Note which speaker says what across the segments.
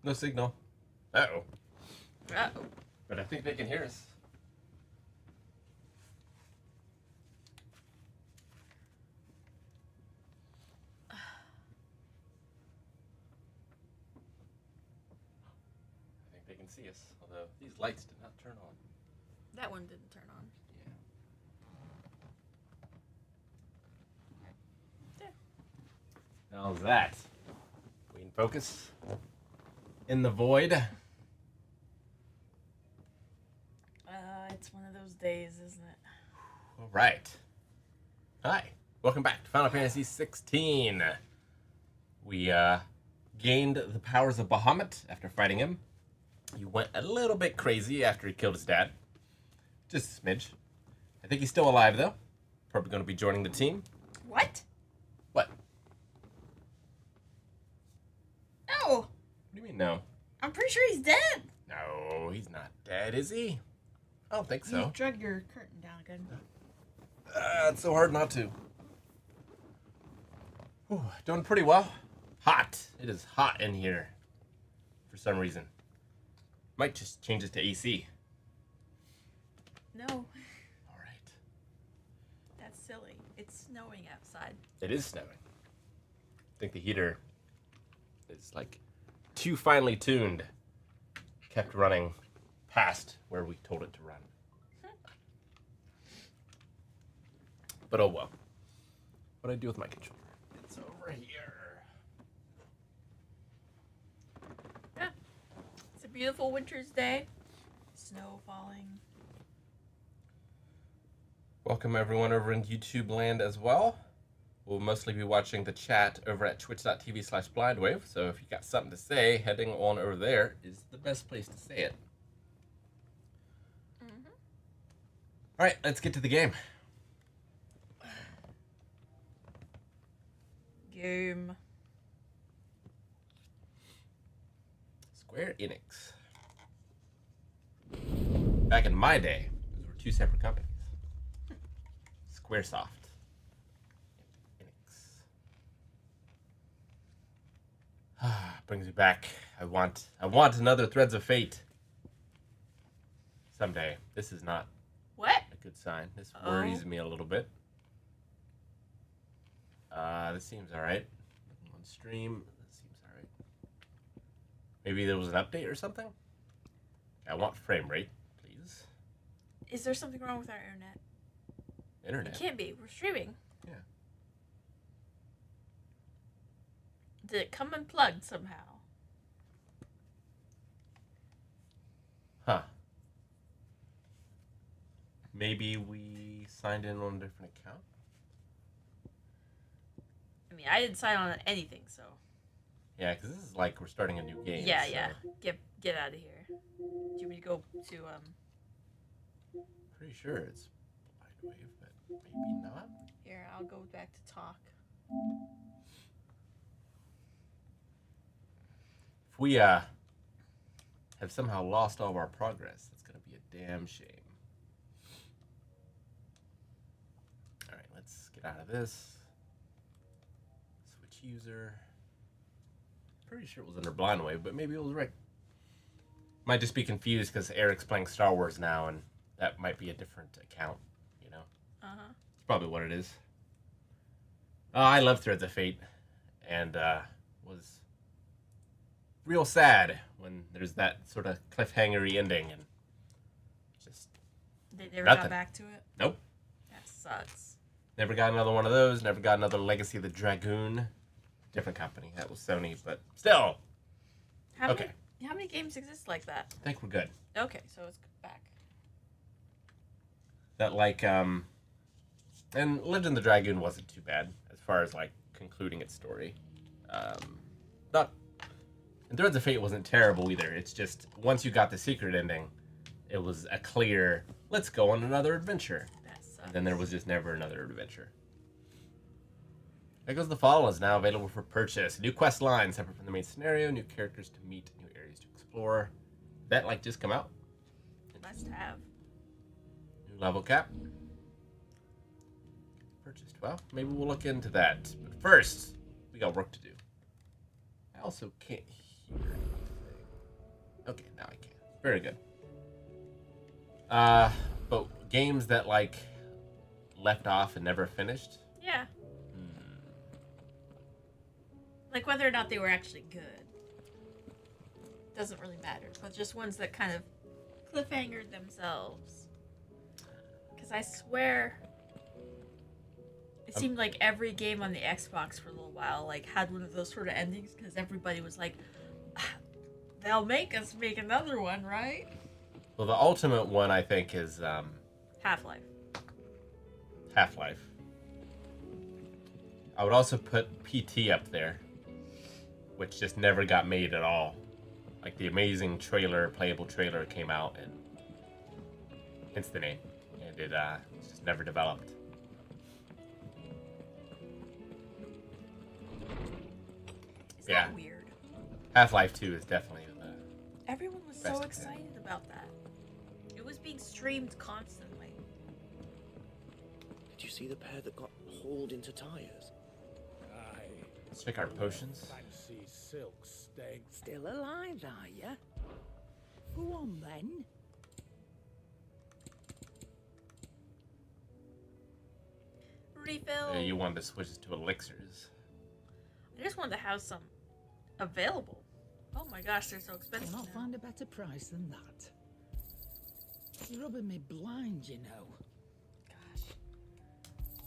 Speaker 1: No signal. Uh-oh.
Speaker 2: Uh-oh.
Speaker 1: But I think they can hear us. I think they can see us, although these lights did not turn on.
Speaker 2: That one didn't turn on.
Speaker 1: Yeah. There. How's that? We in focus? In the void?
Speaker 2: It's one of those days, isn't it?
Speaker 1: All right. Hi. Welcome back to Final Fantasy XVI. We gained the powers of Bahamut after fighting him. He went a little bit crazy after he killed his dad. Just a smidge. I think he's still alive, though. Probably going to be joining the team.
Speaker 2: What?
Speaker 1: What?
Speaker 2: No.
Speaker 1: What do you mean, no?
Speaker 2: I'm pretty sure he's dead.
Speaker 1: No, he's not dead, is he? I don't think so.
Speaker 2: You drug your curtain down again.
Speaker 1: It's so hard not to. Whew, doing pretty well. Hot. It is hot in here. For some reason. Might just change it to AC.
Speaker 2: No.
Speaker 1: Alright.
Speaker 2: That's silly. It's snowing outside.
Speaker 1: It is snowing. I think the heater is like too finely tuned. Kept running past where we told it to run. But oh well. What do I do with my controller? It's over here.
Speaker 2: Yeah. It's a beautiful winter's day. Snow falling.
Speaker 1: Welcome everyone over in YouTube land as well. We'll mostly be watching the chat over at twitch.tv/blindwave. So if you got something to say, heading on over there is the best place to say it. All right, let's get to the game.
Speaker 2: Game.
Speaker 1: Square Enix. Back in my day, those were two separate companies. Squaresoft. Enix. Brings me back. I want another Threads of Fate. Someday. This is not
Speaker 2: What?
Speaker 1: a good sign. This worries me a little bit. This seems alright. On stream, this seems alright. Maybe there was an update or something? I want frame rate, please.
Speaker 2: Is there something wrong with our internet?
Speaker 1: Internet?
Speaker 2: It can't be. We're streaming.
Speaker 1: Yeah.
Speaker 2: Did it come unplugged somehow?
Speaker 1: Huh. Maybe we signed in on a different account?
Speaker 2: I mean, I didn't sign on to anything, so.
Speaker 1: Yeah, because this is like we're starting a new game.
Speaker 2: Yeah,
Speaker 1: so.
Speaker 2: yeah. Get out of here. Do you want me to go to
Speaker 1: Pretty sure it's Hideaway, but maybe not.
Speaker 2: Here, I'll go back to talk.
Speaker 1: If we have somehow lost all of our progress, that's gonna be a damn shame. All right, let's get out of this. Switch user. Pretty sure it was under Blindwave, but maybe it was right. Might just be confused because Eric's playing Star Wars now, and that might be a different account, you know?
Speaker 2: Uh-huh.
Speaker 1: It's probably what it is. I love Threads of Fate, and was real sad when there's that sort of cliffhangery ending, and just
Speaker 2: They never
Speaker 1: nothing.
Speaker 2: got back to it?
Speaker 1: Nope.
Speaker 2: That sucks.
Speaker 1: Never got another one of those. Never got another Legacy of the Dragoon. Different company. That was Sony, but still.
Speaker 2: How
Speaker 1: Okay.
Speaker 2: How many games exist like that?
Speaker 1: I think we're good.
Speaker 2: Okay, so it's back.
Speaker 1: That and Legend of the Dragoon wasn't too bad as far as like concluding its story. And Threads of Fate wasn't terrible either. It's just once you got the secret ending, it was a clear, let's go on another adventure.
Speaker 2: That sucks.
Speaker 1: And then there was just never another adventure. Echoes of the Fallen is now available for purchase. New quest line separate from the main scenario, new characters to meet, new areas to explore. Did that like just come out?
Speaker 2: Must have.
Speaker 1: New level cap. Purchased. Well, maybe we'll look into that. But first, we got work to do. I also can't hear anything. Okay, now I can. Very good. But games that like left off and never finished.
Speaker 2: Yeah. Like whether or not they were actually good doesn't really matter, but just ones that kind of cliffhangered themselves. Because I swear, it seemed like every game on the Xbox for a little while like had one of those sort of endings because everybody was like, they'll make us make another one, right?
Speaker 1: Well, the ultimate one I think is
Speaker 2: Half-Life.
Speaker 1: Half-Life. I would also put PT up there, which just never got made at all. Like the amazing trailer, playable trailer came out and hence the name, and it just never developed.
Speaker 2: Is that weird?
Speaker 1: Half-Life 2 is definitely the
Speaker 2: Everyone was so excited about that. It was being streamed constantly.
Speaker 3: Did you see the pair that got hauled into tires?
Speaker 4: Aye.
Speaker 1: Let's check our potions.
Speaker 4: Fancy silk steg.
Speaker 5: Still alive, are ya? Go on then.
Speaker 2: Refill.
Speaker 1: You wanted to switch it to elixirs.
Speaker 2: I just wanted to have some available. Oh my gosh, they're so expensive
Speaker 5: Cannot
Speaker 2: now.
Speaker 5: find a better price than that. It's rubbing me blind, you know.
Speaker 2: Gosh.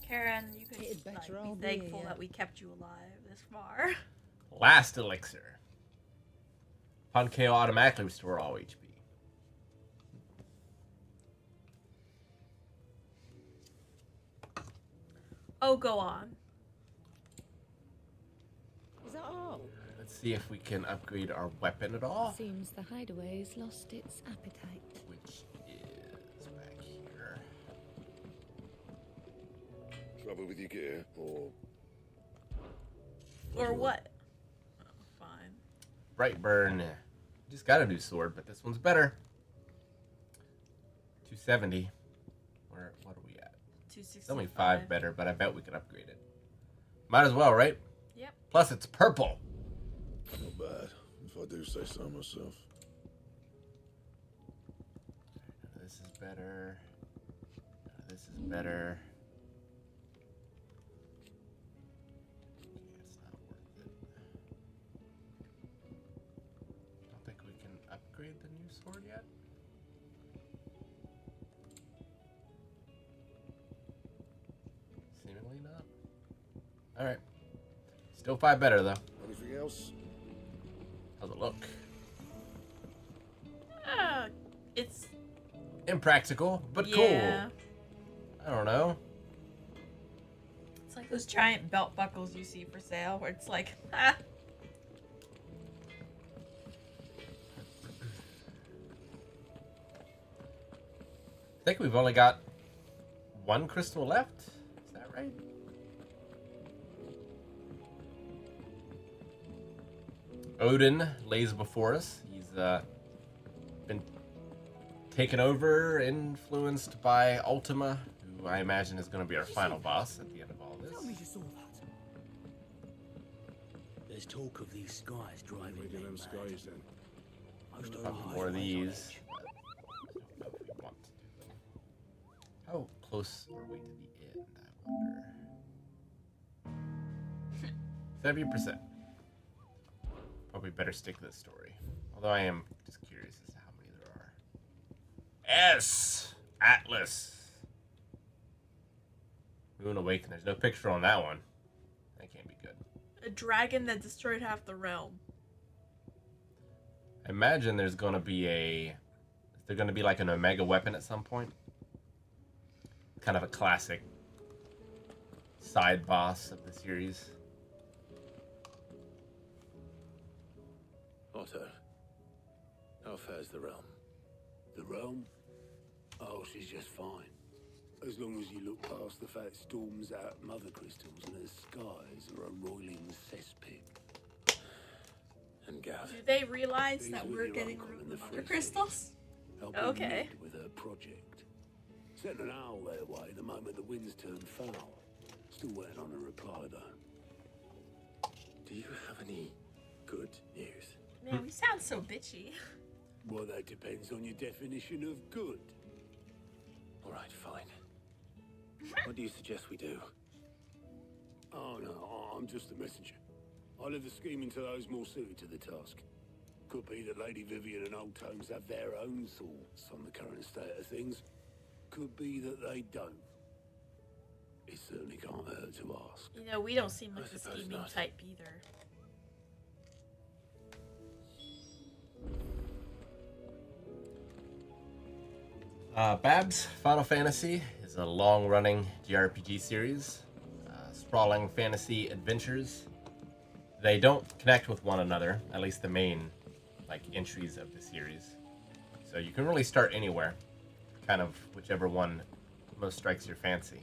Speaker 2: Karen, you could
Speaker 5: It'd better
Speaker 2: like,
Speaker 5: all
Speaker 2: be
Speaker 5: be,
Speaker 2: thankful that we kept you alive this far.
Speaker 1: Last elixir. Upon KO, automatically restore all HP.
Speaker 2: Oh, go on.
Speaker 5: Is that all?
Speaker 1: Let's see if we can upgrade our weapon at all.
Speaker 6: Seems the Hideaway's lost its appetite.
Speaker 1: Which is back here.
Speaker 3: Trouble with your gear, or
Speaker 2: Or what? Oh, fine.
Speaker 1: Brightburn. Just got a new sword, but this one's better. 270. What are we at?
Speaker 2: 265.
Speaker 1: It's only 5 better, but I bet we could upgrade it. Might as well, right?
Speaker 2: Yep.
Speaker 1: Plus, it's purple.
Speaker 3: not bad, if I do say so myself.
Speaker 1: This is better. This is better. It's not worth it. Don't think we can upgrade the new sword yet. Seemingly not. Alright. Still 5 better, though.
Speaker 3: Anything else?
Speaker 1: How's it look?
Speaker 2: It's
Speaker 1: Impractical, but
Speaker 2: yeah.
Speaker 1: cool. I don't know.
Speaker 2: It's like those giant belt buckles you see for sale, where it's like, ah.
Speaker 1: I think we've only got 1 crystal left. Is that right? Odin lays before us. He's been taken over, influenced by Ultima, who I imagine is going to be our final boss at the end of all this.
Speaker 5: Tell me you saw that.
Speaker 7: There's talk of these skies driving
Speaker 3: Look at them skies then.
Speaker 7: Most of
Speaker 1: Couple
Speaker 7: the
Speaker 1: more of
Speaker 7: highways on
Speaker 1: these.
Speaker 7: edge.
Speaker 1: I don't know if we want to do them. How close are we to the end, I wonder? 70%. Probably better stick to the story. Although I am just curious as to how many there are. S! Atlas. Moon Awaken. There's no picture on that one. That can't be good.
Speaker 2: A dragon that destroyed half the realm.
Speaker 1: I imagine there's going to be is there going to be like an Omega weapon at some point? Kind of a classic side boss of the series.
Speaker 3: Otto, how fares the realm?
Speaker 7: The realm? Oh, she's just fine. As long as you look past the fact storms out mother crystals and the skies are a roiling cesspit.
Speaker 3: And Gav,
Speaker 2: Do they realize
Speaker 7: Things
Speaker 2: that
Speaker 7: with
Speaker 2: we're
Speaker 7: your
Speaker 2: getting
Speaker 7: uncle
Speaker 2: rid of
Speaker 7: and
Speaker 2: the
Speaker 7: the
Speaker 2: mother
Speaker 7: Frizz
Speaker 2: crystals?
Speaker 7: helping
Speaker 2: Okay.
Speaker 7: Ned with her project. Sent an owl their way the moment the winds turned foul. Still waiting on a reply though.
Speaker 3: do you have any good news?
Speaker 2: Man, we sound so bitchy.
Speaker 7: Well, that depends on your definition of good.
Speaker 8: All right, fine. What do you suggest we do?
Speaker 7: Oh, no, I'm just a messenger. I'll leave the scheming to those more suited to the task. Could be that Lady Vivian and Old Tomes have their own thoughts on the current state of things. Could be that they don't. It certainly can't hurt to ask.
Speaker 2: You know, we don't seem like
Speaker 8: I
Speaker 2: the
Speaker 8: suppose
Speaker 2: scheming
Speaker 8: not.
Speaker 2: type either.
Speaker 1: Babs, Final Fantasy is a long-running JRPG series, sprawling fantasy adventures. They don't connect with one another, at least the main entries of the series. So you can really start anywhere, kind of whichever one most strikes your fancy.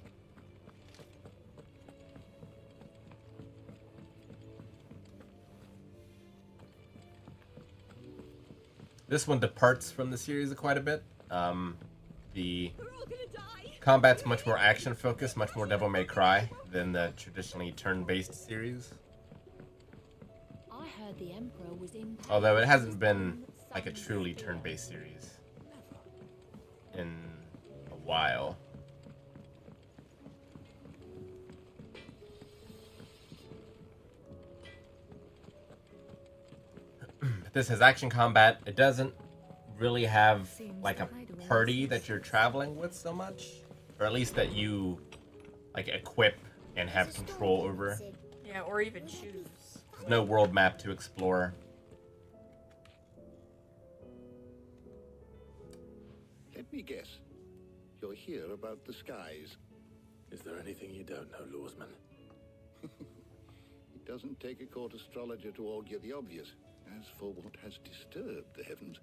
Speaker 1: This one departs from the series quite a bit. The combat's much more action focused, much more Devil May Cry than the traditionally turn-based series.
Speaker 6: I heard the Emperor was in.
Speaker 1: Although it hasn't been like a truly turn-based series in a while. This has action combat. It doesn't really have like a party that you're traveling with so much, or at least that you like equip and have control over.
Speaker 2: Yeah, or even choose.
Speaker 1: There's no world map to explore.
Speaker 3: Let me guess. You're here about the skies.
Speaker 8: Is there anything you don't know, Lawsman?
Speaker 3: It doesn't take a court astrologer to augur the obvious. As for what has disturbed the heavens,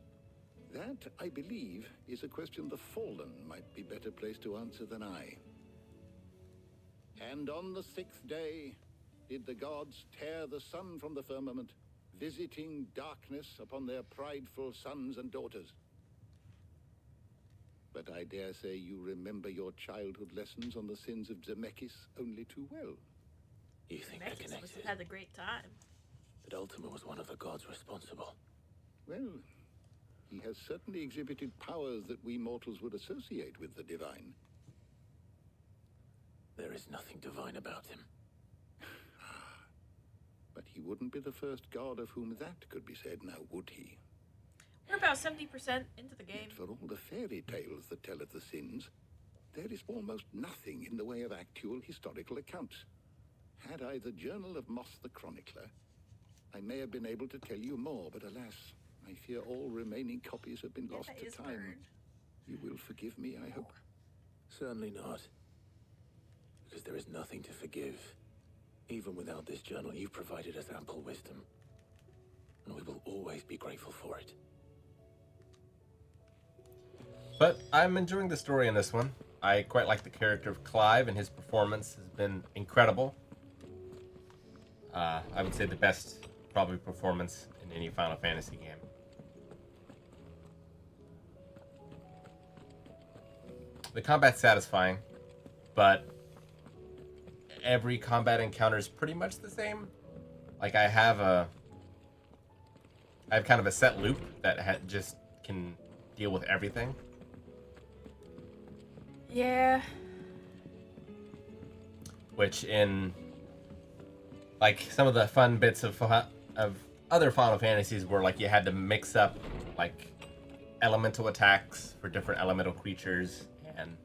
Speaker 3: that, I believe, is a question the Fallen might be better placed to answer than I. And on the sixth day did the gods tear the sun from the firmament, visiting darkness upon their prideful sons and daughters. But I dare say you remember your childhood lessons on the sins of Zemeckis only too well.
Speaker 8: You think they're
Speaker 2: Mageth must have
Speaker 8: connected?
Speaker 2: had a great time.
Speaker 8: That Ultima was one of the gods responsible.
Speaker 3: Well, he has certainly exhibited powers that we mortals would associate with the divine.
Speaker 8: There is nothing divine about him.
Speaker 3: But he wouldn't be the first god of whom that could be said, now would he?
Speaker 2: We're about 70% into the game.
Speaker 3: Yet for all the fairy tales that tell of the sins, there is almost nothing in the way of actual historical accounts. Had I the Journal of Moss the Chronicler, I may have been able to tell you more, but alas, I fear all remaining copies have been lost
Speaker 2: that
Speaker 3: to
Speaker 2: is
Speaker 3: time.
Speaker 2: burned.
Speaker 3: You will forgive me, I hope.
Speaker 8: Certainly not. Because there is nothing to forgive. Even without this journal, you've provided us ample wisdom. And we will always be grateful for it.
Speaker 1: But I'm enjoying the story in this one. I quite like the character of Clive, and his performance has been incredible. I would say the best, probably, performance in any Final Fantasy game. The combat's satisfying, but every combat encounter is pretty much the same. Like, I have kind of a set loop that just can deal with everything.
Speaker 2: Yeah.
Speaker 1: Which in like some of the fun bits of other Final Fantasies were like you had to mix up like elemental attacks for different elemental creatures, and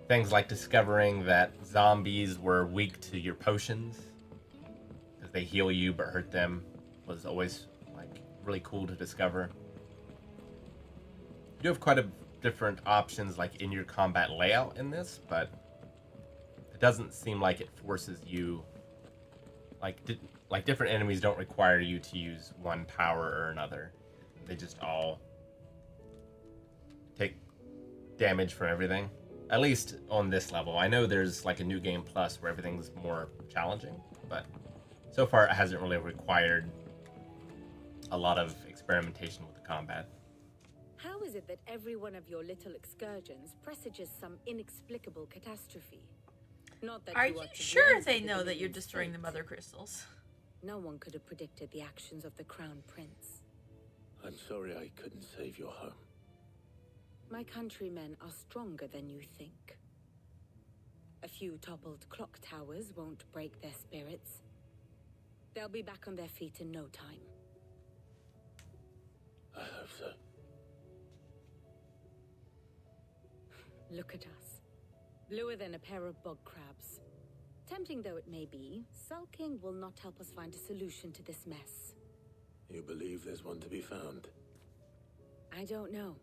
Speaker 1: things like discovering that zombies were weak to your potions because they heal you but hurt them was always like really cool to discover. You do have quite a different options like in your combat layout in this, but it doesn't seem like it forces you like different enemies don't require you to use one power or another. They just all take damage from everything, at least on this level. I know there's like a new game plus where everything's more challenging, but so far it hasn't really required a lot of experimentation with the combat.
Speaker 9: How is it that every one of your little excursions presages some inexplicable catastrophe? Not that
Speaker 2: Are
Speaker 9: you
Speaker 2: you
Speaker 9: are to
Speaker 2: sure
Speaker 9: blame
Speaker 2: they
Speaker 9: for the
Speaker 2: know that
Speaker 9: delay
Speaker 2: you're
Speaker 9: in
Speaker 2: destroying the
Speaker 9: fate.
Speaker 2: mother crystals?
Speaker 9: No one could have predicted the actions of the Crown Prince.
Speaker 8: I'm sorry I couldn't save your home.
Speaker 9: My countrymen are stronger than you think. A few toppled clock towers won't break their spirits. They'll be back on their feet in no time.
Speaker 8: I hope so.
Speaker 9: Look at us. Bluer than a pair of bog crabs. Tempting though it may be, sulking will not help us find a solution to this mess.
Speaker 8: You believe there's one to be found?
Speaker 9: I don't know.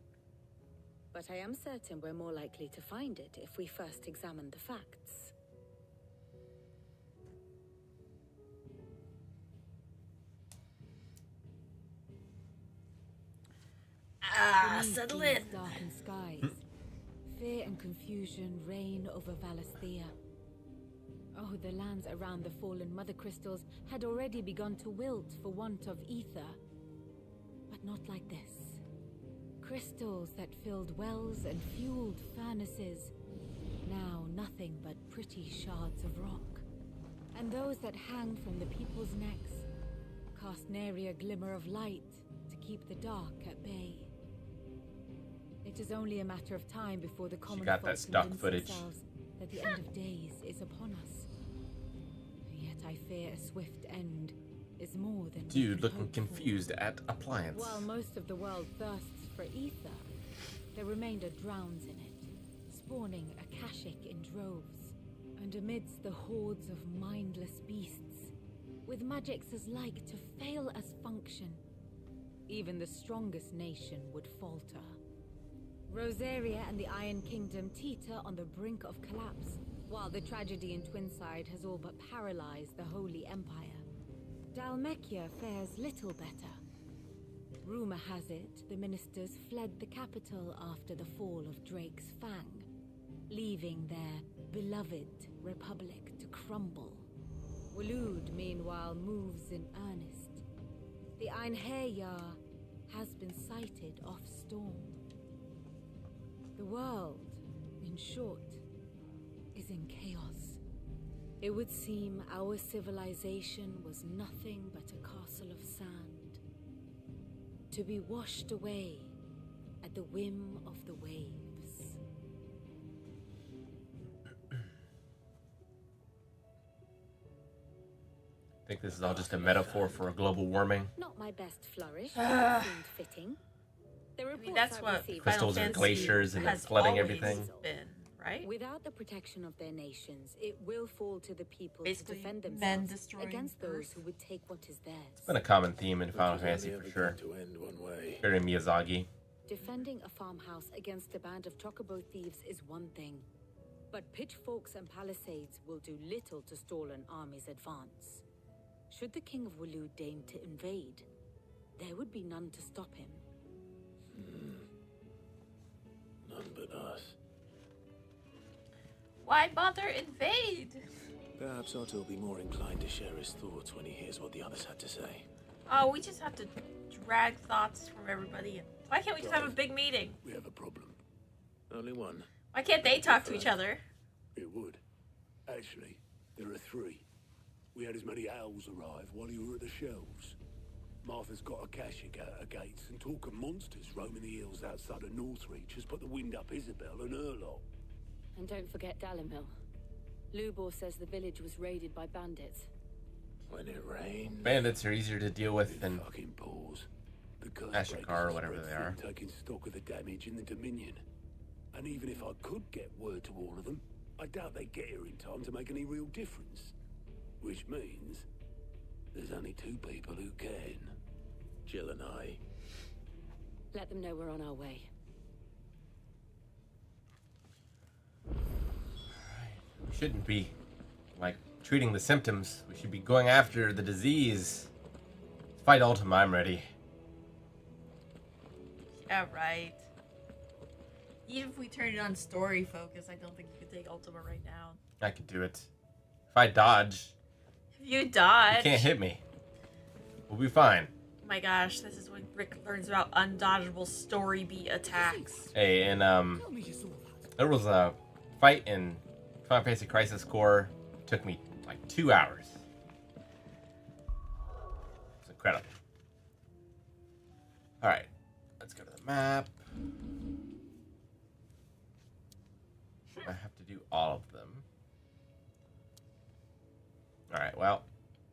Speaker 9: But I am certain we're more likely to find it if we first examine the facts.
Speaker 2: Settle in.
Speaker 6: Darkened skies. Fear and confusion reign over Valisthea. Oh, the lands around the fallen mother crystals had already begun to wilt for want of ether. But not like this. Crystals that filled wells and fueled furnaces. Now nothing but pretty shards of rock. And those that hang from the people's necks cast nary a glimmer of light to keep the dark at bay. It is only a matter of time before the common
Speaker 1: got
Speaker 6: folk
Speaker 1: that stock
Speaker 6: convince
Speaker 1: footage.
Speaker 6: themselves that the end of days is upon us. Yet I fear a swift end is more than we
Speaker 1: Dude
Speaker 6: can
Speaker 1: looking
Speaker 6: hope for.
Speaker 1: confused at appliance.
Speaker 6: While most of the world thirsts for ether, the remainder drowns in it, spawning Aashik in droves. And amidst the hordes of mindless beasts, with magics as like to fail as function, even the strongest nation would falter. Rosaria and the Iron Kingdom teeter on the brink of collapse, while the tragedy in Twinside has all but paralyzed the Holy Empire. Dalmekia fares little better. Rumor has it the ministers fled the capital after the fall of Drake's Fang, leaving their beloved republic to crumble. Waloed, meanwhile, moves in earnest. The Einherjar has been sighted off Storm. The world, in short, is in chaos. It would seem our civilization was nothing but a castle of sand, to be washed away at the whim of the waves.
Speaker 1: I think this is all just a metaphor for global warming.
Speaker 9: Not my best flourish, but seemed fitting. The
Speaker 2: I mean,
Speaker 9: reports
Speaker 2: that's
Speaker 9: I
Speaker 2: what
Speaker 9: received
Speaker 1: Crystals
Speaker 2: Final
Speaker 1: and
Speaker 2: Fantasy
Speaker 1: glaciers and
Speaker 2: has
Speaker 1: flooding
Speaker 2: always
Speaker 1: everything.
Speaker 2: been, right?
Speaker 9: Without the protection of their nations, it will fall to the people
Speaker 2: Basically,
Speaker 9: to defend
Speaker 2: men
Speaker 9: themselves
Speaker 2: destroying
Speaker 9: against those
Speaker 2: Earth.
Speaker 9: who would take what is theirs.
Speaker 1: It's been a common theme in Final
Speaker 8: Which is
Speaker 1: Fantasy
Speaker 8: only
Speaker 1: for
Speaker 8: ever
Speaker 1: sure.
Speaker 8: going to end one way.
Speaker 1: Very Miyazaki.
Speaker 9: Defending a farmhouse against a band of chocobo thieves is one thing, but pitchforks and palisades will do little to stall an army's advance. Should the King of Waloed deign to invade, there would be none to stop him.
Speaker 8: None but us.
Speaker 2: Why bother invade?
Speaker 8: Perhaps Otto will be more inclined to share his thoughts when he hears what the others had to say.
Speaker 2: Oh, we just have to drag thoughts from everybody. Why can't we just have a big meeting?
Speaker 7: We have a problem.
Speaker 8: Only one.
Speaker 2: Why can't they talk to each other?
Speaker 7: It would. Actually, there are three. We had as many owls arrive while you were at the shelves. Martha's got a Aashik out her gates, and talk of monsters roaming the hills outside of Northreach has put the wind up Isabel and her lot.
Speaker 6: And don't forget Damil. Lubor says the village was raided by bandits.
Speaker 8: When it rains.
Speaker 1: Bandits are easier to deal with than
Speaker 7: Fucking paws. The
Speaker 1: Ashik or whatever they are.
Speaker 7: Taking stock of the damage in the Dominion. And even if I could get word to all of them, I doubt they'd get here in time to make any real difference. Which means there's only two people who can.
Speaker 8: Jill and I.
Speaker 6: Let them know we're on our way.
Speaker 1: We shouldn't be, like, treating the symptoms. We should be going after the disease. Fight Ultima, I'm ready.
Speaker 2: Yeah, right. Even if we turn it on story focus, I don't think you could take Ultima right now.
Speaker 1: I can do it. If I dodge,
Speaker 2: If you dodge...
Speaker 1: you can't hit me. We'll be fine.
Speaker 2: Oh my gosh, this is when Rick learns about undodgeable story beat attacks.
Speaker 1: Hey, and
Speaker 5: Tell me you saw that.
Speaker 1: there was a fight in Final Fantasy Crisis Core. It took me like 2 hours. It's incredible. Alright, let's go to the map. I have to do all of them. Alright, well,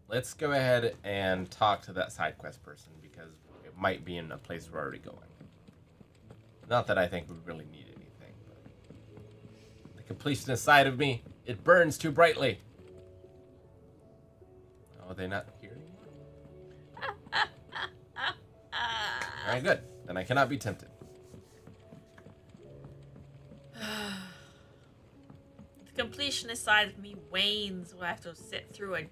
Speaker 1: let's go ahead and talk to that side quest person because it might be in a place we're already going. Not that I think we really need anything, but the completionist side of me, it burns too brightly. Oh, are they not here anymore? Alright, good. Then I cannot be tempted.
Speaker 2: The completionist side of me wanes when I have to sit through a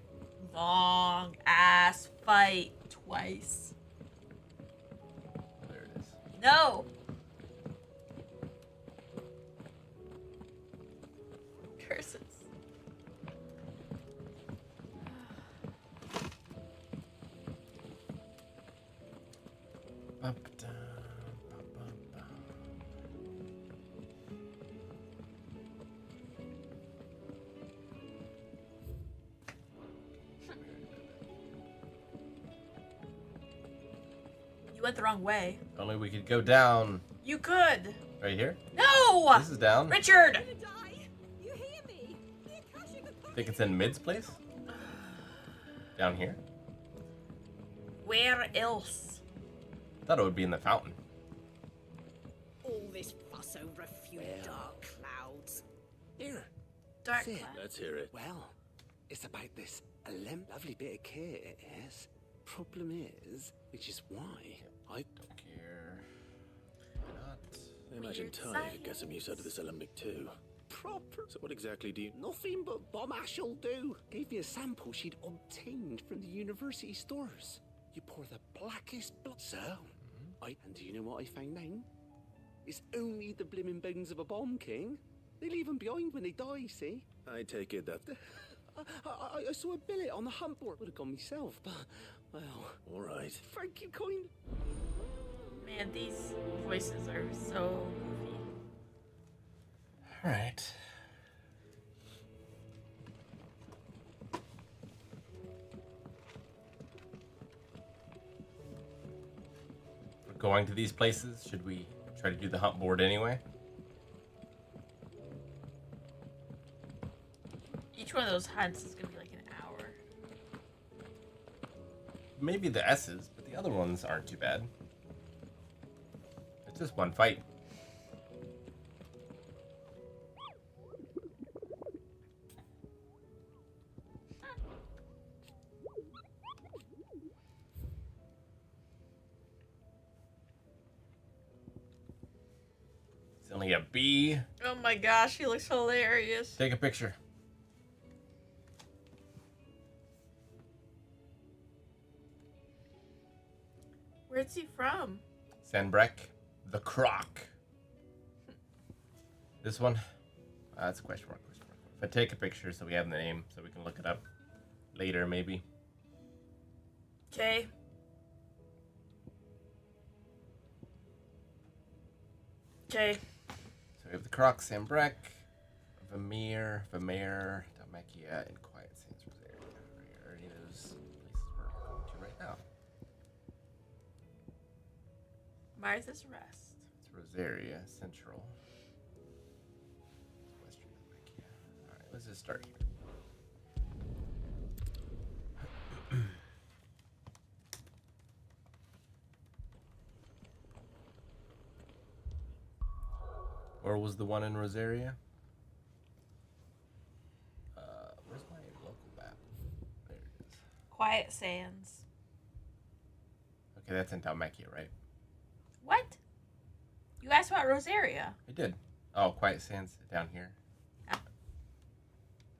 Speaker 2: long ass fight twice.
Speaker 1: There it is.
Speaker 2: No! Curses. You went the wrong way.
Speaker 1: Only we could go down
Speaker 2: You could.
Speaker 1: right here.
Speaker 2: No!
Speaker 1: This is down.
Speaker 2: Richard!
Speaker 9: You hear me?
Speaker 1: I think it's in Mid's place. Down here.
Speaker 2: Where else?
Speaker 1: Thought it would be in the fountain.
Speaker 5: All this fuss over a few dark clouds.
Speaker 8: Here,
Speaker 2: Dark
Speaker 5: Sit.
Speaker 2: cloud.
Speaker 8: let's hear it.
Speaker 5: Well, it's about this lovely bit of kit, it is. Problem is, which is why I
Speaker 1: Don't care. Not.
Speaker 8: I imagine
Speaker 2: Weird
Speaker 8: Ty could get some
Speaker 2: science.
Speaker 8: use out of this alembic too.
Speaker 5: proper
Speaker 8: So what exactly do you...
Speaker 5: nothing but Bomb Ash'll do. Gave me a sample she'd obtained from the university stores. You pour the blackest blood. So, and do you know what I found out? It's only the blimmin' bones of a bomb king. They leave them behind when they die, see?
Speaker 8: I take it that...
Speaker 5: I saw a billet on the hunt board. Would have gone myself, but, well,
Speaker 8: All right.
Speaker 5: thank you, kind.
Speaker 2: Man, these voices are so goofy.
Speaker 1: Alright. We're going to these places. Should we try to do the hunt board anyway?
Speaker 2: Each one of those hunts is gonna be like an hour.
Speaker 1: Maybe the S's, but the other ones aren't too bad. It's just one fight. It's only a B.
Speaker 2: Oh my gosh, he looks hilarious.
Speaker 1: Take a picture.
Speaker 2: Where's he from?
Speaker 1: Sandbreck. The Croc. This one? That's a question mark. If I take a picture so we have the name so we can look it up later maybe.
Speaker 2: Okay. Okay.
Speaker 1: So we have the Croc, Sandbreck, Vamir, Dalmacia, and Quiet Sands Rosaria. Are any of those places we're going to right now?
Speaker 2: Martha's Rest.
Speaker 1: It's Rosaria, Central. Western Dalmacia. Alright, let's just start here. Where was the one in Rosaria? Where's my local map? There it is.
Speaker 2: Quiet Sands.
Speaker 1: Okay, that's in Dalmacia, right?
Speaker 2: What? You asked about Rosaria.
Speaker 1: I did. Oh, Quiet Sands down here.
Speaker 2: Yeah.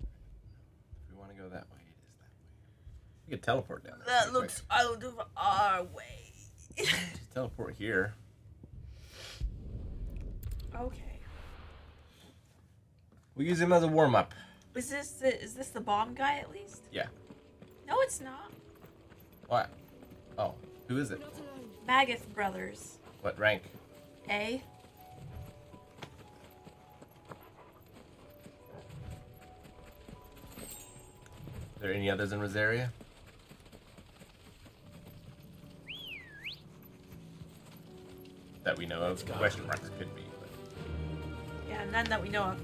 Speaker 1: If we want to go that way, it is that way. We could teleport down there.
Speaker 2: That
Speaker 1: pretty
Speaker 2: looks out of our way.
Speaker 1: quick. Just teleport here.
Speaker 2: Okay.
Speaker 1: We use him as a warm-up.
Speaker 2: Is this the bomb guy at least?
Speaker 1: Yeah.
Speaker 2: No, it's not.
Speaker 1: What? Oh, who is it?
Speaker 2: Mageth brothers.
Speaker 1: What rank?
Speaker 2: A.
Speaker 1: Are there any others in Rosaria? know of. Question marks could be. But...
Speaker 2: Yeah, none that we know of.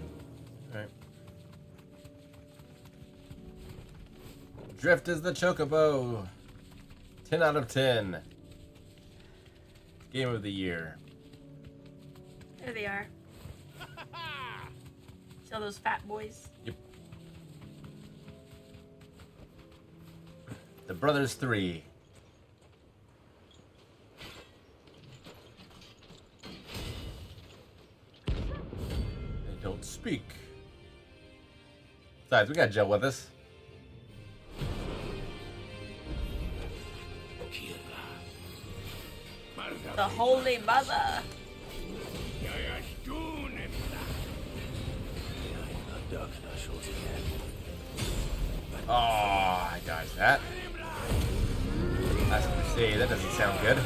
Speaker 1: Alright. Drift is the Chocobo. 10 out of 10. Game of the year.
Speaker 2: There they are. See all those fat boys?
Speaker 1: Yep. The Brothers 3. They don't speak. Besides, we got Jill with us.
Speaker 2: The Holy Mother.
Speaker 1: Oh, I dodged that. Last Crusade, that doesn't sound good.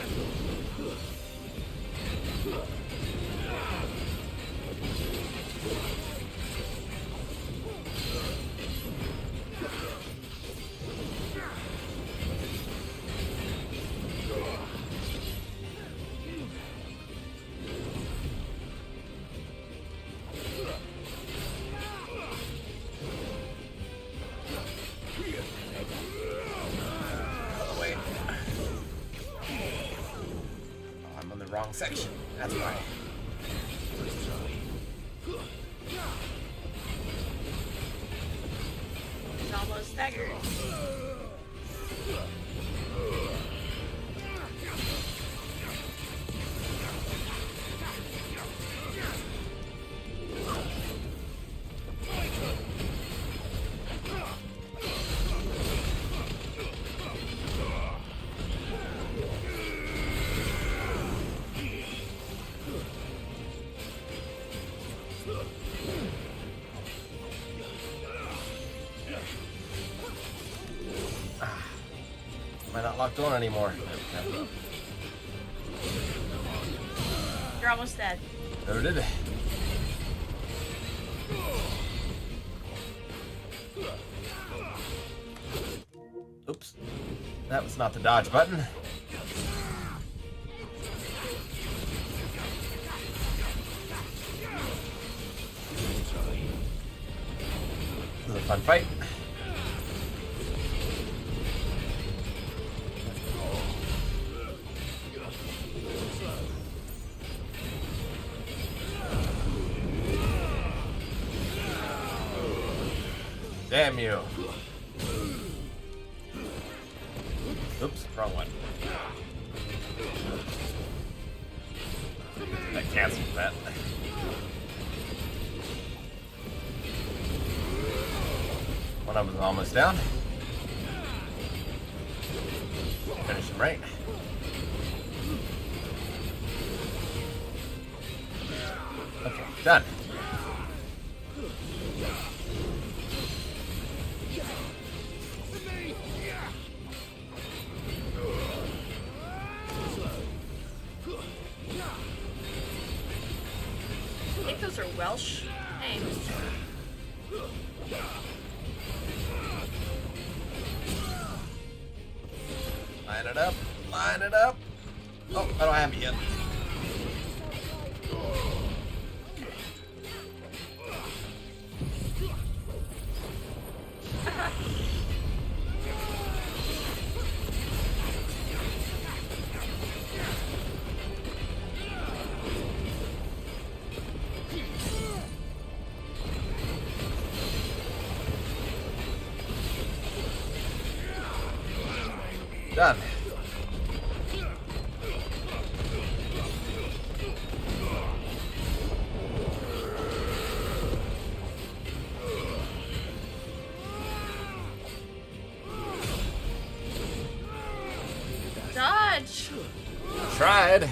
Speaker 1: Wrong section. That's why.
Speaker 2: He's almost staggered.
Speaker 1: Am I not locked on anymore?
Speaker 2: You're almost dead.
Speaker 1: Noted. Oops. That was not the dodge button. This is a fun fight. Damn you. Oops, wrong one. That canceled that. One of them is almost down. Finish him right. Okay, done.
Speaker 2: I think those are Welsh names.
Speaker 1: Line it up. Line it up. Oh, I don't have it yet. Done.
Speaker 2: Dodge!
Speaker 1: Tried.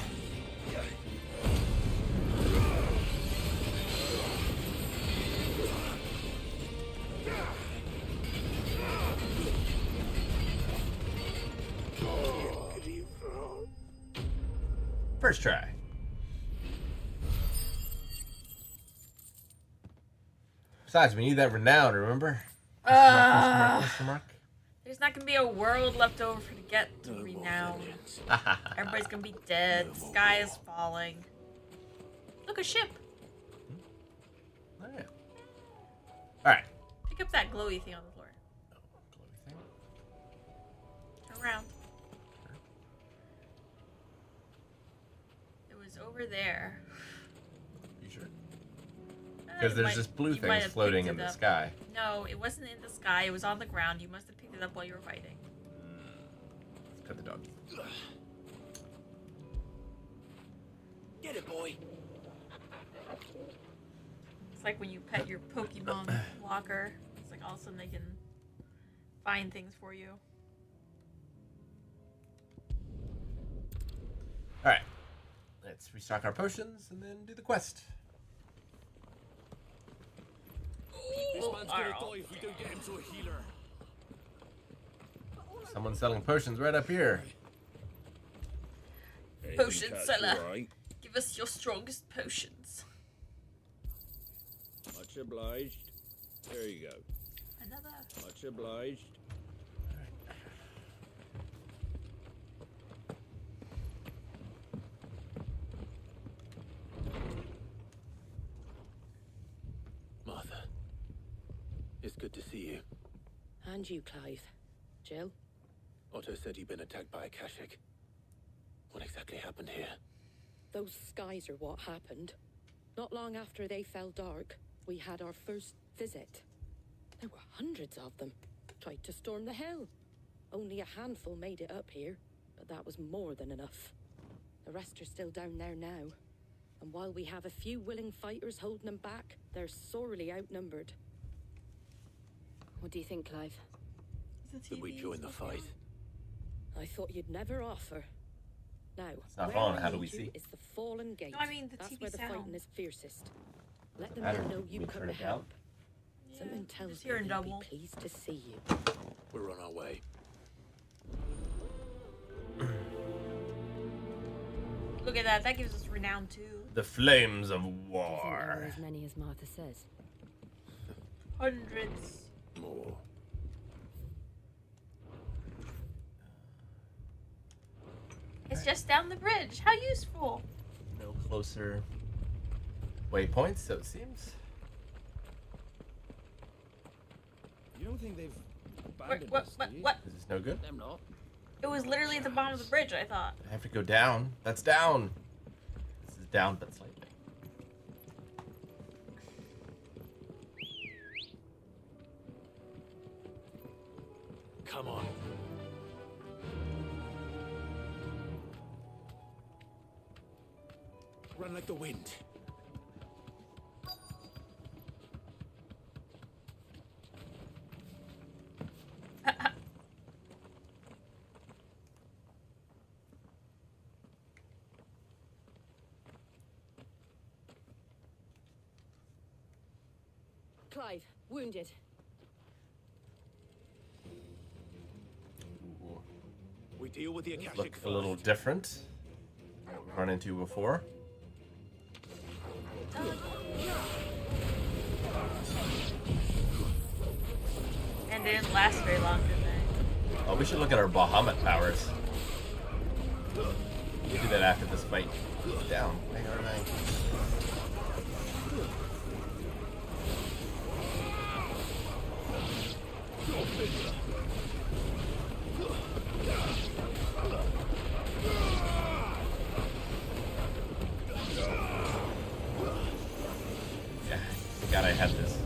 Speaker 1: First try. Besides, we need that renown, remember? Question mark.
Speaker 2: There's not gonna be a world left over to get to renown. Everybody's gonna be dead. The sky is falling. look, a ship.
Speaker 1: Oh, yeah. All right.
Speaker 2: Pick up that glowy thing on the floor.
Speaker 1: Glowy thing.
Speaker 2: Turn around. It was over there.
Speaker 1: You sure?
Speaker 2: You
Speaker 1: Because there's
Speaker 2: might-
Speaker 1: just blue
Speaker 2: you might
Speaker 1: things
Speaker 2: have
Speaker 1: floating
Speaker 2: picked
Speaker 1: in
Speaker 2: it
Speaker 1: the
Speaker 2: up.
Speaker 1: sky.
Speaker 2: No, it wasn't in the sky. It was on the ground. You must have picked it up while you were fighting.
Speaker 1: Let's cut the dog.
Speaker 5: Get it, boy.
Speaker 2: It's like when you pet your Pokemon walker. It's like all of a sudden they can find things for you.
Speaker 1: All right. Let's restock our potions and then do the quest.
Speaker 7: This man's gonna die if we don't get him to a healer.
Speaker 1: Someone's selling potions right up here.
Speaker 2: Potion seller. Give us your strongest potions.
Speaker 4: Much obliged. There you go.
Speaker 2: Another.
Speaker 4: Much obliged.
Speaker 8: Martha, it's good to see you.
Speaker 9: And you, Clive. Jill?
Speaker 8: Otto said you'd been attacked by a Ashik. What exactly happened here?
Speaker 10: Those skies are what happened. Not long after they fell dark, we had our first visit. There were hundreds of them. Tried to storm the hill. Only a handful made it up here, but that was more than enough. The rest are still down there now. And while we have a few willing fighters holding them back, they're sorely outnumbered.
Speaker 9: What do you think, Clive?
Speaker 8: That we join the fight.
Speaker 10: I thought you'd never offer. Now,
Speaker 1: not
Speaker 10: where
Speaker 1: on,
Speaker 10: I
Speaker 1: how do
Speaker 10: need
Speaker 1: we
Speaker 10: you
Speaker 1: see?
Speaker 10: is the Fallen Gate.
Speaker 2: No, I mean the
Speaker 10: That's
Speaker 2: TV
Speaker 10: where the
Speaker 2: sound.
Speaker 10: fighting is fiercest. Let the
Speaker 1: matter.
Speaker 10: men know
Speaker 1: Can
Speaker 10: you
Speaker 1: we
Speaker 10: come
Speaker 1: turn
Speaker 10: to
Speaker 1: it down?
Speaker 10: help. Something tells
Speaker 2: just
Speaker 10: me
Speaker 2: hearing
Speaker 10: they'd be
Speaker 2: double.
Speaker 10: pleased to see you.
Speaker 8: We're on our way.
Speaker 2: Look at that. That gives us renown too.
Speaker 1: The flames of
Speaker 9: Do you think there are
Speaker 1: war.
Speaker 9: as many as Martha says?
Speaker 2: Hundreds.
Speaker 8: More.
Speaker 2: It's just down the bridge. How useful.
Speaker 1: No closer waypoints, so it seems.
Speaker 4: You don't think they've
Speaker 2: What?
Speaker 4: abandoned
Speaker 2: What?
Speaker 4: us,
Speaker 2: What?
Speaker 4: do you?
Speaker 2: What?
Speaker 1: Is this no good?
Speaker 4: Them not.
Speaker 2: It was literally at the bottom of the bridge. I thought.
Speaker 1: I have to go down. That's down. This is down, but slightly.
Speaker 8: Come on.
Speaker 5: Run like the wind.
Speaker 10: Clive, wounded.
Speaker 1: Ooh,
Speaker 5: We deal with the Akashic
Speaker 1: look
Speaker 5: first.
Speaker 1: a little different than what we've run into before.
Speaker 2: And they didn't last very long, did they?
Speaker 1: Oh, we should look at our Bahamut powers. We'll do that after this fight. Down. Hang on, hang. Yeah, forgot I had this.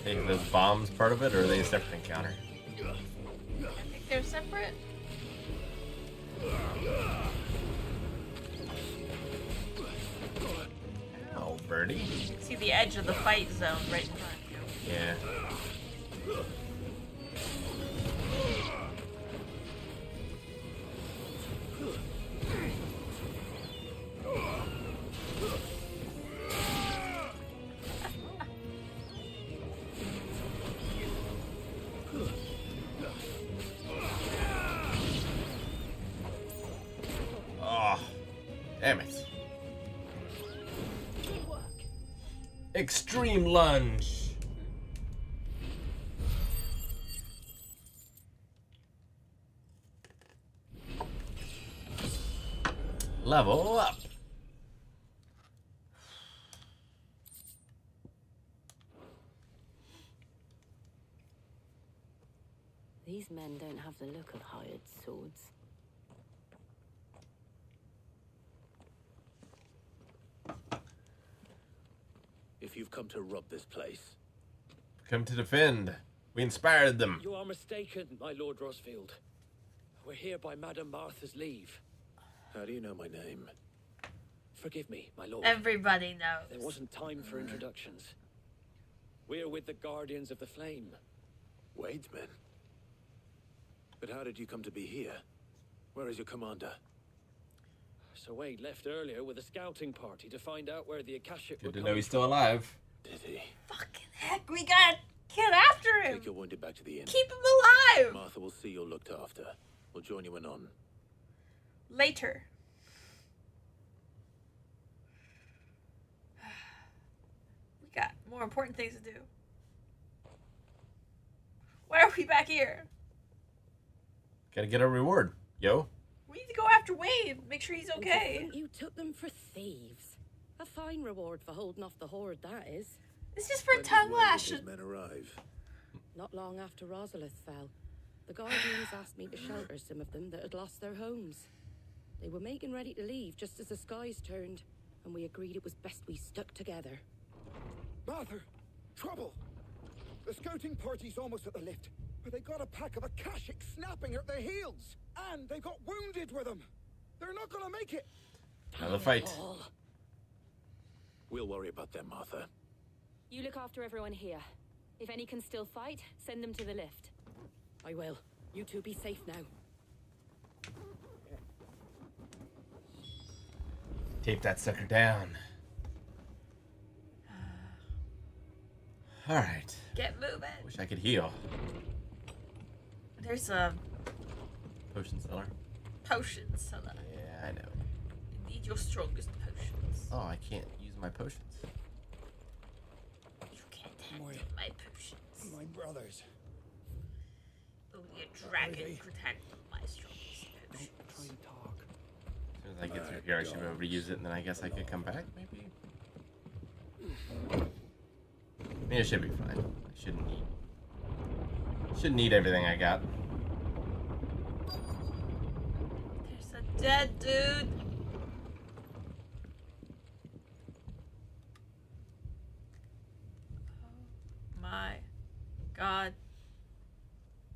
Speaker 1: Hey, are those bombs part of it, or are they a separate encounter?
Speaker 2: I think they're separate.
Speaker 1: Oh, birdie.
Speaker 2: You can see the edge of the fight zone right in front of you.
Speaker 1: Yeah. Oh, damn it. Extreme lunge. level up.
Speaker 9: These men don't have the look of hired swords.
Speaker 8: If you've come to rob this place,
Speaker 1: Come to defend. We inspired them.
Speaker 11: You are mistaken, my Lord Rosfield. We're here by Madame Martha's leave.
Speaker 8: how do you know my name?
Speaker 11: Forgive me, my lord.
Speaker 2: Everybody knows.
Speaker 11: There wasn't time for introductions. We're with the Guardians of the Flame.
Speaker 8: Wade's men. But how did you come to be here? Where is your commander?
Speaker 11: Sir Wade left earlier with a scouting party to find out where the Akashic were
Speaker 1: Good to know
Speaker 11: coming
Speaker 1: he's still alive.
Speaker 8: Did he?
Speaker 2: Fucking heck, we gotta get after him.
Speaker 8: Take your wounded back to the inn.
Speaker 2: Keep him alive.
Speaker 8: Martha will see you're looked after. We'll join you anon.
Speaker 2: Later. We got more important things to do. Why are we back here?
Speaker 1: Gotta get a reward, yo.
Speaker 2: We need to go after Wade. Make sure he's
Speaker 10: And to
Speaker 2: okay.
Speaker 10: think you took them for thieves. A fine reward for holding off the horde, that is.
Speaker 2: This is for
Speaker 8: When did
Speaker 2: tongue
Speaker 8: Wade and
Speaker 2: lashing.
Speaker 8: his men arrive?
Speaker 10: Not long after Rosalith fell, the Guardians asked me to shelter some of them that had lost their homes. They were making ready to leave just as the skies turned, and we agreed it was best we stuck together.
Speaker 12: Martha, trouble! The scouting party's almost at the lift, but they got a pack of Akashic snapping at their heels, and they got wounded with them. They're not gonna make it.
Speaker 1: Another fight.
Speaker 8: We'll worry about them, Martha.
Speaker 9: You look after everyone here. If any can still fight, send them to the lift.
Speaker 10: I will. You two be safe now.
Speaker 1: Tape that sucker down. Alright.
Speaker 2: Get moving.
Speaker 1: Wish I could heal.
Speaker 2: There's a
Speaker 1: Potion seller.
Speaker 2: potion seller.
Speaker 1: Yeah, I know.
Speaker 2: You need your strongest potions.
Speaker 1: Oh, I can't use my potions.
Speaker 2: You can't handle my potions.
Speaker 12: My brothers.
Speaker 2: Only a dragon could handle my strongest potions.
Speaker 12: Try and talk.
Speaker 1: As soon as I get through here, I should be able to use it, and then I guess I could come back, maybe? I mean, it should be fine. I shouldn't need everything I got.
Speaker 2: There's a dead dude. Oh my god.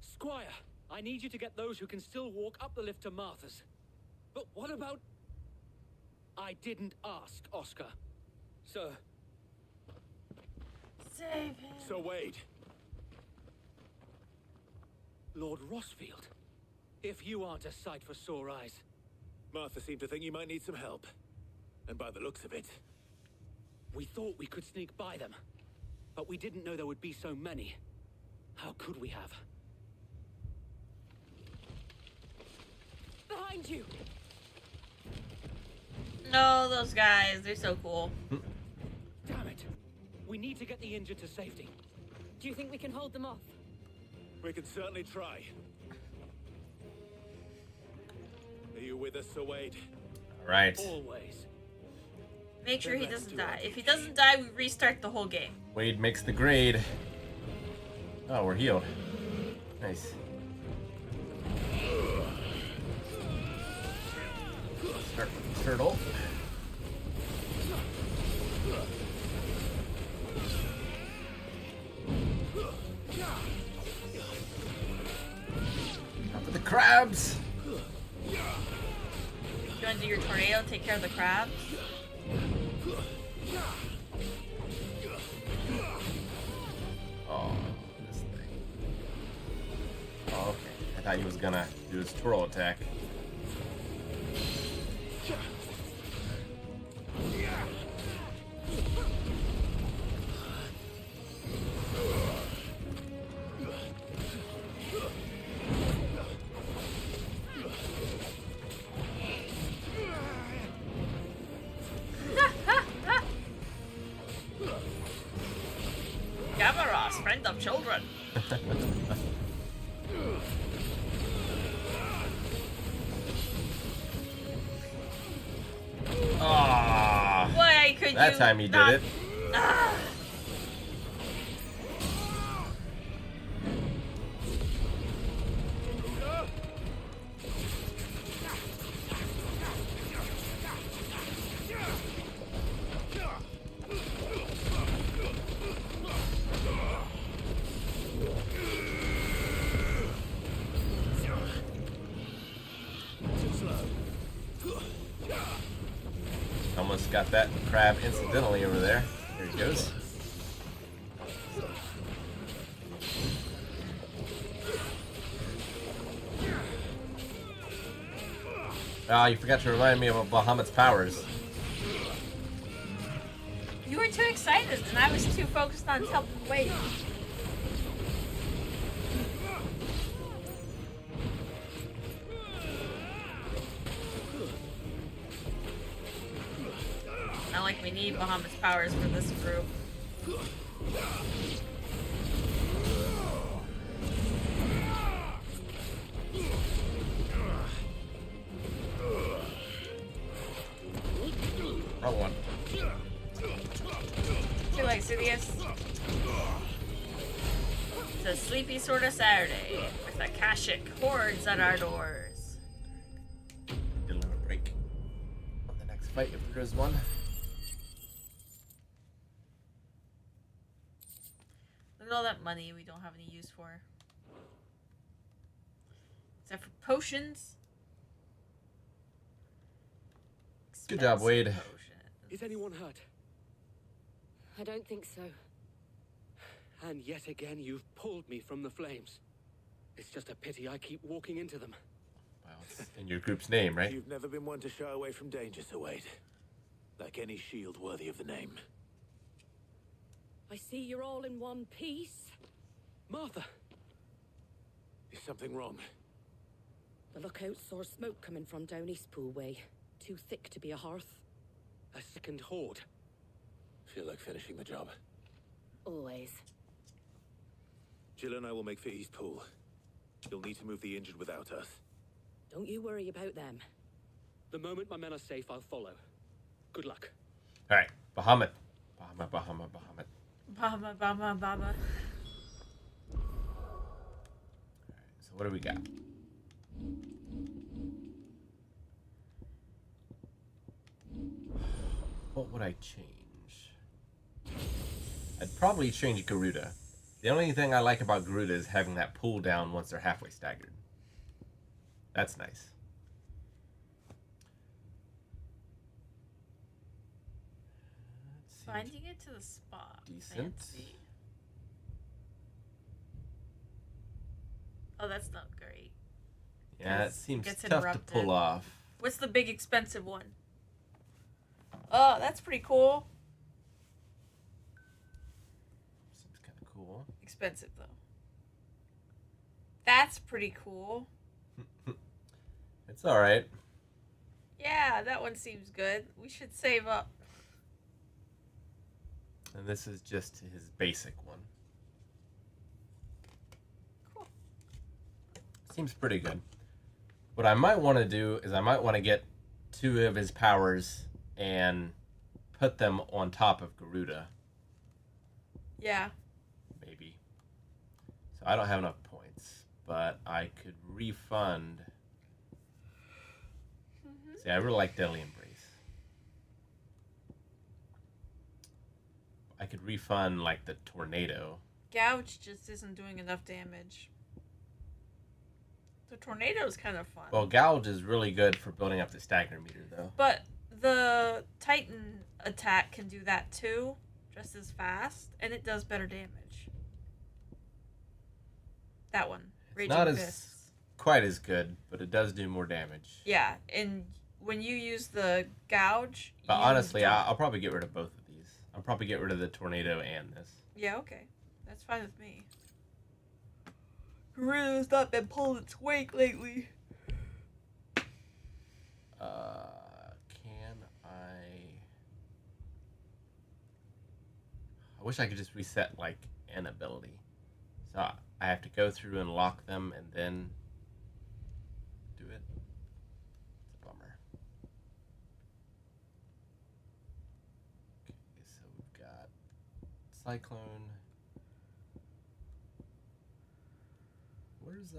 Speaker 11: Squire, I need you to get those who can still walk up the lift to Martha's. But what about... I didn't ask, Oscar. Sir.
Speaker 2: Save him.
Speaker 7: So Wade,
Speaker 11: Lord Rosfield. If you aren't a sight for sore eyes.
Speaker 8: Martha seemed to think you might need some help. And by the looks of it,
Speaker 11: We thought we could sneak by them. But we didn't know there would be so many. How could we have?
Speaker 10: Behind you!
Speaker 2: No, those guys, they're so cool.
Speaker 11: Damn it! We need to get the injured to safety.
Speaker 9: Do you think we can hold them off?
Speaker 8: we can certainly try. Are you with us, Sir Wade?
Speaker 1: Alright.
Speaker 11: Always.
Speaker 2: Make sure he doesn't die. If he doesn't die, we restart the whole game.
Speaker 1: Wade makes the grade. Oh, we're healed. Nice. Turtle. Up with the crabs.
Speaker 2: You want to do your tornado and take care of the crabs?
Speaker 1: Oh, this thing. Oh, okay. I thought he was gonna do his twirl attack.
Speaker 2: Gamaros, friend of children.
Speaker 1: That time you did it. Almost got that crab incidentally over there. There he goes. Ah, you forgot to remind me of Bahamut's powers.
Speaker 2: You were too excited, and I was too focused on helping wait. Not like we need Bahamut's powers for this group.
Speaker 1: Wrong one.
Speaker 2: Too late, Sidious. It's a sleepy sort of Saturday with the Ashik hordes at our doors.
Speaker 1: Get a little break on the next fight if there is one.
Speaker 2: Look at all that money we don't have any use for. Except for potions.
Speaker 1: Good job, Wade.
Speaker 2: Potions.
Speaker 5: Is anyone hurt?
Speaker 10: I don't think so.
Speaker 5: And yet again, you've pulled me from the flames. It's just a pity I keep walking into them.
Speaker 1: Well, it's in your group's name, right?
Speaker 8: You've never been one to shy away from danger, Sir Wade. Like any shield worthy of the name.
Speaker 10: I see you're all in one piece.
Speaker 5: Martha!
Speaker 8: Is something wrong?
Speaker 10: The lookout saw smoke coming from down Eastpool way. Too thick to be a hearth.
Speaker 5: A second horde.
Speaker 8: Feel like finishing the job.
Speaker 10: Always.
Speaker 8: Jill and I will make for Eastpool. You'll need to move the injured without us.
Speaker 10: Don't you worry about them.
Speaker 5: The moment my men are safe, I'll follow. Good luck.
Speaker 1: Alright, Bahamut. Bahamut.
Speaker 2: Baba, baba, baba.
Speaker 1: Alright, so what do we got? What would I change? I'd probably change Garuda. The only thing I like about Garuda is having that pull down once they're halfway staggered. That's nice.
Speaker 2: Finding it to the spot.
Speaker 1: Decent.
Speaker 2: Fancy. Oh, that's not great.
Speaker 1: Yeah, it
Speaker 2: Because
Speaker 1: seems
Speaker 2: gets
Speaker 1: tough to
Speaker 2: interrupted.
Speaker 1: pull off.
Speaker 2: What's the big expensive one? Oh, that's pretty cool.
Speaker 1: Seems kind of cool.
Speaker 2: Expensive though. That's pretty cool.
Speaker 1: It's alright.
Speaker 2: Yeah, that one seems good. We should save up.
Speaker 1: And this is just his basic one.
Speaker 2: Cool.
Speaker 1: Seems pretty good. What I might want to do is I might want to get 2 of his powers and put them on top of Garuda.
Speaker 2: Yeah.
Speaker 1: Maybe. So I don't have enough points, but I could refund. See, I really like Deadly Embrace. I could refund like the tornado.
Speaker 2: Gouge just isn't doing enough damage. The tornado's kind of fun.
Speaker 1: Well, Gouge is really good for building up the stagger meter, though.
Speaker 2: But the Titan attack can do that too, just as fast, and it does better damage. That one.
Speaker 1: It's
Speaker 2: Raging
Speaker 1: not as
Speaker 2: Fists.
Speaker 1: quite as good, but it does do more damage.
Speaker 2: Yeah, and when you use the Gouge...
Speaker 1: But
Speaker 2: you
Speaker 1: honestly,
Speaker 2: don't-
Speaker 1: I'll probably get rid of both of these. I'll probably get rid of the tornado and this.
Speaker 2: Yeah, okay. That's fine with me. Garuda's not been pulling its weight lately.
Speaker 1: Can I wish I could just reset like an ability. So I have to go through and lock them and then do it. It's a bummer. cyclone. Where's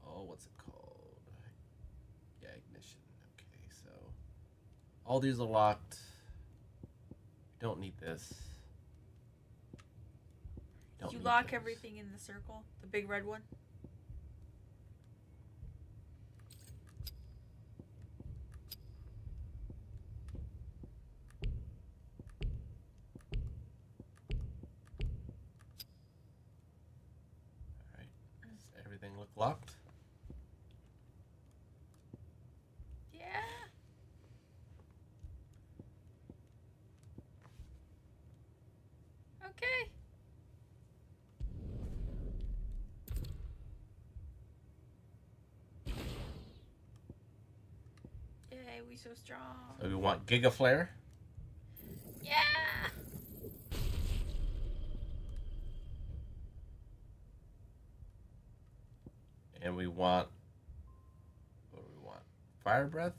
Speaker 1: oh, what's it called? Yeah, ignition. Okay, so all these are locked. Don't need this.
Speaker 2: Did you lock everything in the circle? The big red one?
Speaker 1: Alright. Does everything look locked?
Speaker 2: Yeah. Okay. Yay, we so strong.
Speaker 1: So we want Giga Flare.
Speaker 2: Yeah.
Speaker 1: And we want, what do we want? Fire Breath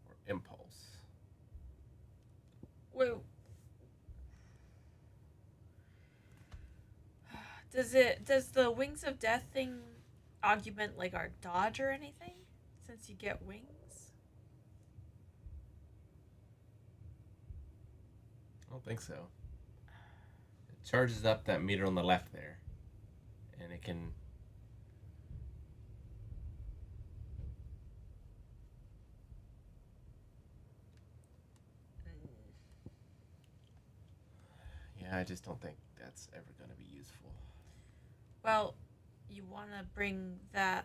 Speaker 1: or Impulse?
Speaker 2: Wait. Does the Wings of Death thing augment like our dodge or anything? Since you get wings?
Speaker 1: I don't think so. It charges up that meter on the left there. And it can... Yeah, I just don't think that's ever going to be useful.
Speaker 2: Well, you want to bring that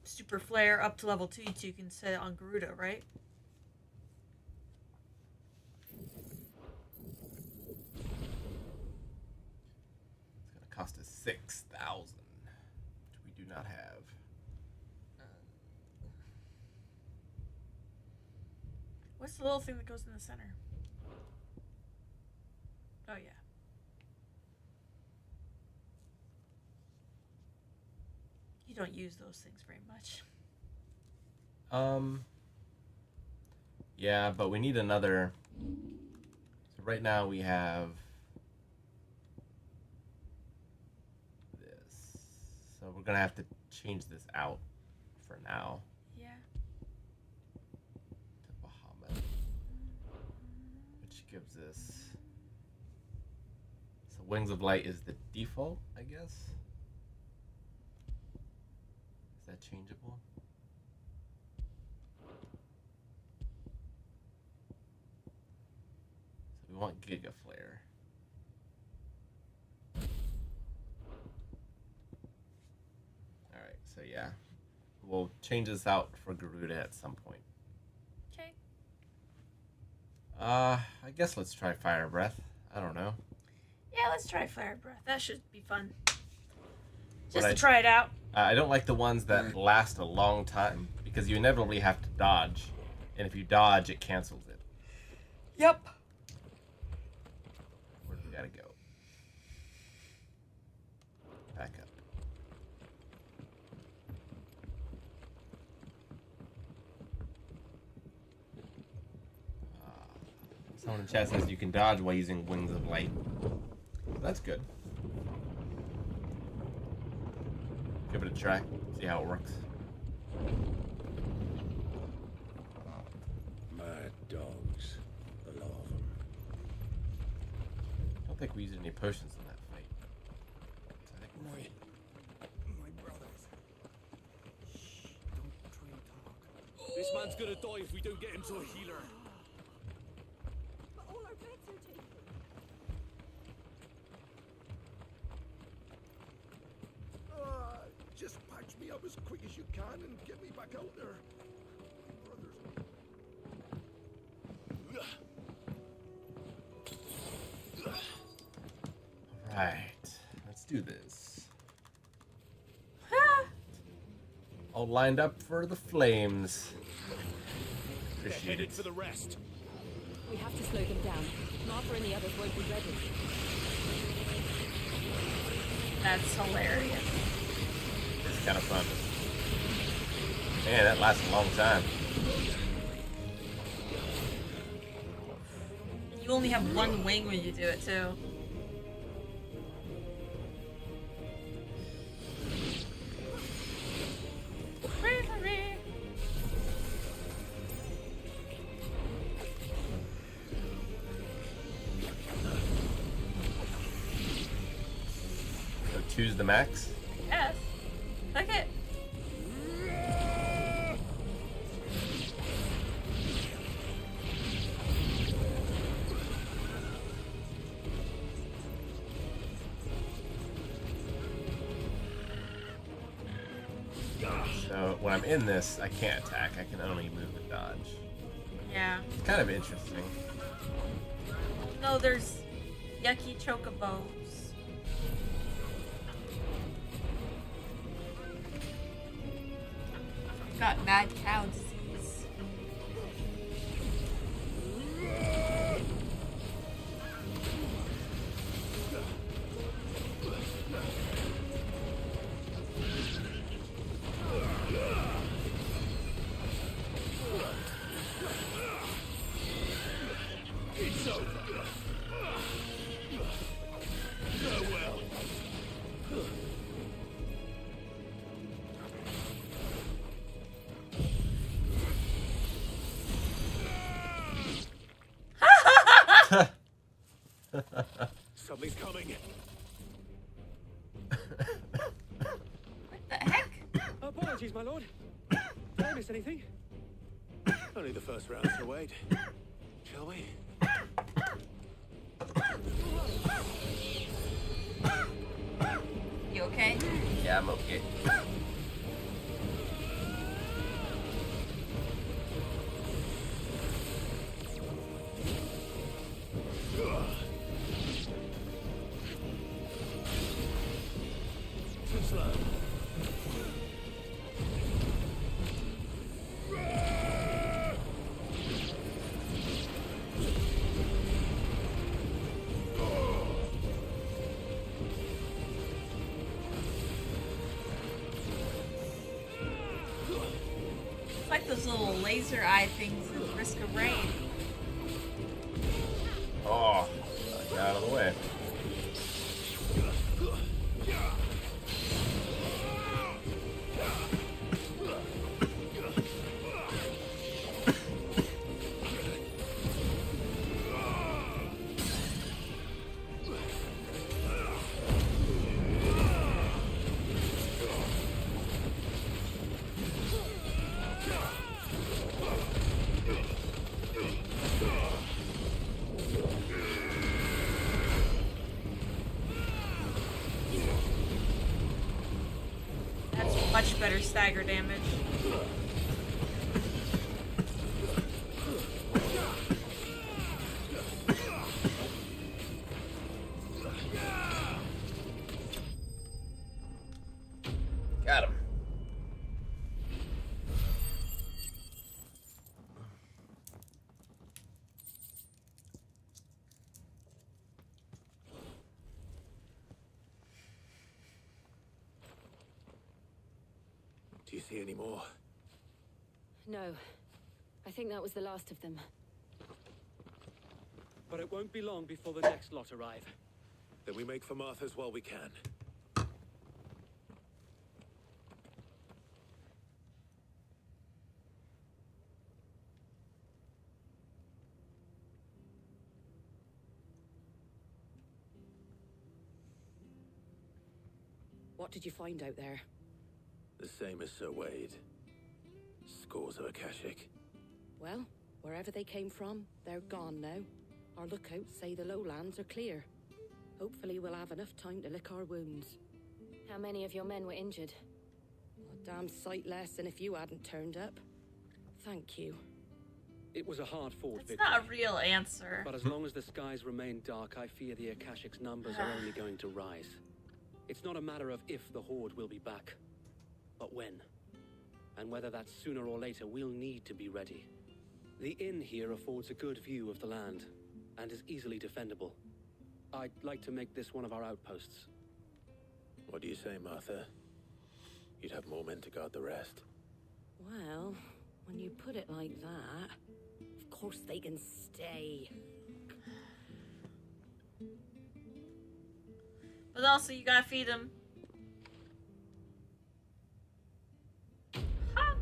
Speaker 2: super flare up to level 2 so you can set it on Garuda, right?
Speaker 1: It's going to cost us 6,000, which we do not have.
Speaker 2: What's the little thing that goes in the center? Oh, yeah. You don't use those things very much.
Speaker 1: Yeah, but we need another. So right now we have this. So we're gonna have to change this out for now.
Speaker 2: Yeah.
Speaker 1: To Bahamut, which gives us. So Wings of Light is the default, I guess. Is that changeable? So we want Giga Flare. Alright, so yeah. We'll change this out for Garuda at some point.
Speaker 2: Okay.
Speaker 1: I guess let's try Fire Breath. I don't know.
Speaker 2: Yeah, let's try Fire Breath. That should be fun. Just to try it out.
Speaker 1: I don't like the ones that last a long time because you inevitably have to dodge, and if you dodge, it cancels it.
Speaker 2: Yep.
Speaker 1: Where do we gotta go? Back up. Someone in chat says you can dodge while using Wings of Light. That's good. Give it a try. See how it works.
Speaker 7: Mad dogs. A lot of them.
Speaker 1: I don't think we used any potions in that fight.
Speaker 12: My brothers. Shh, don't try and talk.
Speaker 11: This man's gonna die if we don't get him to a healer.
Speaker 6: But all our beds are taken.
Speaker 12: Just patch me up as quick as you can and get me back out there.
Speaker 1: Alright, let's do this. All lined up for the flames. Appreciate it.
Speaker 11: For the rest.
Speaker 6: We have to slow them down. Martha and the others won't be ready.
Speaker 2: That's hilarious.
Speaker 1: It's kind of fun. Man, that lasts a long time.
Speaker 2: You only have one wing when you do it too.
Speaker 1: So choose the max.
Speaker 2: Yes. Click it.
Speaker 1: So when I'm in this, I can't attack. I can only move and dodge.
Speaker 2: Yeah.
Speaker 1: It's kind of interesting.
Speaker 2: No, there's yucky chocobos. Got mad cow disease.
Speaker 7: It's over. Farewell. Something's coming.
Speaker 2: What the heck?
Speaker 11: Apologies, my lord. Did I miss anything?
Speaker 7: Only the first round to wait. Shall we?
Speaker 2: You okay?
Speaker 1: Yeah, I'm okay.
Speaker 7: Too slow.
Speaker 2: It's like those little laser eye things in Risk of Rain.
Speaker 1: Oh, get out of the way.
Speaker 2: That's much better stagger damage.
Speaker 1: Got him.
Speaker 7: Do you see any more?
Speaker 9: No. I think that was the last of them.
Speaker 11: But it won't be long before the next lot arrive.
Speaker 7: Then we make for Martha's while we can.
Speaker 10: What did you find out there?
Speaker 8: The same as Sir Wade. Scores of Akashic.
Speaker 10: Well, wherever they came from, they're gone now. Our lookouts say the lowlands are clear. Hopefully we'll have enough time to lick our wounds.
Speaker 9: How many of your men were injured?
Speaker 10: A damn sight less than if you hadn't turned up. Thank you.
Speaker 11: It was a hard-fought
Speaker 2: That's
Speaker 11: victory.
Speaker 2: not a real answer.
Speaker 11: But as long as the skies remain dark, I fear the Akashic's numbers are only going to rise. It's not a matter of if the Horde will be back, but when. And whether that's sooner or later, we'll need to be ready. The inn here affords a good view of the land, and is easily defendable. I'd like to make this one of our outposts.
Speaker 8: What do you say, Martha? You'd have more men to guard the rest.
Speaker 10: Well, when you put it like that, of course they can stay.
Speaker 2: But also, you gotta feed him. Huh.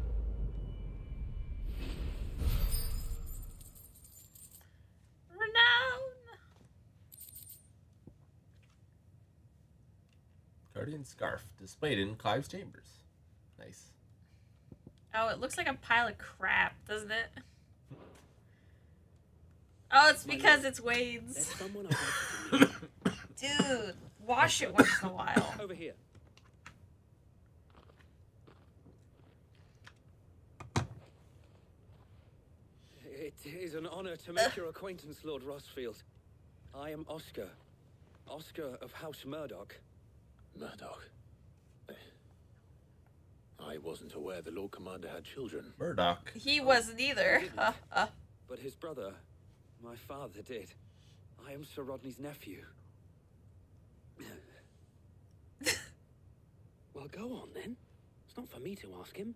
Speaker 2: Renown!
Speaker 1: Guardian scarf displayed in Clive's chambers. Nice.
Speaker 2: Oh, it looks like a pile of crap, doesn't it? Oh, it's because it's Wade's.
Speaker 11: There's someone I'd like to meet.
Speaker 2: Dude, wash it once in a while.
Speaker 11: Over here. It is an honor to make your acquaintance, Lord Rossfield. I am Oscar. Oscar of House Murdoch.
Speaker 8: Murdoch. I wasn't aware the Lord Commander had children.
Speaker 1: Murdoch.
Speaker 2: He wasn't either.
Speaker 11: But his brother, my father, did. I am Sir Rodney's nephew. Well, go on then. It's not for me to ask him.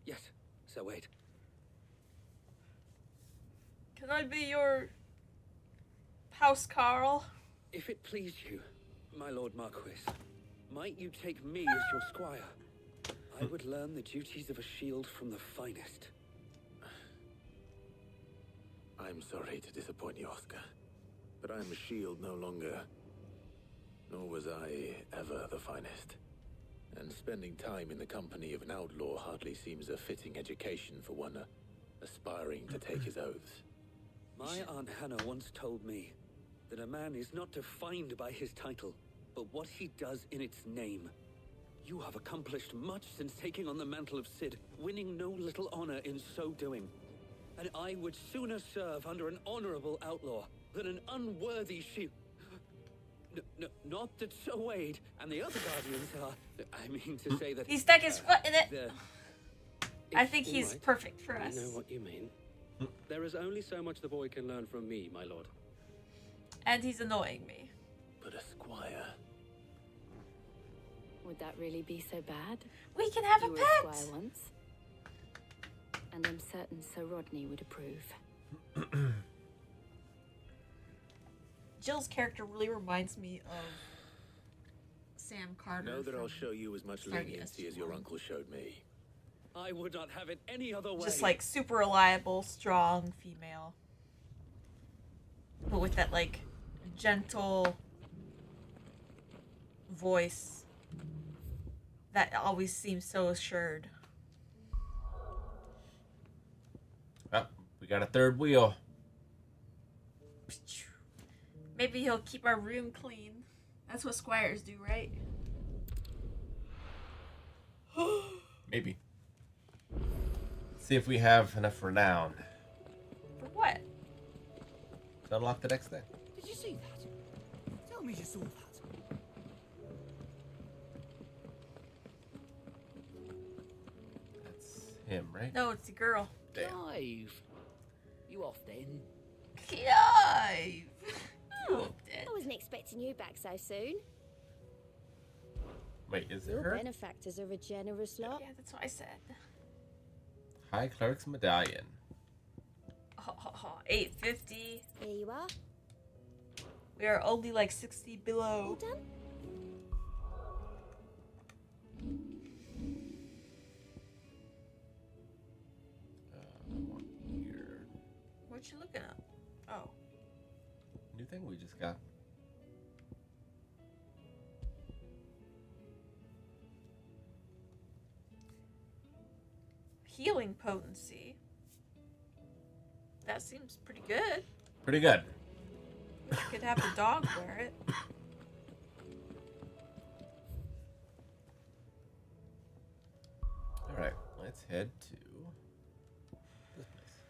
Speaker 11: Yes, Sir Wade.
Speaker 2: Can I be your house Carl?
Speaker 11: If it please you, my Lord Marquis, might you take me as your squire? I would learn the duties of a shield from the finest.
Speaker 8: I'm sorry to disappoint you, Oscar, but I'm a shield no longer. Nor was I ever the finest. And spending time in the company of an outlaw hardly seems a fitting education for one aspiring to take his oaths.
Speaker 11: My Aunt Hannah once told me that a man is not defined by his title, but what he does in its name. You have accomplished much since taking on the mantle of Cid, winning no little honor in so doing. And I would sooner serve under an honorable outlaw than an unworthy shield. Not that Sir Wade and the other guardians are. I mean to say that
Speaker 2: He stuck his foot in it. I think he's
Speaker 11: right.
Speaker 2: perfect for
Speaker 11: I
Speaker 2: us.
Speaker 11: know what you mean. There is only so much the boy can learn from me, my lord.
Speaker 2: And he's annoying me.
Speaker 8: But a squire.
Speaker 9: Would that really be so bad?
Speaker 2: We can have
Speaker 9: You
Speaker 2: a
Speaker 9: were
Speaker 2: pet.
Speaker 9: a squire once. And I'm certain Sir Rodney would approve.
Speaker 2: Jill's character really reminds me of Sam Carter.
Speaker 8: Know that I'll
Speaker 2: from
Speaker 8: show you as much
Speaker 2: Stargate
Speaker 8: leniency as your
Speaker 2: SG-1.
Speaker 8: uncle showed me.
Speaker 11: I would not have it any other way.
Speaker 2: Just like super reliable, strong female. But with that like gentle voice that always seems so assured.
Speaker 1: Oh, we got a third wheel.
Speaker 2: Maybe he'll keep our room clean. That's what squires do, right?
Speaker 1: Maybe. Let's see if we have enough renown
Speaker 2: For what?
Speaker 1: to unlock the next thing.
Speaker 12: Did you see that? Tell me you saw that.
Speaker 1: That's him, right?
Speaker 2: No, it's the girl.
Speaker 1: Damn.
Speaker 5: Clive, you off then?
Speaker 2: Clive!
Speaker 13: I wasn't expecting you back so soon.
Speaker 1: Wait, is it
Speaker 13: Your
Speaker 1: her?
Speaker 13: benefactors are a generous lot.
Speaker 2: Yeah, that's what I said.
Speaker 1: High Cleric's Medallion.
Speaker 2: 850.
Speaker 13: Here you are.
Speaker 2: We are only like 60 below.
Speaker 13: All done?
Speaker 1: Here.
Speaker 2: What you looking at? Oh.
Speaker 1: New thing we just got.
Speaker 2: Healing potency. That seems pretty good.
Speaker 1: Pretty good.
Speaker 2: We could have the dog wear it.
Speaker 1: Alright, let's head to this place.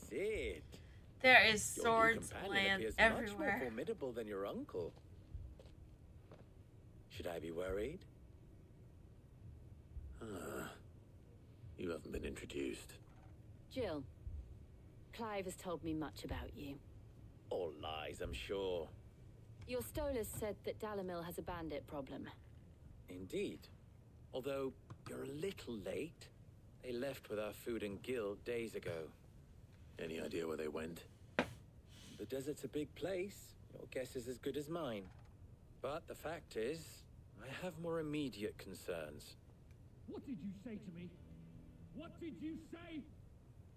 Speaker 8: Sid,
Speaker 2: There is
Speaker 8: your new
Speaker 2: swords
Speaker 8: companion
Speaker 2: land
Speaker 8: appears much more
Speaker 2: everywhere.
Speaker 8: formidable than your uncle. Should I be worried? You haven't been introduced.
Speaker 9: Jill, Clive has told me much about you.
Speaker 8: All lies, I'm sure.
Speaker 9: Your stolers said that Damil has a bandit problem.
Speaker 8: Indeed. Although, you're a little late. They left with our food and guild days ago. Any idea where they went? The desert's a big place. Your guess is as good as mine. But the fact is, I have more immediate concerns.
Speaker 14: What did you say to me? What did you say?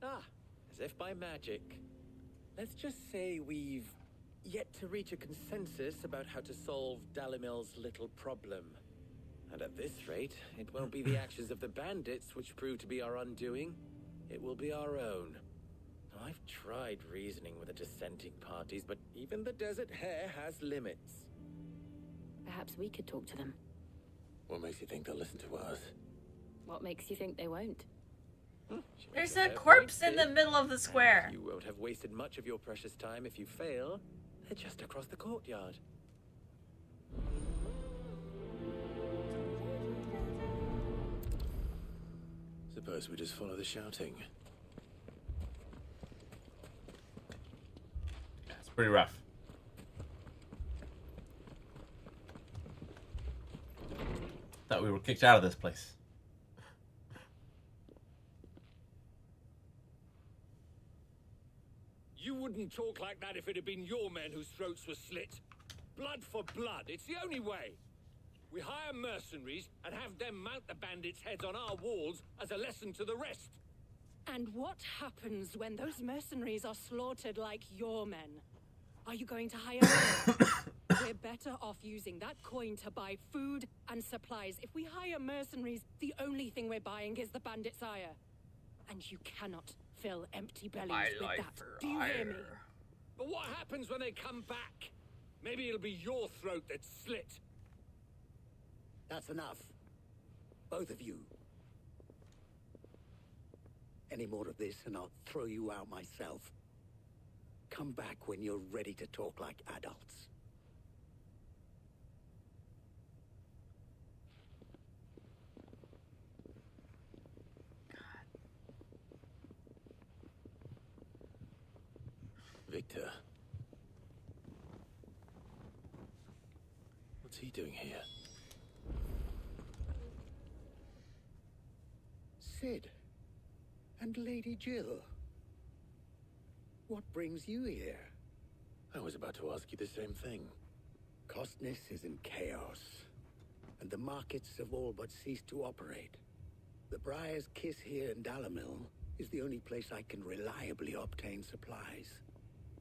Speaker 8: Ah, as if by magic. Let's just say we've yet to reach a consensus about how to solve Dalimil's little problem. And at this rate, it won't be the actions of the bandits which prove to be our undoing. It will be our own. I've tried reasoning with the dissenting parties, but even the desert hare has limits.
Speaker 9: Perhaps we could talk to them.
Speaker 8: What makes you think they'll listen to us?
Speaker 9: What makes you think they won't?
Speaker 2: There's a corpse in the middle of the square.
Speaker 8: You won't have wasted much of your precious time if you fail. They're just across the courtyard. Suppose we just follow the shouting.
Speaker 1: Yeah, it's pretty rough. Thought we were kicked out of this place.
Speaker 7: You wouldn't talk like that if it had been your men whose throats were slit. Blood for blood, it's the only way. We hire mercenaries and have them mount the bandits' heads on our walls as a lesson to the rest.
Speaker 10: And what happens when those mercenaries are slaughtered like your men? Are you going to hire more? We're better off using that coin to buy food and supplies. If we hire mercenaries, the only thing we're buying is the bandit's ire. And you cannot fill empty bellies with that. Do you hear me?
Speaker 7: But what happens when they come back? Maybe it'll be your throat that's slit.
Speaker 5: That's enough. Both of you. Any more of this and I'll throw you out myself. Come back when you're ready to talk like adults.
Speaker 8: Victor. What's he doing here?
Speaker 5: Sid. And Lady Jill. What brings you here?
Speaker 8: I was about to ask you the same thing.
Speaker 5: Costness is in chaos, and the markets have all but ceased to operate. The Briar's Kiss here in Dalimil is the only place I can reliably obtain supplies.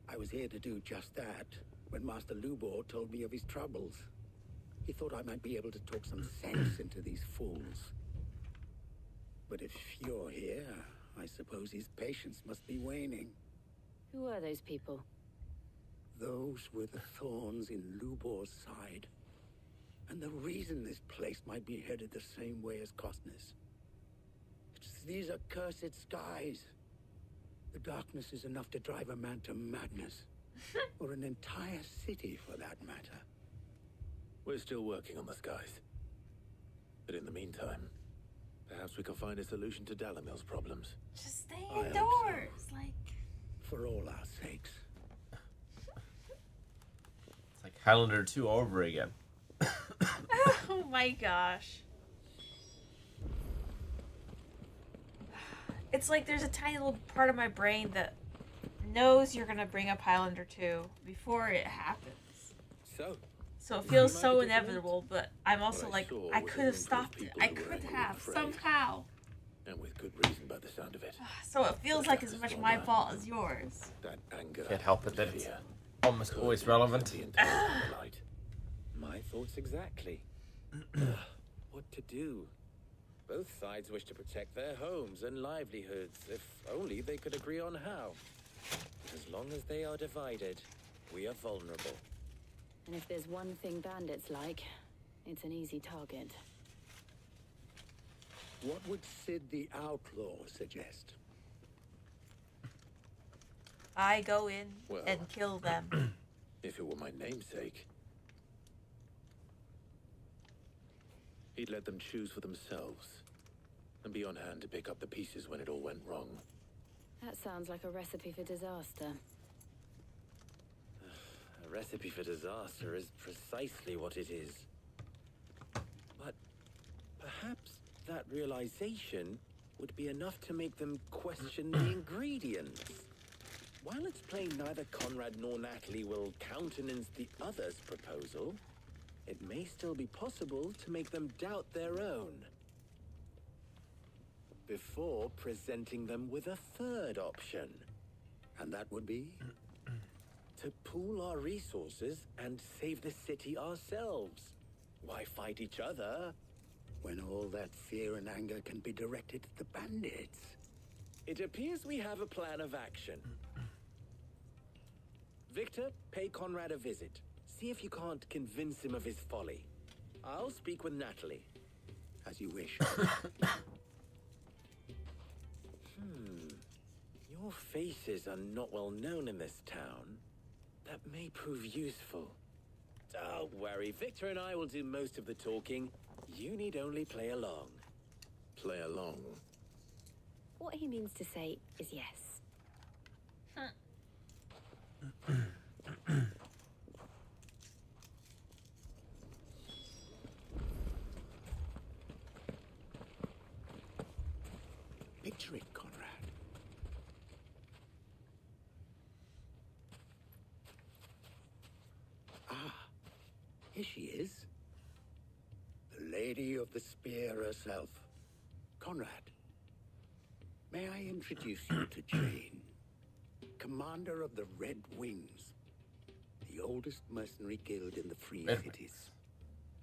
Speaker 5: I was here to do just that when Master Lubor told me of his troubles. He thought I might be able to talk some sense into these fools. But if you're here, I suppose his patience must be waning.
Speaker 9: Who are those people?
Speaker 5: Those were the thorns in Lubor's side. And the reason this place might be headed the same way as Costness. It's these accursed skies. The darkness is enough to drive a man to madness. Or an entire city, for that matter.
Speaker 8: We're still working on the skies. But in the meantime, perhaps we can find a solution to Dalimil's problems.
Speaker 2: Just stay indoors, like...
Speaker 5: For all our sakes.
Speaker 1: It's like Highlander 2 over again.
Speaker 2: Oh my gosh. It's like there's a tiny little part of my brain that knows you're gonna bring up Highlander 2 before it happens. So it feels so inevitable, but I'm also like, I could have stopped it. I could have, somehow.
Speaker 8: And with good reason by the sound of it.
Speaker 2: So it feels like as much my fault as yours.
Speaker 8: That anger.
Speaker 1: Can't help it that it's almost always relevant.
Speaker 8: My thoughts exactly. What to do? Both sides wish to protect their homes and livelihoods, if only they could agree on how. As long as they are divided, we are vulnerable.
Speaker 9: And if there's one thing bandits like, it's an easy target.
Speaker 5: What would Sid the Outlaw suggest?
Speaker 2: I go in and kill them.
Speaker 8: If it were my namesake, he'd let them choose for themselves and be on hand to pick up the pieces when it all went wrong.
Speaker 9: That sounds like a recipe for disaster.
Speaker 8: A recipe for disaster is precisely what it is. But perhaps that realization would be enough to make them question the ingredients. While it's plain neither Conrad nor Natalie will countenance the other's proposal, it may still be possible to make them doubt their own. Before presenting them with a third option.
Speaker 3: And that would be?
Speaker 8: To pool our resources and save the city ourselves. Why fight each other?
Speaker 3: When all that fear and anger can be directed at the bandits.
Speaker 8: It appears we have a plan of action. Victor, pay Conrad a visit. See if you can't convince him of his folly. I'll speak with Natalie.
Speaker 3: As you wish.
Speaker 8: Your faces are not well known in this town. That may prove useful. Don't worry, Victor and I will do most of the talking. You need only play along.
Speaker 15: Play along?
Speaker 13: What he means to say is yes.
Speaker 3: Picture it, Conrad. Here she is. The Lady of the Spear herself. Conrad, may I introduce you to Jane, commander of the Red Wings, the oldest mercenary guild in the Free Cities.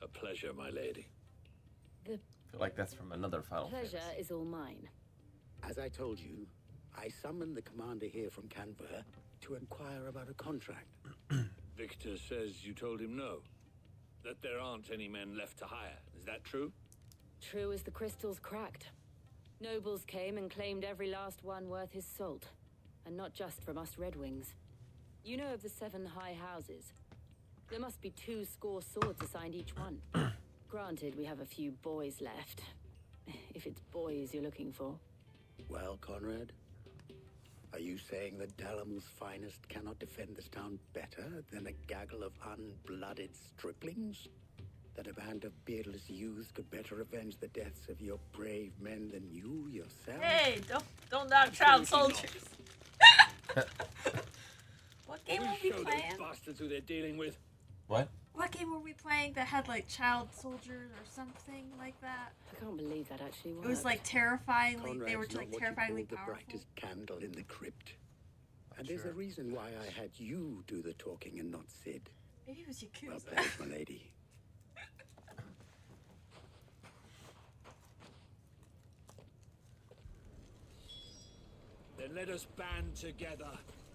Speaker 15: A pleasure, my lady.
Speaker 1: I feel like that's from another Final
Speaker 9: Pleasure
Speaker 1: Fantasy.
Speaker 9: is all mine.
Speaker 3: As I told you, I summoned the commander here from Kanver to inquire about a contract.
Speaker 7: Victor says you told him no. That there aren't any men left to hire. Is that true?
Speaker 9: True as the crystals cracked. Nobles came and claimed every last one worth his salt. And not just from us Red Wings. You know of the 7 high houses. There must be 2 score swords assigned each one. Granted, we have a few boys left. If it's boys you're looking for.
Speaker 3: Well, Conrad, are you saying that Dalamul's finest cannot defend this town better than a gaggle of unblooded striplings? That a band of beardless youths could better avenge the deaths of your brave men than you yourself?
Speaker 2: Hey, don't knock child soldiers. What game were we playing?
Speaker 7: Those bastards who they're dealing with.
Speaker 1: What?
Speaker 2: What game were we playing that had like child soldiers or something like that?
Speaker 9: I can't believe that actually worked.
Speaker 2: It was like terrifyingly.
Speaker 3: Conrad's
Speaker 2: They were
Speaker 3: not
Speaker 2: like
Speaker 3: what you
Speaker 2: terrifyingly
Speaker 3: call
Speaker 2: powerful.
Speaker 3: the brightest candle in the crypt. And there's a reason why I had you do the talking and not Sid.
Speaker 2: Maybe it was
Speaker 3: Well
Speaker 2: Yakuza.
Speaker 3: played, my lady.
Speaker 7: Then let us band together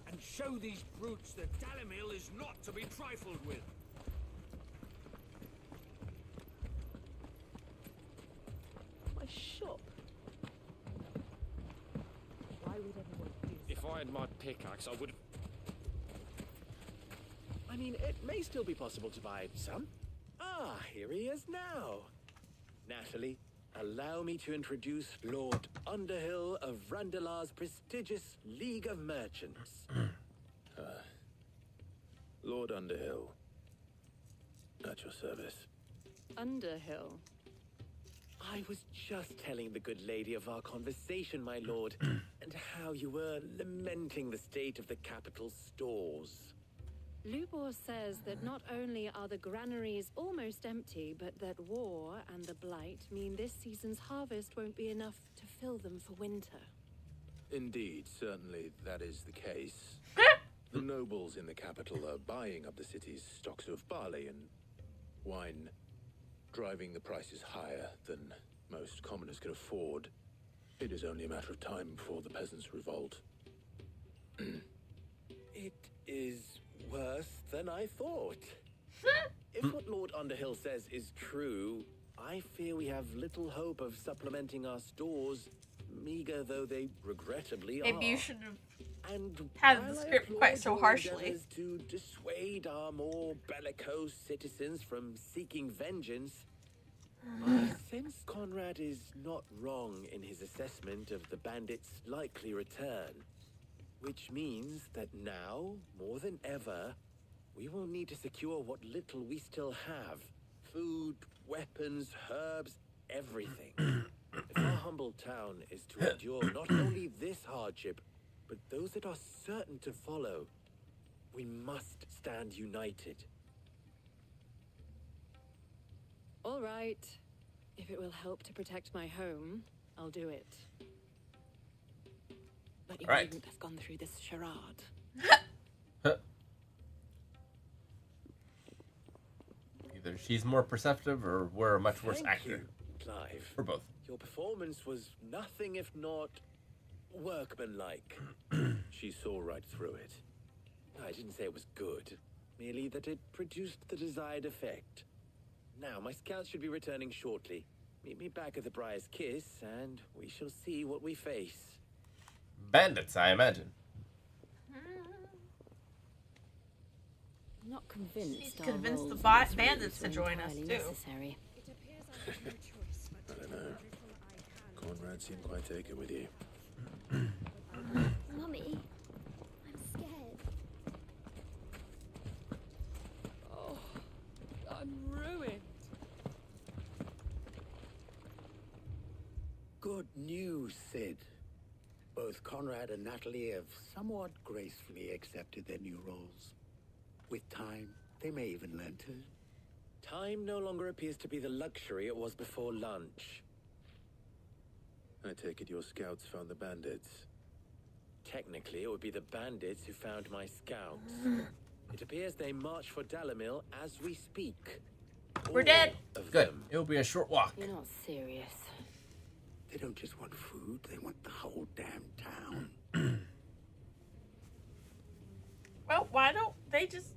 Speaker 7: and show these brutes that Damil is not to be trifled with.
Speaker 10: My shop.
Speaker 6: Why would anyone use
Speaker 11: If I had my pickaxe, I would. I mean, it may still be possible to buy some.
Speaker 8: Ah, here he is now. Natalie, allow me to introduce Lord Underhill of Randalar's prestigious League of Merchants.
Speaker 15: Lord Underhill. At your service.
Speaker 9: Underhill.
Speaker 8: I was just telling the good lady of our conversation, my lord, and how you were lamenting the state of the capital's stores.
Speaker 6: Lubor says that not only are the granaries almost empty, but that war and the blight mean this season's harvest won't be enough to fill them for winter.
Speaker 15: Indeed, certainly that is the case. The nobles in the capital are buying up the city's stocks of barley and wine, driving the prices higher than most commoners can afford. It is only a matter of time before the peasants revolt.
Speaker 8: It is worse than I thought. If what Lord Underhill says is true, I fear we have little hope of supplementing our stores, meager though they regrettably are.
Speaker 2: Maybe you shouldn't have
Speaker 8: And
Speaker 2: had
Speaker 8: while
Speaker 2: the
Speaker 8: I
Speaker 2: script
Speaker 8: applaud
Speaker 2: quite so
Speaker 8: your
Speaker 2: harshly.
Speaker 8: endeavors to dissuade our more bellicose citizens from seeking vengeance, I sense Conrad is not wrong in his assessment of the bandits' likely return. Which means that now, more than ever, we will need to secure what little we still have. Food, weapons, herbs, everything. If our humble town is to endure not only this hardship, but those that are certain to follow, we must stand united.
Speaker 10: All right. If it will help to protect my home, I'll do it. But you
Speaker 1: Right.
Speaker 10: wouldn't have gone through this charade.
Speaker 1: Either she's more perceptive or we're a much worse
Speaker 8: Thank
Speaker 1: actor.
Speaker 8: you, Clive.
Speaker 1: Or both.
Speaker 8: Your performance was nothing if not workmanlike. She saw right through it. I didn't say it was good, merely that it produced the desired effect. Now, my scouts should be returning shortly. Meet me back at the Briar's Kiss, and we shall see what we face.
Speaker 1: Bandits, I imagine.
Speaker 10: I'm not convinced.
Speaker 2: Need to
Speaker 10: our
Speaker 2: convince the
Speaker 10: roles in this
Speaker 2: bandits to
Speaker 10: region
Speaker 2: join us,
Speaker 10: entirely
Speaker 2: too.
Speaker 10: necessary.
Speaker 15: I don't know. Conrad seemed quite taken with you.
Speaker 13: Mummy, I'm scared.
Speaker 10: Oh, I'm ruined.
Speaker 5: Good news, Sid. Both Conrad and Natalie have somewhat gracefully accepted their new roles. With time, they may even learn to.
Speaker 8: Time no longer appears to be the luxury it was before lunch.
Speaker 15: I take it your scouts found the bandits.
Speaker 8: Technically, it would be the bandits who found my scouts. It appears they march for Damil as we speak.
Speaker 2: We're dead.
Speaker 1: Good. It will be a short walk.
Speaker 10: You're not serious.
Speaker 5: They don't just want food, they want the whole damn town.
Speaker 2: Well, why don't they just,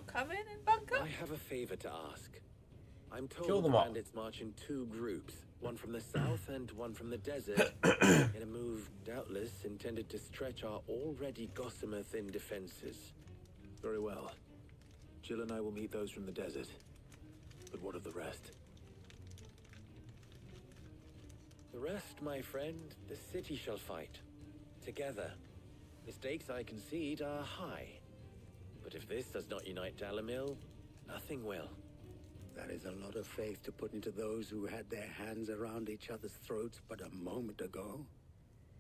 Speaker 2: come in and bunk up?
Speaker 8: I have a favor to ask. I'm
Speaker 1: Kill
Speaker 8: told the
Speaker 1: them all.
Speaker 8: bandits march in two groups, one from the south and one from the desert, in a move doubtless intended to stretch our already gossamer-thin defenses.
Speaker 15: Very well. Jill and I will meet those from the desert. But what of the rest?
Speaker 8: The rest, my friend, the city shall fight. Together. The stakes, I concede, are high. But if this does not unite Damil, nothing will.
Speaker 5: That is a lot of faith to put into those who had their hands around each other's throats but a moment ago.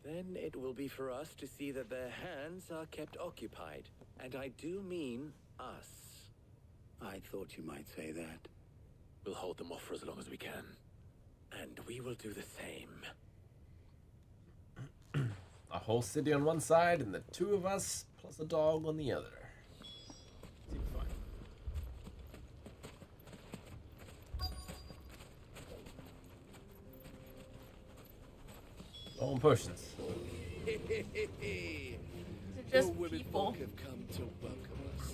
Speaker 8: Then it will be for us to see that their hands are kept occupied. And I do mean us.
Speaker 5: I thought you might say that.
Speaker 15: We'll hold them off for as long as we can.
Speaker 8: And we will do the same.
Speaker 1: A whole city on one side and the two of us plus a dog on the other. Seems fine. All potions.
Speaker 2: They're just people.
Speaker 7: have come to welcome us.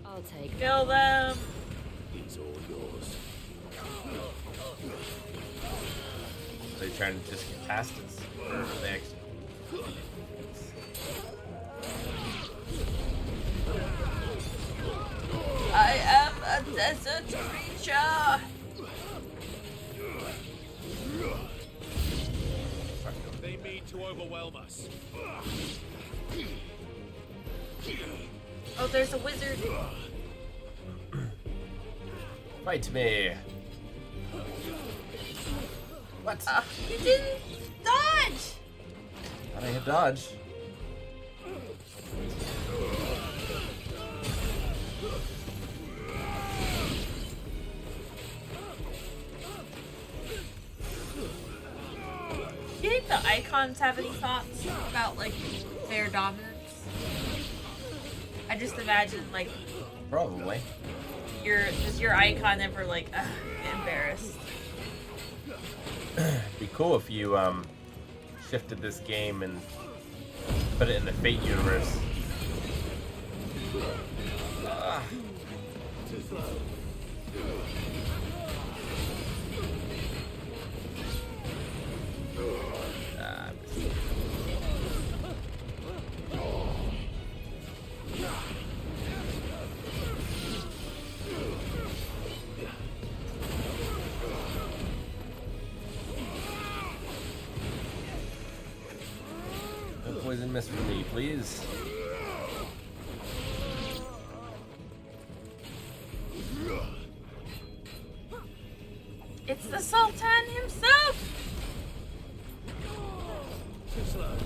Speaker 10: I'll take it.
Speaker 2: Kill them.
Speaker 15: It's all yours.
Speaker 1: Are they trying to just get past us? Or are they actually...
Speaker 2: I am a desert creature.
Speaker 7: They mean to overwhelm us.
Speaker 2: Oh, there's a wizard.
Speaker 1: Fight me! What?
Speaker 2: You didn't dodge.
Speaker 1: I hit dodge.
Speaker 2: Do you think the icons have any thoughts about their dominance? I just imagine
Speaker 1: Probably.
Speaker 2: does your icon ever get embarrassed?
Speaker 1: Be cool if you shifted this game and put it in the Fate universe. Ah. No poison mist for me, please.
Speaker 2: It's the Sultan himself.
Speaker 7: Too slow.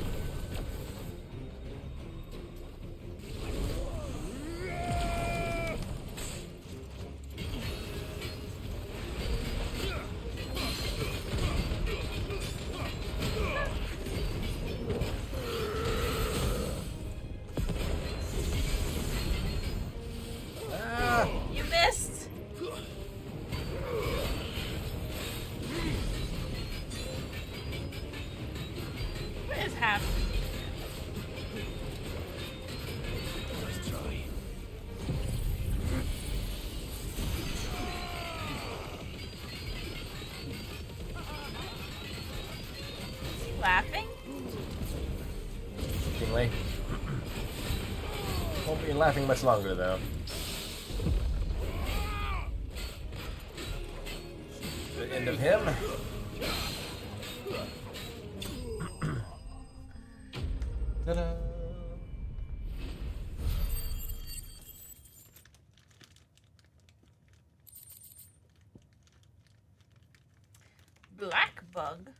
Speaker 2: You missed. What is happening?
Speaker 7: Let's try.
Speaker 2: Is he laughing?
Speaker 1: Anyway. Won't be laughing much longer, though. The end of him. Ta-da!
Speaker 2: Black bug.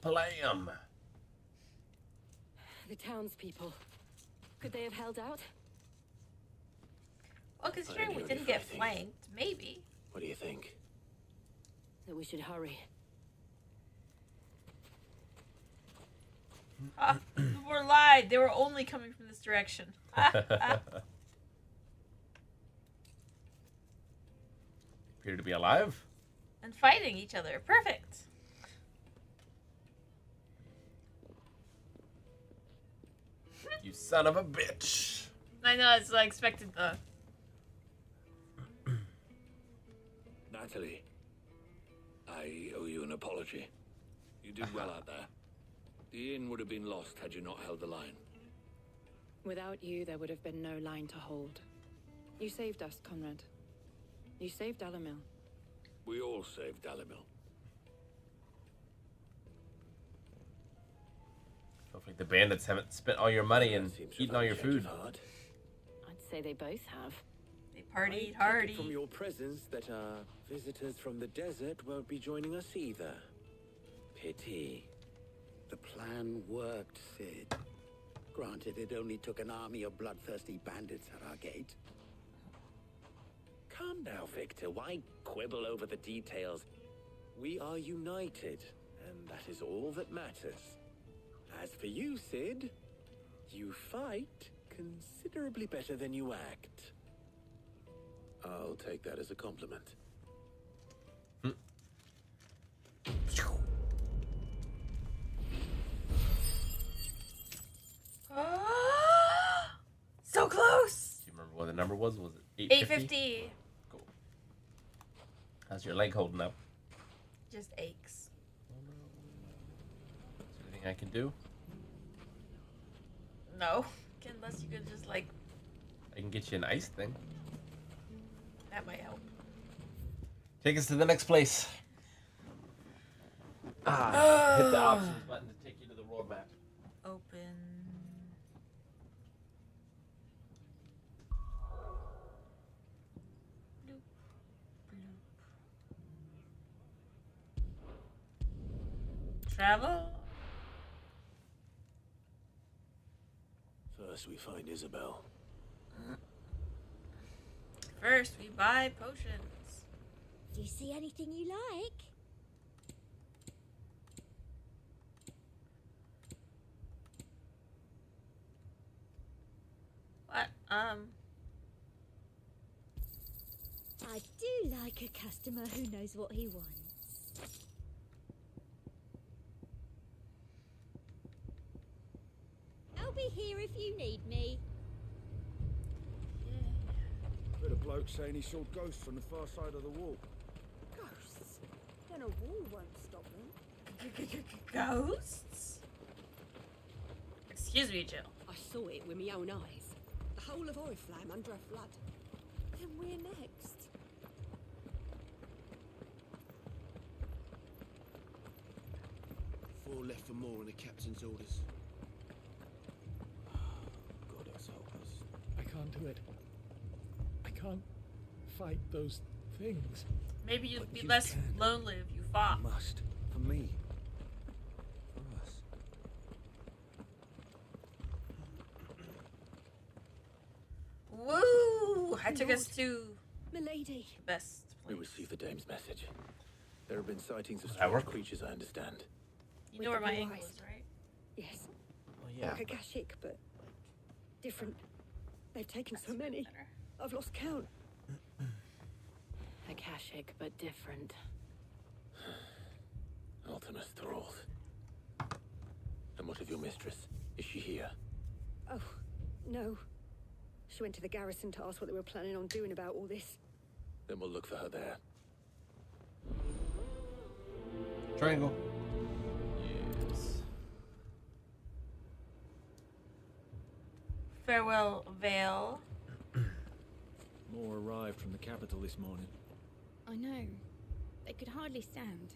Speaker 1: Plam.
Speaker 10: The townspeople. Could they have held out?
Speaker 2: Well, considering we didn't get flanked, maybe.
Speaker 8: What do you think?
Speaker 10: That we should hurry.
Speaker 2: We're lied. They were only coming from this direction.
Speaker 1: Appear to be alive.
Speaker 2: And fighting each other. Perfect.
Speaker 1: You son of a bitch.
Speaker 2: I know, it's I expected the...
Speaker 7: Natalie, I owe you an apology. You did well out there. The inn would have been lost had you not held the line.
Speaker 16: Without you, there would have been no line to hold. You saved us, Conrad. You saved Damil.
Speaker 7: We all saved Damil.
Speaker 1: Hopefully the bandits haven't spent all your money and eaten all your food.
Speaker 16: I'd say they both have.
Speaker 2: They partied
Speaker 8: I
Speaker 2: hardy.
Speaker 8: take it from your presence that our visitors from the desert won't be joining us either. Pity.
Speaker 3: The plan worked, Sid. Granted, it only took an army of bloodthirsty bandits at our gate.
Speaker 8: Calm now, Victor. Why quibble over the details? We are united, and that is all that matters. As for you, Sid, you fight considerably better than you act.
Speaker 15: I'll take that as a compliment.
Speaker 2: So close!
Speaker 1: Do you remember what the number was? Was it 850?
Speaker 2: 850.
Speaker 1: Cool. How's your leg holding up?
Speaker 2: Just aches.
Speaker 1: Is there anything I can do?
Speaker 2: No. Unless you could just, like...
Speaker 1: I can get you an ice thing.
Speaker 2: That might help.
Speaker 1: Take us to the next place. Hit the options button to take you to the world map.
Speaker 2: Open. Bloop, bloop. Travel?
Speaker 7: First we find Isabel.
Speaker 2: First, we buy potions.
Speaker 13: Do you see anything you like?
Speaker 2: What?
Speaker 13: I do like a customer who knows what he wants. I'll be here if you need me.
Speaker 12: Heard a bloke saying he saw ghosts from the far side of the wall.
Speaker 13: Ghosts? Then a wall won't stop them.
Speaker 2: Ghosts? Excuse me, Jill.
Speaker 10: I saw it with my own eyes. The whole of Oriflamme under a flood.
Speaker 13: Then we're next.
Speaker 4: 4 left for more on the captain's orders.
Speaker 14: Goddess help us. I can't do it. I can't fight those things.
Speaker 2: Maybe you'd
Speaker 12: But
Speaker 2: be
Speaker 12: you
Speaker 2: less
Speaker 12: can.
Speaker 2: lonely if you fought.
Speaker 12: You must. For me.
Speaker 2: took us to
Speaker 16: Milady.
Speaker 2: the best
Speaker 15: We
Speaker 2: place.
Speaker 15: received the dame's message. There have been sightings of
Speaker 1: That
Speaker 15: strange
Speaker 1: work?
Speaker 15: creatures, I understand.
Speaker 2: You know where my angle is, right?
Speaker 16: Yes.
Speaker 1: Oh, yeah.
Speaker 16: Like a Ashik, but different. They've taken so many. I've lost count.
Speaker 10: A Ashik, but different.
Speaker 15: Ultimus thralls. And what of your mistress? Is she here?
Speaker 16: Oh, no. She went to the garrison to ask what they were planning on doing about all this.
Speaker 15: Then we'll look for her there.
Speaker 1: Triangle. Yes.
Speaker 2: Farewell, Vale.
Speaker 14: More arrived from the capital this morning.
Speaker 13: I know. They could hardly stand.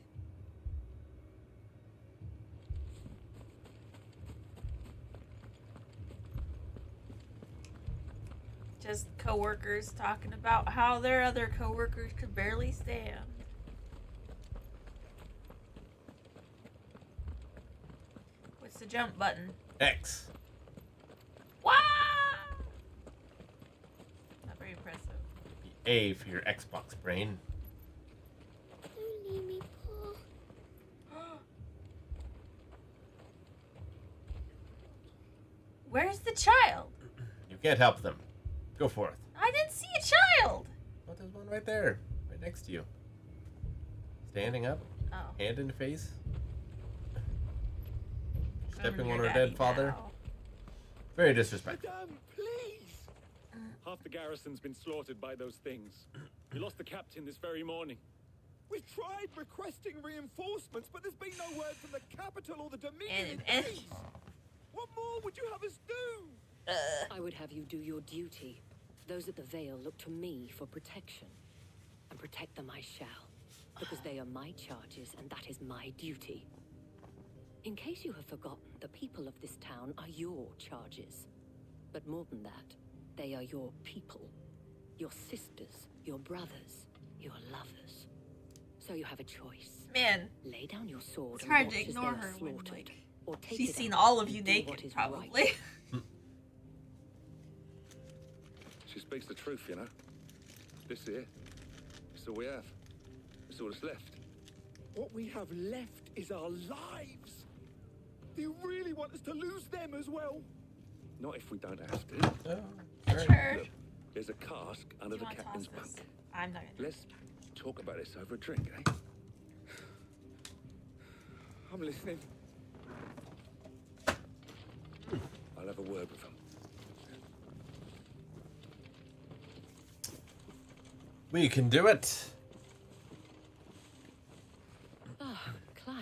Speaker 2: Just co-workers talking about how their other co-workers could barely stand. What's the jump button?
Speaker 1: X.
Speaker 2: Wow! Not very impressive.
Speaker 1: A for your Xbox brain.
Speaker 13: Don't leave me, Paul.
Speaker 2: Where's the child?
Speaker 1: You can't help them. Go forth.
Speaker 2: I didn't see a child.
Speaker 1: Oh, there's one right there. Right next to you. Standing up.
Speaker 2: Oh.
Speaker 1: Hand in the face.
Speaker 2: I'm
Speaker 1: Stepping
Speaker 2: your
Speaker 1: on her
Speaker 2: daddy
Speaker 1: dead father.
Speaker 2: now.
Speaker 1: Very disrespectful.
Speaker 12: Madame, please!
Speaker 17: Half the garrison's been slaughtered by those things. We lost the captain this very morning.
Speaker 12: We've tried requesting reinforcements, but there's been no word from the capital or the Dominion
Speaker 2: And-
Speaker 12: in days. What more would you have us do?
Speaker 9: I would have you do your duty. Those at the Vale look to me for protection. And protect them I shall. Because they are my charges, and that is my duty. In case you have forgotten, the people of this town are your charges. But more than that, they are your people. Your sisters, your brothers, your lovers. So you have a choice.
Speaker 2: Man,
Speaker 9: Lay down your sword
Speaker 2: it's
Speaker 9: and
Speaker 2: hard
Speaker 9: watch
Speaker 2: to
Speaker 9: as
Speaker 2: ignore
Speaker 9: they are
Speaker 2: her when,
Speaker 9: slaughtered,
Speaker 2: like,
Speaker 9: or take
Speaker 2: she's
Speaker 9: it
Speaker 2: seen
Speaker 9: up
Speaker 2: all of
Speaker 9: and
Speaker 2: you
Speaker 9: do what
Speaker 2: naked,
Speaker 9: is
Speaker 2: probably.
Speaker 9: right.
Speaker 3: She speaks the truth, you know. This here, it's all we have. It's all that's left.
Speaker 12: What we have left is our lives. Do you really want us to lose them as well?
Speaker 3: Not if we don't have to.
Speaker 2: Sure.
Speaker 3: Look, there's a cask under
Speaker 2: Do
Speaker 3: the
Speaker 2: you wanna
Speaker 3: captain's
Speaker 2: toss this?
Speaker 3: bunk.
Speaker 2: I'm not gonna.
Speaker 3: Let's talk about this over a drink, eh?
Speaker 12: I'm listening.
Speaker 3: I'll have a word with them.
Speaker 1: We can do it.
Speaker 9: Ah, Clive.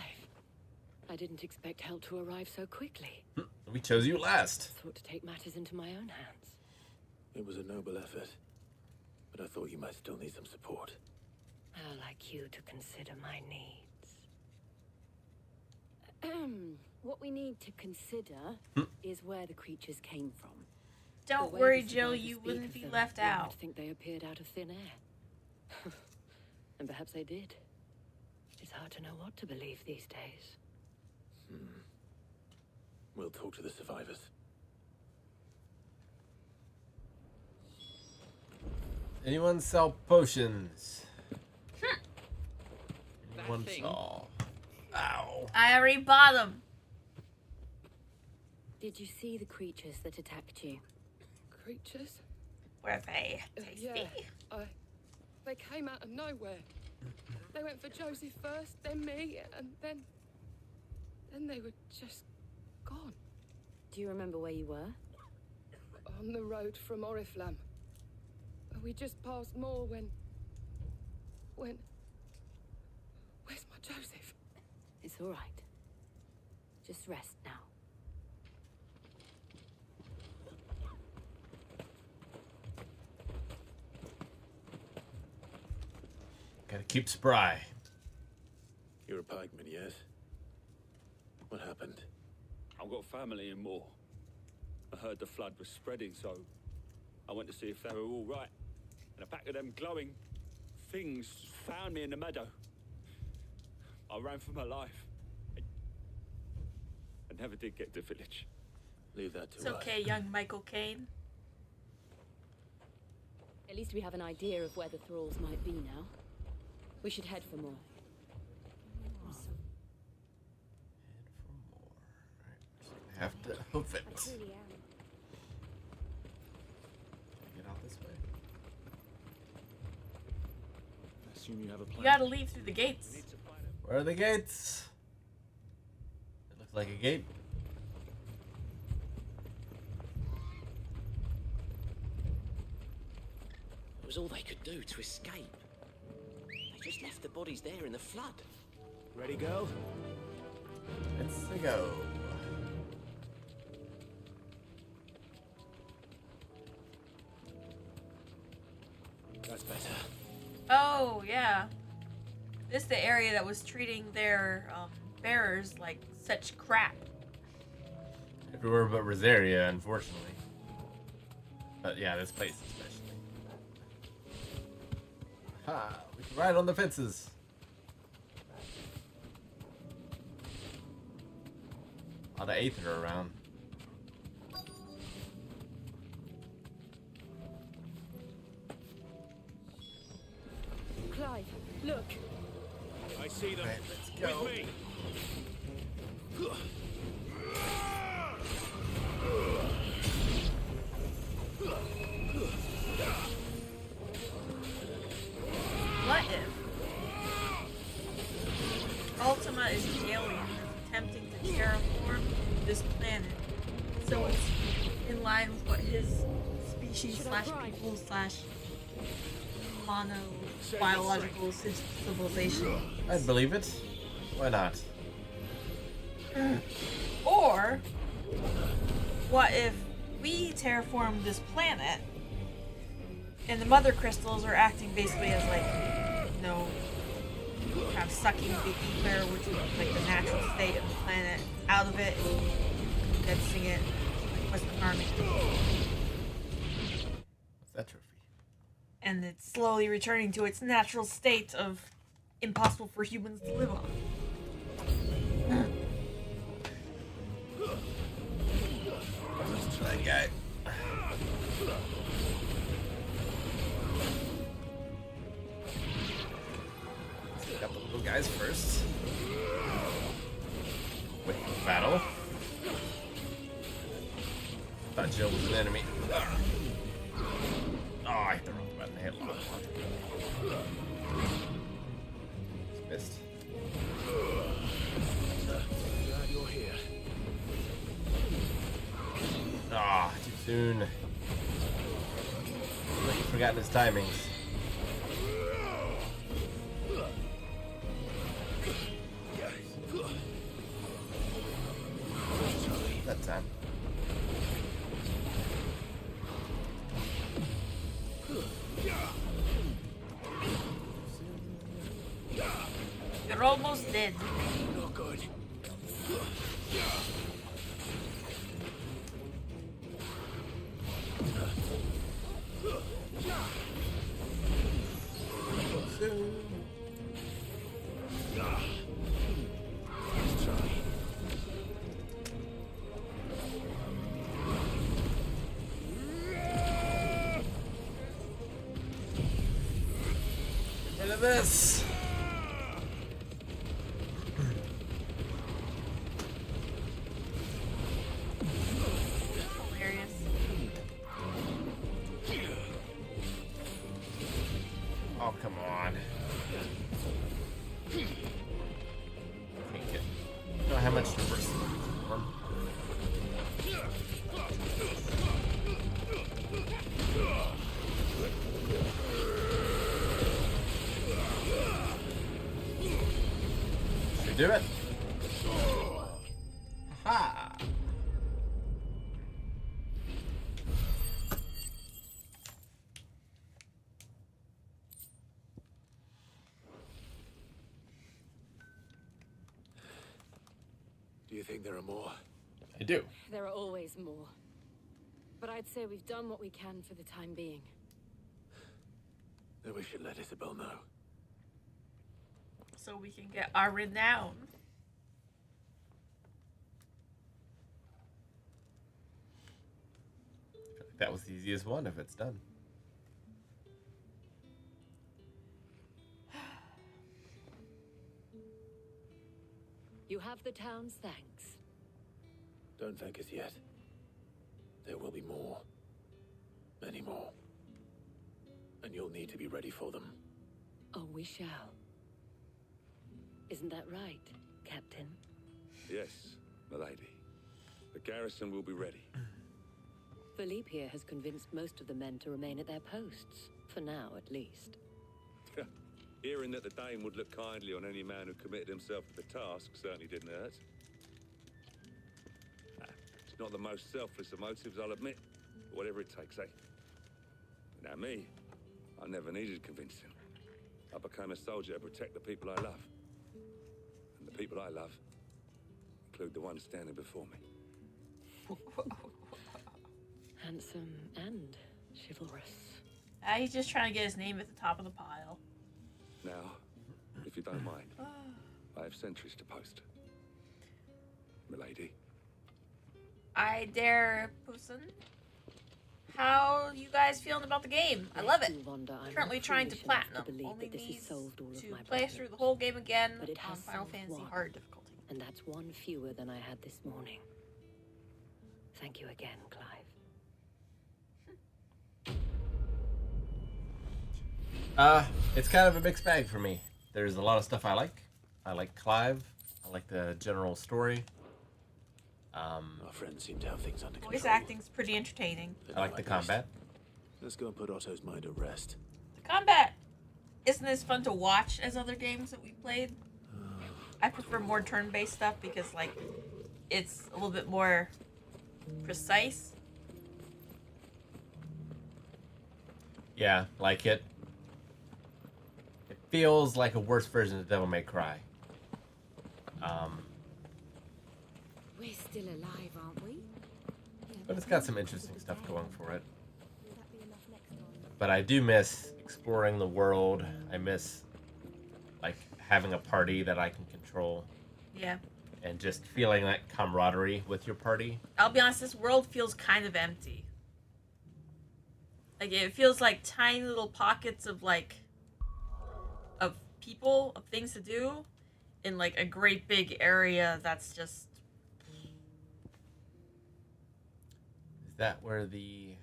Speaker 9: I didn't expect help to arrive so quickly.
Speaker 1: We chose you last.
Speaker 9: Thought to take matters into my own hands.
Speaker 15: It was a noble effort, but I thought you might still need some support.
Speaker 9: I'd like you to consider my needs. What we need to consider is where the creatures came from.
Speaker 2: Don't
Speaker 9: The way
Speaker 2: worry,
Speaker 9: the
Speaker 2: Jill.
Speaker 9: survivors
Speaker 2: You
Speaker 9: speak
Speaker 2: wouldn't
Speaker 9: of
Speaker 2: be
Speaker 9: them,
Speaker 2: left
Speaker 9: one would
Speaker 2: out.
Speaker 9: think they appeared out of thin air. And perhaps they did. It's hard to know what to believe these days.
Speaker 15: We'll talk to the survivors.
Speaker 1: Anyone sell potions? Anyone
Speaker 5: thing.
Speaker 1: sell? Ow.
Speaker 2: I already bought them.
Speaker 9: Did you see the creatures that attacked you?
Speaker 16: Creatures?
Speaker 2: Were they tasty?
Speaker 16: Yeah, they came out of nowhere. They went for Joseph first, then me, and then they were just gone.
Speaker 9: Do you remember where you were?
Speaker 16: On the road from Oriflamme. We just passed more when... Where's my Joseph?
Speaker 9: It's all right. Just rest now.
Speaker 1: Gotta keep spry.
Speaker 15: You're a pikeman, yes? What happened?
Speaker 17: I've got family in Moor. I heard the flood was spreading, so I went to see if they were all right. And a pack of them glowing things found me in the meadow. I ran for my life. I never did get to the village.
Speaker 15: Leave that to
Speaker 2: It's
Speaker 15: us.
Speaker 2: okay, young Michael Caine.
Speaker 9: At least we have an idea of where the thralls might be now. We should head for more.
Speaker 1: Have to hoof it. Get out this way.
Speaker 14: I assume you have a plan.
Speaker 2: You gotta leave through the gates.
Speaker 1: Where are the gates? It looks like a gate.
Speaker 5: It was all they could do to escape. They just left the bodies there in the flood.
Speaker 14: Ready, go?
Speaker 1: Let's go.
Speaker 5: That's better.
Speaker 2: Oh, yeah. This is the area that was treating their bearers like such crap.
Speaker 1: Everywhere but Rosaria, unfortunately. But yeah, this place especially. Ha! We can ride on the fences. A lot of aether around.
Speaker 9: Clive, look.
Speaker 17: I see them.
Speaker 1: Right, let's go.
Speaker 17: With me.
Speaker 2: What if Ultima is the alien attempting to terraform this planet so it's in line with what his species slash people slash mono biological civilization?
Speaker 1: I'd believe it. Why not?
Speaker 2: Or what if we terraform this planet and the mother crystals are acting basically as like, you know, kind of sucking the ether, which is like the natural state of the planet, out of it, condensing it, like Western Army.
Speaker 1: What's that trophy?
Speaker 2: And it's slowly returning to its natural state of impossible for humans to live on.
Speaker 1: That guy. Let's pick up the little guys first. Wait for battle. Thought Jill was an enemy. Oh, I hit the wrong button. I hit long. Missed.
Speaker 5: Glad you're here.
Speaker 1: Ah, too soon. Like you've forgotten his timings. That time.
Speaker 2: You're almost dead.
Speaker 5: Not good.
Speaker 1: Get rid of this.
Speaker 2: Hilarious.
Speaker 1: Oh, come on. Can't get. I don't know how much to burst form. Should do it. Ha!
Speaker 5: Do you think there are more?
Speaker 1: I do.
Speaker 9: There are always more. But I'd say we've done what we can for the time being.
Speaker 5: Then we should let Isabel know.
Speaker 2: So we can get our renown.
Speaker 1: That was the easiest one if it's done.
Speaker 9: You have the town's thanks.
Speaker 8: Don't thank us yet. There will be more. Many more. And you'll need to be ready for them.
Speaker 9: Oh, we shall. Isn't that right, Captain?
Speaker 17: Yes, milady. The garrison will be ready.
Speaker 9: Philippe here has convinced most of the men to remain at their posts. For now, at least.
Speaker 17: Hearing that the Dane would look kindly on any man who committed himself to the task certainly didn't hurt. It's not the most selfless of motives, I'll admit. But whatever it takes, eh? Now me, I never needed convincing. I became a soldier to protect the people I love. And the people I love include the ones standing before me.
Speaker 9: Handsome and chivalrous.
Speaker 2: He's just trying to get his name at the top of the pile.
Speaker 17: Now, if you don't mind, I have sentries to post. Milady.
Speaker 2: I dare, Pusin. How you guys feeling about the game? I love it. Currently trying to platinum. Only needs to play through the whole game again on Final Fantasy hard difficulty.
Speaker 9: And that's one fewer than I had this morning. Thank you again, Clive.
Speaker 1: It's kind of a mixed bag for me. There's a lot of stuff I like. I like Clive. I like the general story.
Speaker 8: Our friends seem to have things under control.
Speaker 2: Voice acting's pretty entertaining.
Speaker 1: I like the combat.
Speaker 8: Let's go and put Otto's mind at rest.
Speaker 2: The combat isn't as fun to watch as other games that we played. I prefer more turn-based stuff because, like, it's a little bit more precise.
Speaker 1: Yeah, like it. It feels like a worse version of Devil May Cry.
Speaker 6: We're still alive, aren't we?
Speaker 1: But it's got some interesting stuff going for it. But I do miss exploring the world. I miss, like, having a party that I can control.
Speaker 2: Yeah.
Speaker 1: And just feeling that camaraderie with your party.
Speaker 2: I'll be honest, this world feels kind of empty. Like, it feels like tiny little pockets of, like, of people, of things to do, in, like, a great big area that's just...
Speaker 1: Is that where the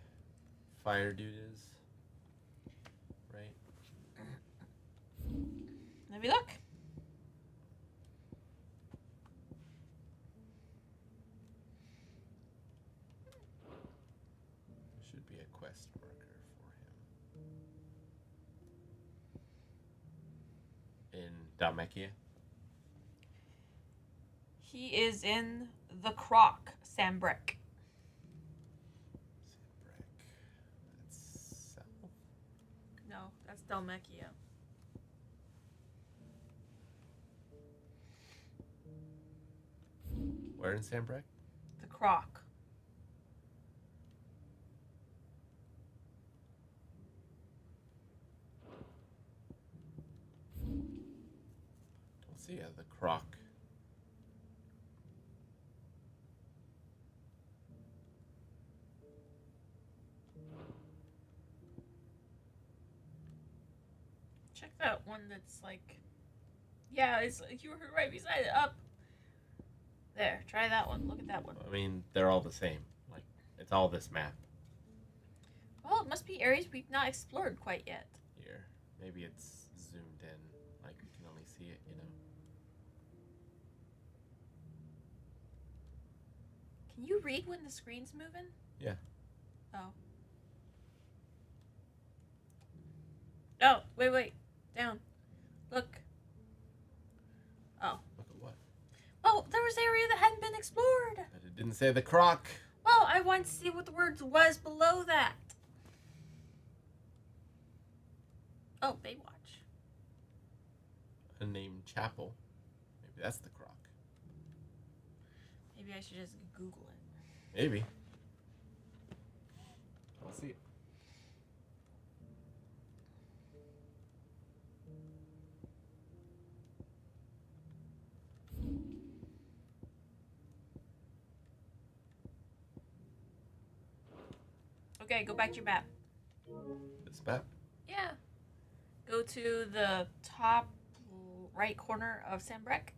Speaker 1: fire dude is? Right?
Speaker 2: Let me look.
Speaker 1: There should be a quest marker for him. In Dalmekia?
Speaker 2: He is in the Croc, Sambrek.
Speaker 1: That's south.
Speaker 2: No, that's Dalmekia.
Speaker 1: Where in Sambrek?
Speaker 2: The Croc.
Speaker 1: Don't see the Croc.
Speaker 2: Check that one that's like... Yeah, it's you were right beside it. Up. There, try that one. Look at that one.
Speaker 1: I mean, they're all the same. Like, it's all this map.
Speaker 2: Well, it must be areas we've not explored quite yet.
Speaker 1: Here. Maybe it's zoomed in. Like, we can only see it, you know.
Speaker 2: Can you read when the screen's moving?
Speaker 1: Yeah.
Speaker 2: Oh. Oh, wait. Down. Look. Oh.
Speaker 1: Look at what?
Speaker 2: Oh, there was an area that hadn't been explored.
Speaker 1: But it didn't say the Croc.
Speaker 2: Well, I wanted to see what the words was below that. Oh, Baywatch.
Speaker 1: A named Chapel. Maybe that's the Croc.
Speaker 2: Maybe I should just Google it.
Speaker 1: Maybe. I'll see it.
Speaker 2: Okay, go back to your map.
Speaker 1: This map?
Speaker 2: Yeah. Go to the top right corner of Sambrek.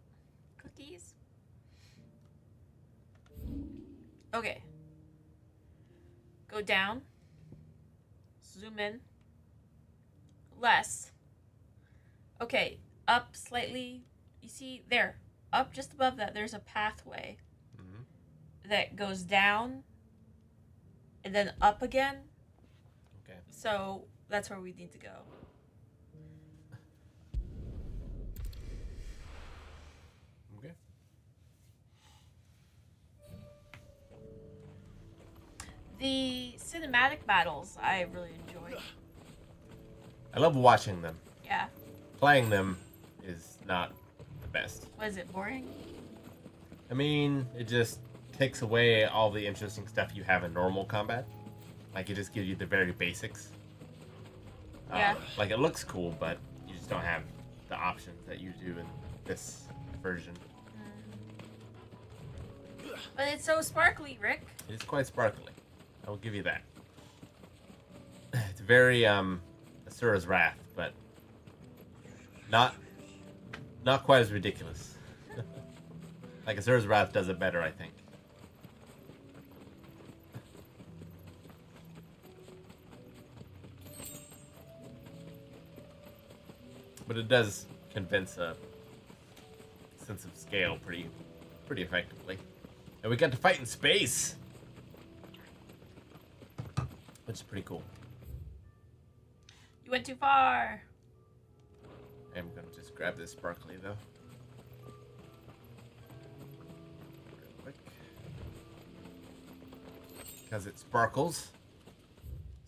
Speaker 2: Cookies. Okay. Go down. Zoom in. Less. Okay, up slightly. You see, there. Up just above that, there's a pathway that goes down and then up again.
Speaker 1: Okay.
Speaker 2: So that's where we need to go.
Speaker 1: Okay.
Speaker 2: The cinematic battles I really enjoy.
Speaker 1: I love watching them.
Speaker 2: Yeah.
Speaker 1: Playing them is not the best.
Speaker 2: Was it boring?
Speaker 1: I mean, it just takes away all the interesting stuff you have in normal combat. Like, it just gives you the very basics.
Speaker 2: Yeah.
Speaker 1: Like, it looks cool, but you just don't have the options that you do in this version.
Speaker 2: But it's so sparkly, Rick.
Speaker 1: It's quite sparkly. I will give you that. It's very, Asura's Wrath, but not quite as ridiculous. Like, Asura's Wrath does it better, I think. But it does convince a sense of scale pretty effectively. And we got to fight in space, which is pretty cool.
Speaker 2: You went too far.
Speaker 1: I'm gonna just grab this sparkly though. Real quick. Because it sparkles.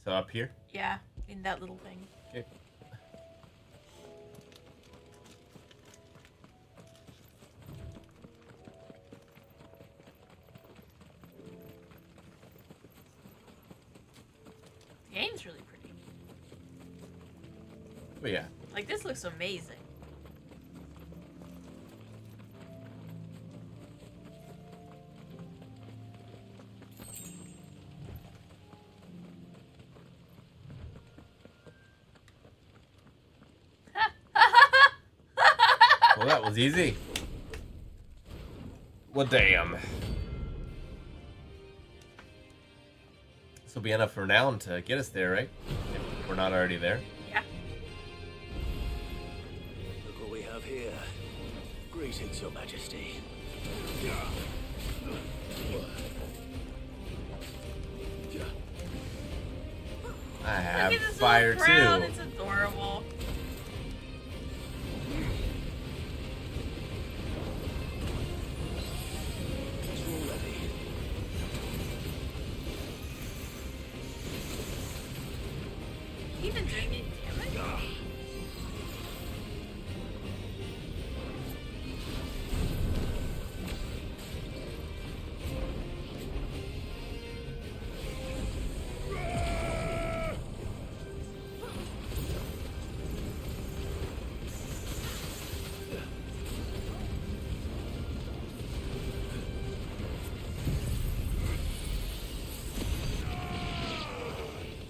Speaker 1: So up here.
Speaker 2: Yeah, in that little thing.
Speaker 1: Okay.
Speaker 2: The game's really pretty.
Speaker 1: But yeah.
Speaker 2: Like, this looks amazing.
Speaker 1: Well, that was easy. Well, damn. This will be enough for now to get us there, right? If we're not already there.
Speaker 2: Yeah.
Speaker 18: Look what we have here. Greetings, Your Majesty.
Speaker 1: I have
Speaker 2: Look at this
Speaker 1: fire
Speaker 2: little crown.
Speaker 1: too.
Speaker 2: It's adorable. Even doing it damage.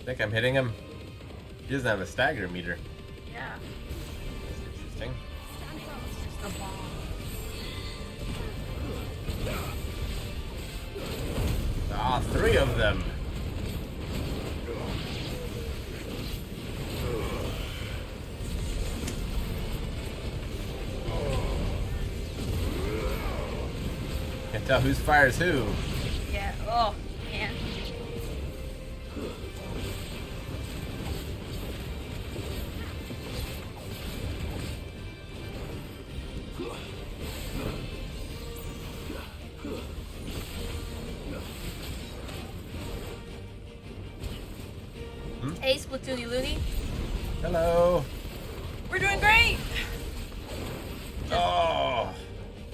Speaker 1: I think I'm hitting him. He doesn't have a stagger meter.
Speaker 2: Yeah.
Speaker 1: That's interesting.
Speaker 2: It's just a bomb.
Speaker 1: Ah, 3 of them. Can't tell whose fires who.
Speaker 2: Yeah. Oh, man. Hey, Splatoony Looney.
Speaker 1: Hello.
Speaker 2: We're doing great.
Speaker 1: Oh,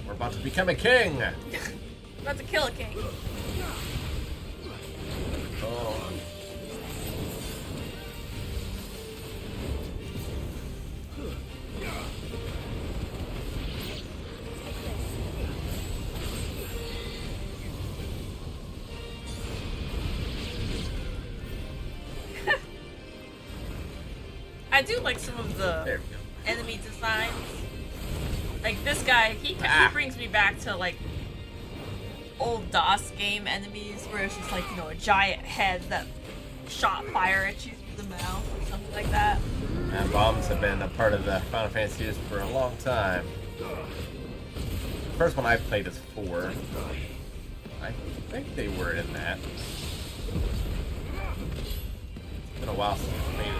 Speaker 1: we're about to become a king.
Speaker 2: About to kill a king.
Speaker 1: Oh.
Speaker 2: I do like some of the enemy designs. Like this guy, he brings me back to like old DOS game enemies where it's just like, you know, a giant head that shot fire at you through the mouth or something like that.
Speaker 1: And bombs have been a part of the Final Fantasy series for a long time. The first one I played is 4. I think they were in that. It's been a while since I played it.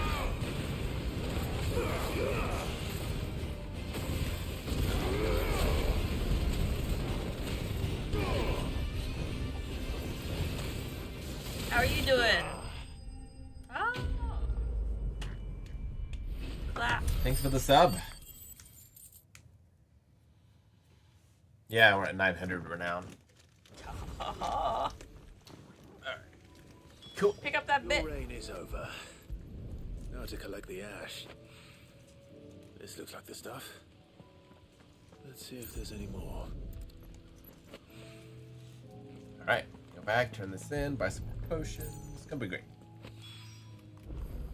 Speaker 2: How are you doing? Oh. Clap.
Speaker 1: Thanks for the sub. Yeah, we're at 900 renown.
Speaker 2: Alright. Cool. Pick up that bit.
Speaker 8: Your reign is over. Now to collect the ash. This looks like the stuff. Let's see if there's any more.
Speaker 1: Alright, go back, turn this in, buy some more potions. It's gonna be great.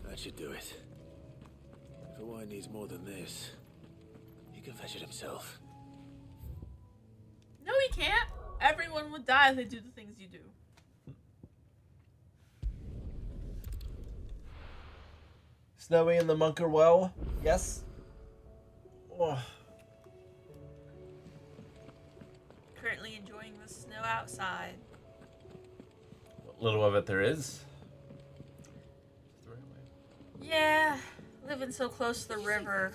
Speaker 8: That should do it. If a wine needs more than this, he can fetch it himself.
Speaker 2: No, he can't. Everyone would die if they do the things you do.
Speaker 1: Snowy in the Munker Well? Yes? Oh.
Speaker 2: Currently enjoying the snow outside.
Speaker 1: What little of it there is.
Speaker 2: Yeah, living so close to the river,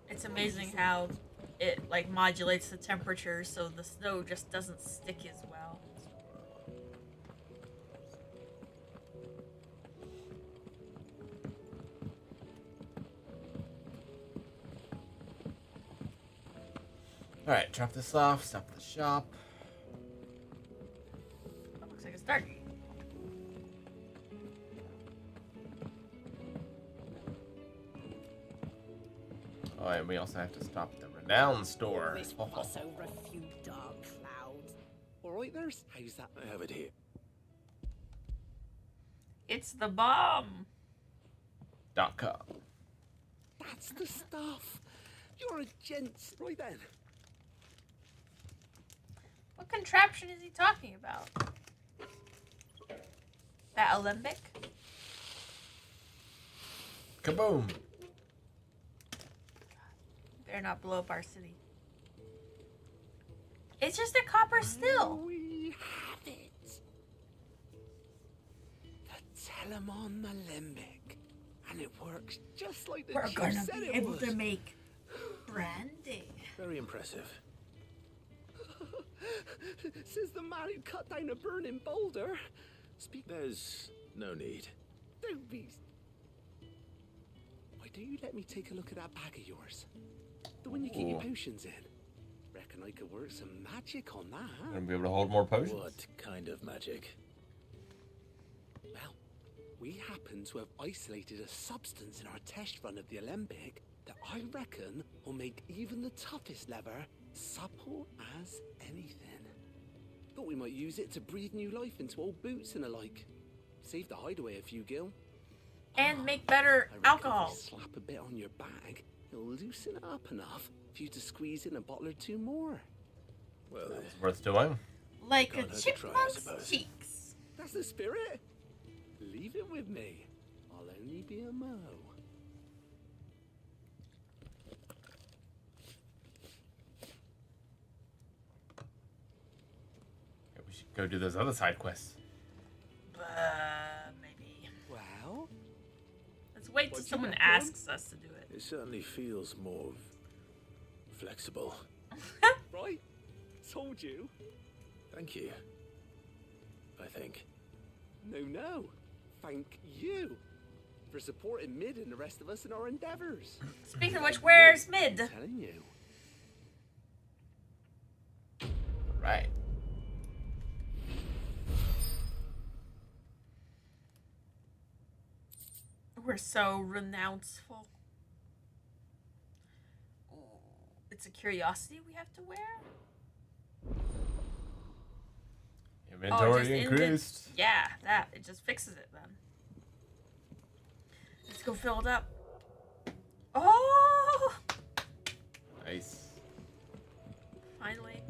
Speaker 2: it's amazing how it like modulates the temperature so the snow just doesn't stick as well.
Speaker 1: Alright, drop this off, stop at the shop.
Speaker 2: That looks like it's dark.
Speaker 1: Oh, and we also have to stop at the Renown store.
Speaker 5: This fuss over a few dark clouds. Alright, there's. How's that?
Speaker 8: I have it here.
Speaker 2: It's the bomb.
Speaker 1: .com.
Speaker 5: That's the stuff. You're a gent. Right then.
Speaker 2: What contraption is he talking about? That Alembic?
Speaker 1: Kaboom!
Speaker 2: Better not blow up our city. It's just a copper still.
Speaker 5: We have it. The Telemon Alembic. And it works just like the
Speaker 2: We're
Speaker 5: chief
Speaker 2: gonna
Speaker 5: said
Speaker 2: be
Speaker 5: it
Speaker 2: able
Speaker 5: would.
Speaker 2: to make brandy.
Speaker 8: Very impressive.
Speaker 5: Says the man who cut down a burning boulder.
Speaker 8: There's no need.
Speaker 5: Don't be. Why don't you let me take a look at that bag of yours? The one you keep your potions in. Reckon I could work some magic on that. Huh?
Speaker 1: Gonna be able to hold more potions.
Speaker 8: What kind of magic?
Speaker 5: Well, we happen to have isolated a substance in our test run of the Alembic that I reckon will make even the toughest leather supple as anything. Thought we might use it to breathe new life into old boots and the like. Save the Hideaway a few gil.
Speaker 2: And make better alcohol.
Speaker 5: If you slap a bit on your bag, it'll loosen it up enough for you to squeeze in a bottle or two more.
Speaker 8: Well,
Speaker 1: it's worth doing.
Speaker 2: Like a chipmunk's cheeks.
Speaker 5: That's the spirit. Leave it with me. I'll only be a mo.
Speaker 1: We should go do those other side quests.
Speaker 2: Maybe.
Speaker 5: Well,
Speaker 2: let's wait till someone asks us to do it.
Speaker 8: It certainly feels more flexible.
Speaker 5: Right? Told you.
Speaker 8: Thank you. I think.
Speaker 5: No. Thank you for supporting Mid and the rest of us in our endeavors.
Speaker 2: Speaking of which, where's Mid?
Speaker 5: I'm telling you.
Speaker 1: Right.
Speaker 2: We're so renounceful. It's a curiosity we have to wear?
Speaker 1: Inventory increased.
Speaker 2: Yeah, that. It just fixes it then. Let's go fill it up. Oh!
Speaker 1: Nice.
Speaker 2: Finally.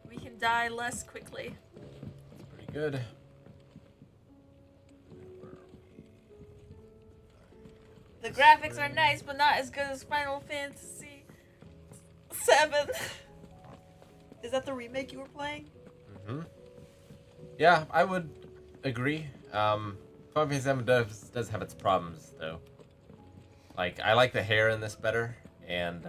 Speaker 2: We can die less quickly.
Speaker 1: Pretty good.
Speaker 2: The graphics are nice, but not as good as Final Fantasy VII. Is that the remake you were playing?
Speaker 1: Mm-hmm. Yeah, I would agree. Final Fantasy VII does have its problems, though. Like, I like the hair in this better, and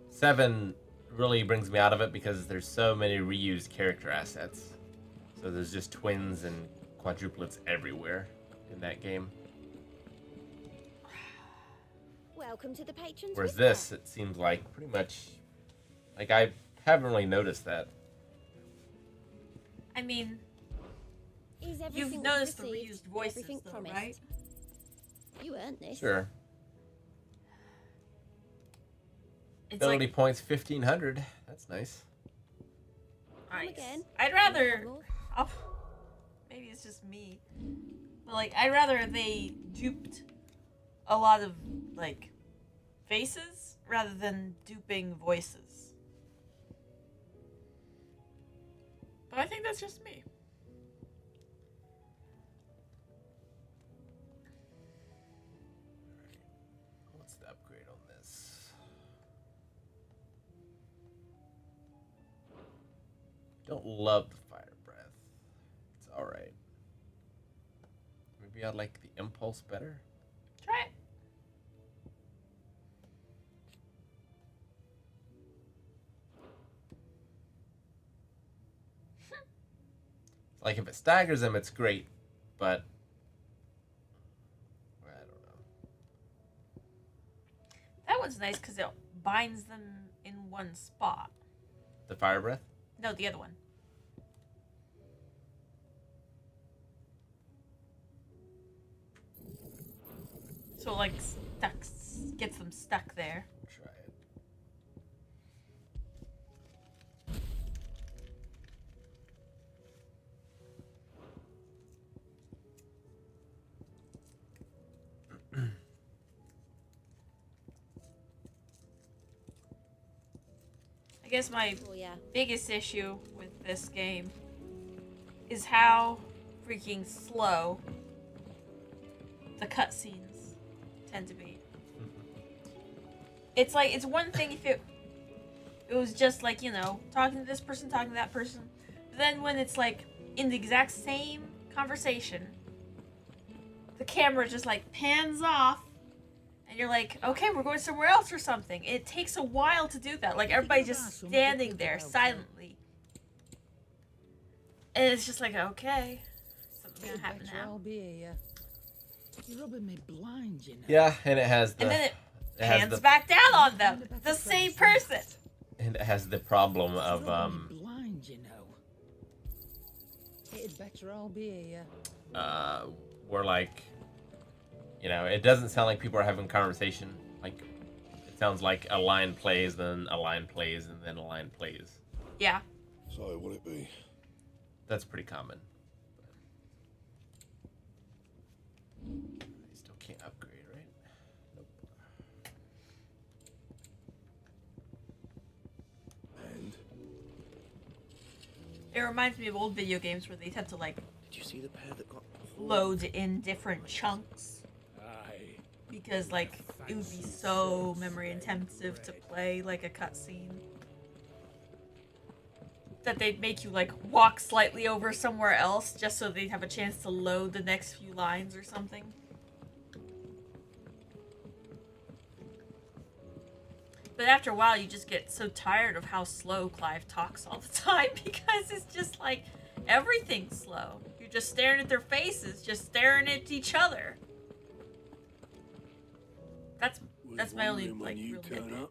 Speaker 1: 7 really brings me out of it because there's so many reused character assets. So there's just twins and quadruplets everywhere in that game.
Speaker 13: Welcome to the patrons.
Speaker 1: Whereas this, it seems like pretty much, like, I haven't really noticed that.
Speaker 2: I mean,
Speaker 13: Is
Speaker 2: you've
Speaker 13: everything
Speaker 2: noticed the
Speaker 13: received?
Speaker 2: reused voices,
Speaker 13: Everything
Speaker 2: though,
Speaker 13: promised?
Speaker 2: right?
Speaker 13: You earned this.
Speaker 1: Sure.
Speaker 2: It's
Speaker 1: Ability
Speaker 2: like,
Speaker 1: points 1,500. That's nice.
Speaker 2: nice.
Speaker 13: again.
Speaker 2: I'd rather. Maybe it's just me, but like, I'd rather they duped a lot of like faces rather than duping voices. But I think that's just me.
Speaker 1: What's the upgrade on this? Don't love the fire breath. It's alright. Maybe I like the impulse better.
Speaker 2: Try it.
Speaker 1: Like, if it staggers them, it's great, but I don't know.
Speaker 2: That one's nice because it binds them in one spot.
Speaker 1: The fire breath?
Speaker 2: No, the other one. So like gets them stuck there.
Speaker 1: Try it.
Speaker 2: I guess my
Speaker 13: Oh, yeah.
Speaker 2: biggest issue with this game is how freaking slow the cutscenes tend to be. It's like, it's one thing if it was just like, you know, talking to this person, talking to that person. But then when it's like in the exact same conversation, the camera just like pans off and you're like, okay, we're going somewhere else or something. It takes a while to do that. Like, everybody's just standing there silently. And it's just like, okay, something's gonna happen now.
Speaker 14: You're rubbing me blind, you know.
Speaker 1: Yeah, and it has the...
Speaker 2: And then it
Speaker 1: has
Speaker 2: pans
Speaker 1: the-
Speaker 2: back down on them. The same person.
Speaker 1: And it has the problem of,
Speaker 14: Blind, you know. It'd better all be here.
Speaker 1: where, like, you know, it doesn't sound like people are having a conversation. Like, it sounds like a line plays, then a line plays, and then a line plays.
Speaker 2: Yeah.
Speaker 7: So, will it be?
Speaker 1: That's pretty common. But I still can't upgrade, right? Nope.
Speaker 7: And?
Speaker 2: It reminds me of old video games where they tend to, like,
Speaker 5: Did you see the pair that got
Speaker 2: load in different chunks.
Speaker 7: Aye.
Speaker 2: Because, like, it would be so memory intensive to play, like, a cutscene. That they'd make you, like, walk slightly over somewhere else just so they'd have a chance to load the next few lines or something. But after a while, you just get so tired of how slow Clive talks all the time because it's just like everything's slow. You're just staring at their faces, just staring at each other. That's my only like real nitpick.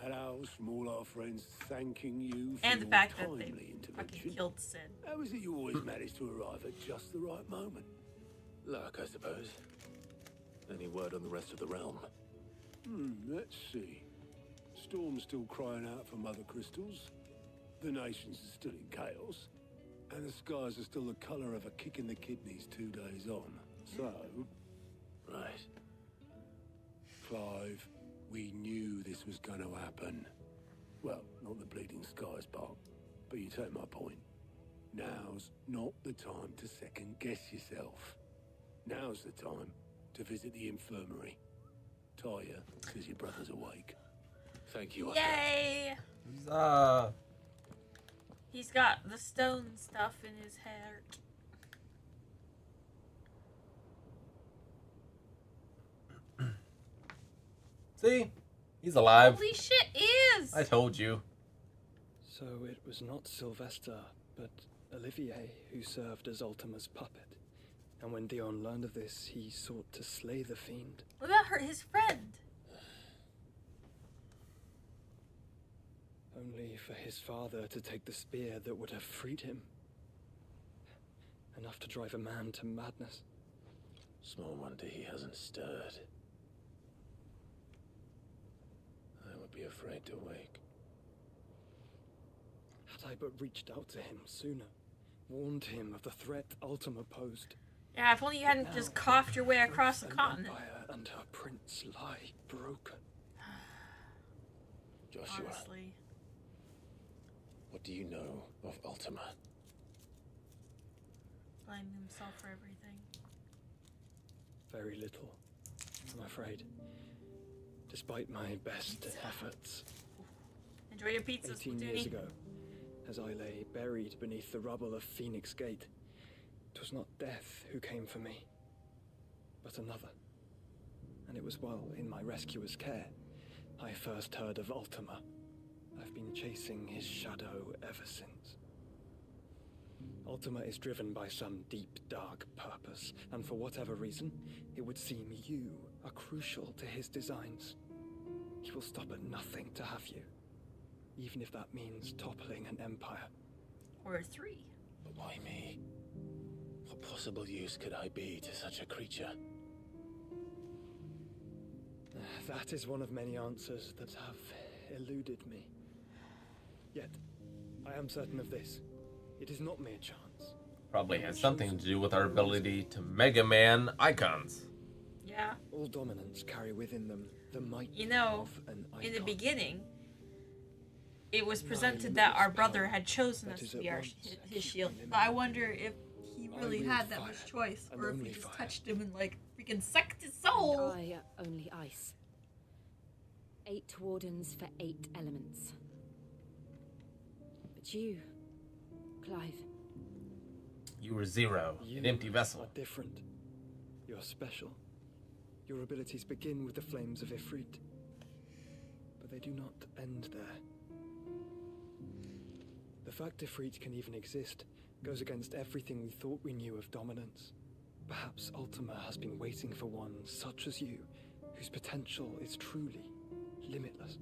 Speaker 7: At ours from all our friends thanking you for
Speaker 2: And the
Speaker 7: your
Speaker 2: fact that
Speaker 7: timely
Speaker 2: they
Speaker 7: intervention.
Speaker 2: fucking killed Sid.
Speaker 7: How is it you always manage to arrive at just the right moment?
Speaker 8: Luck, I suppose. Any word on the rest of the realm?
Speaker 7: Let's see. Storm's still crying out for Mother Crystals. The nations are still in chaos. And the skies are still the colour of a kick in the kidneys 2 days on. So...
Speaker 8: Right.
Speaker 7: Clive, we knew this was going to happen. Well, not not the bleeding skies, Bart, but you take my point. Now's not the time to second guess yourself. Now's the time to visit the infirmary. Taya says your brother's awake.
Speaker 8: Thank you, Oscar.
Speaker 2: Yay! He's got the stone stuff in his hair.
Speaker 1: See? He's alive.
Speaker 2: Holy shit, is!
Speaker 1: I told you.
Speaker 14: So it was not Sylvester, but Olivier who served as Ultima's puppet. And when Dion learned of this, he sought to slay the fiend.
Speaker 2: What about his friend?
Speaker 14: Only for his father to take the spear that would have freed him. Enough to drive a man to madness.
Speaker 8: Small wonder he hasn't stirred. I would be afraid to wake.
Speaker 14: Had I but reached out to him sooner, warned him of the threat Ultima posed.
Speaker 2: Yeah, if only you hadn't just coughed your way across the continent.
Speaker 14: Empire and her prince lie broken.
Speaker 8: Joshua,
Speaker 2: Honestly.
Speaker 8: what do you know of Ultima?
Speaker 2: Blaming himself for everything.
Speaker 14: Very little, I'm afraid. Despite my best efforts.
Speaker 2: Enjoy your pizza,
Speaker 14: 18 years ago, as I lay buried beneath the rubble of Phoenix Gate, it was not death who came for me, but another. And it was while in my rescuer's care, I first heard of Ultima. I've been chasing his shadow ever since. Ultima is driven by some deep, dark purpose, and for whatever reason, it would seem you are crucial to his designs. He will stop at nothing to have you, even if that means toppling an empire.
Speaker 2: Or 3.
Speaker 8: But why me? What possible use could I be to such a creature?
Speaker 14: That is one of many answers that have eluded me. Yet, I am certain of this. It is not mere chance.
Speaker 1: Probably has something to do with our ability to Mega Man icons.
Speaker 2: Yeah.
Speaker 14: All dominants carry within them the might
Speaker 2: You know,
Speaker 14: of an icon.
Speaker 2: in the beginning, it was presented that our brother had chosen us to be his shield. But I wonder if he really had that much choice, or if we just touched him and like freaking sucked his soul.
Speaker 9: I only ice. 8 wardens for 8 elements. But you, Clive.
Speaker 1: You were 0, an empty vessel.
Speaker 14: Are different. You're special. Your abilities begin with the flames of Ifrit, but they do not end there. The fact Ifrit can even exist goes against everything we thought we knew of dominance. Perhaps Ultima has been waiting for one such as you, whose potential is truly limitless.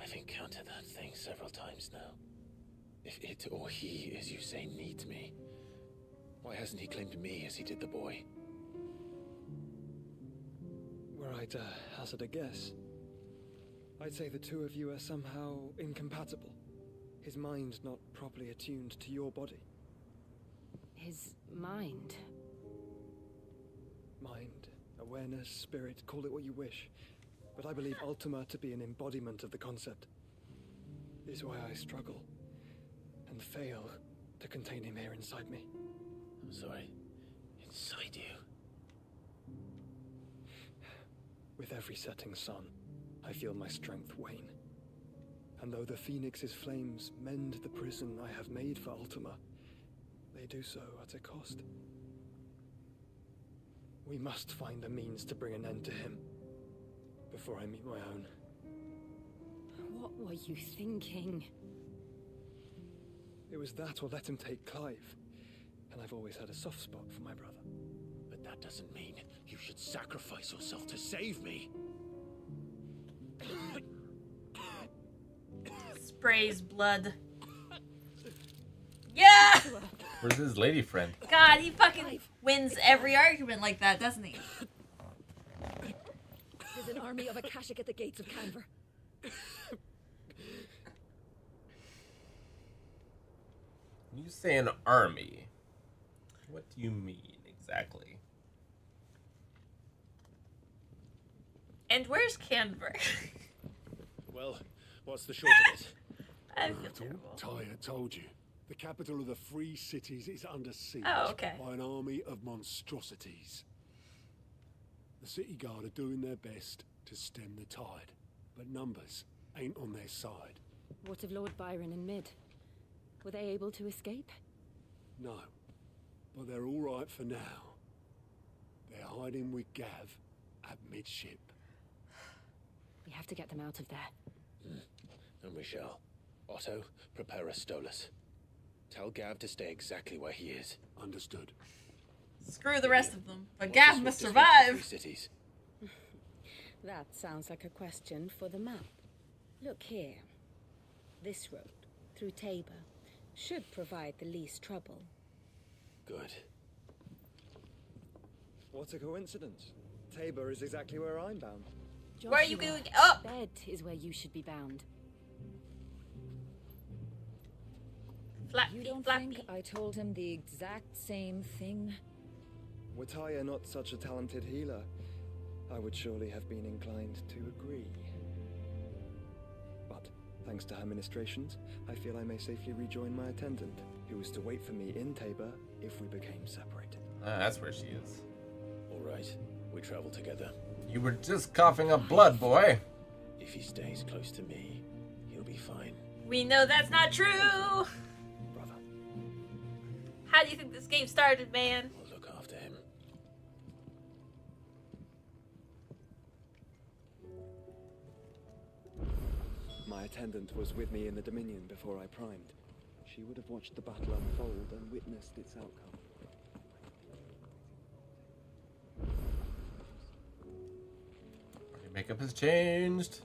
Speaker 8: I've encountered that thing several times now. If it or he, as you say, needs me, why hasn't he claimed me as he did the boy?
Speaker 14: Were I to hazard a guess, I'd say the two of you are somehow incompatible. His mind not properly attuned to your body.
Speaker 9: His mind.
Speaker 14: Mind, awareness, spirit, call it what you wish. But I believe Ultima to be an embodiment of the concept. This is why I struggle and fail to contain him here inside me.
Speaker 8: I'm sorry. Inside you?
Speaker 14: With every setting sun, I feel my strength wane. And though the Phoenix's flames mend the prison I have made for Ultima, they do so at a cost. We must find a means to bring an end to him before I meet my own.
Speaker 9: What were you thinking?
Speaker 14: It was that or let him take Clive. And I've always had a soft spot for my brother.
Speaker 8: But that doesn't mean you should sacrifice yourself to save me.
Speaker 2: Sprays blood. Yeah!
Speaker 1: Where's his lady friend?
Speaker 2: God, he fucking wins every argument like that, doesn't he?
Speaker 10: There's an army of Akashic at the gates of Kanver.
Speaker 1: When you say an army, what do you mean exactly?
Speaker 2: And where's Kanver?
Speaker 8: Well, What's the short of it?
Speaker 2: I feel terrible.
Speaker 7: Tyre told you. The capital of the Free Cities is under siege
Speaker 2: okay.
Speaker 7: by an army of monstrosities. The city guard are doing their best to stem the tide, but numbers ain't on their side.
Speaker 9: What of Lord Byron and Mid? Were they able to escape?
Speaker 7: No, but they're all right for now. They're hiding with Gav at midship.
Speaker 9: We have to get them out of there.
Speaker 8: And we shall. Otto, prepare a Stolas. Tell Gav to stay exactly where he is.
Speaker 7: Understood.
Speaker 2: Screw the rest of them, but Gav must survive.
Speaker 8: Cities.
Speaker 9: That sounds like a question for the map. Look here. This road, through Tabor, should provide the least trouble.
Speaker 8: Good.
Speaker 14: What a coincidence. Tabor is exactly where I'm bound.
Speaker 2: Joshua, where are you going? Up!
Speaker 9: Bed is where you should be bound.
Speaker 6: You don't think I told him the exact same thing?
Speaker 14: Were Tyre not such a talented healer, I would surely have been inclined to agree. But, thanks to her ministrations, I feel I may safely rejoin my attendant, who was to wait for me in Tabor if we became separated.
Speaker 1: That's where she is.
Speaker 8: All right, we travel together.
Speaker 1: You were just coughing up blood, boy.
Speaker 8: If he stays close to me, he'll be fine.
Speaker 2: We know that's not true.
Speaker 14: Brother.
Speaker 2: How do you think this game started, man?
Speaker 8: We'll look after him.
Speaker 14: My attendant was with me in the Dominion before I primed. She would have watched the battle unfold and witnessed its outcome.
Speaker 1: Your makeup has changed.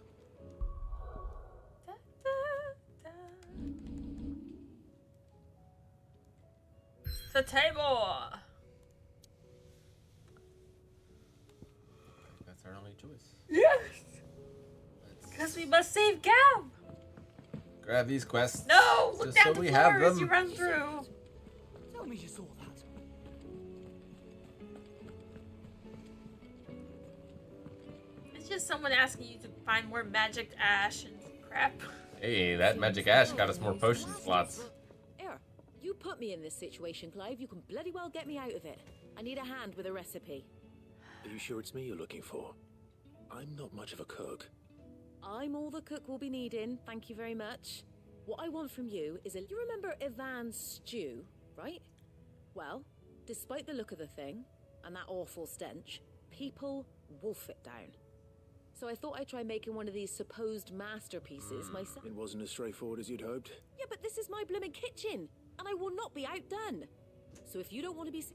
Speaker 2: The Tabor.
Speaker 1: That's our only choice.
Speaker 2: Yes. Because we must save Gav.
Speaker 1: Grab these quests.
Speaker 2: No, look
Speaker 1: just
Speaker 2: down
Speaker 1: so
Speaker 2: the
Speaker 1: we
Speaker 2: floor
Speaker 1: have
Speaker 2: as
Speaker 1: them.
Speaker 2: you run through.
Speaker 12: Tell me you saw that.
Speaker 2: It's just someone asking you to find more magic ash and crap.
Speaker 1: Hey, that magic ash got us more potion slots.
Speaker 9: Here, you put me in this situation, Clive. You can bloody well get me out of it. I need a hand with a recipe.
Speaker 8: Are you sure it's me you're looking for? I'm not much of a cook.
Speaker 9: I'm all the cook will be needing, thank you very much. What I want from you is you remember Ivan's stew, right? Well, despite the look of the thing, and that awful stench, people wolf it down. So I thought I'd try making one of these supposed masterpieces myself.
Speaker 8: It wasn't as straightforward as you'd hoped.
Speaker 9: Yeah, but this is my blooming kitchen, and I will not be outdone. So if you don't want to be...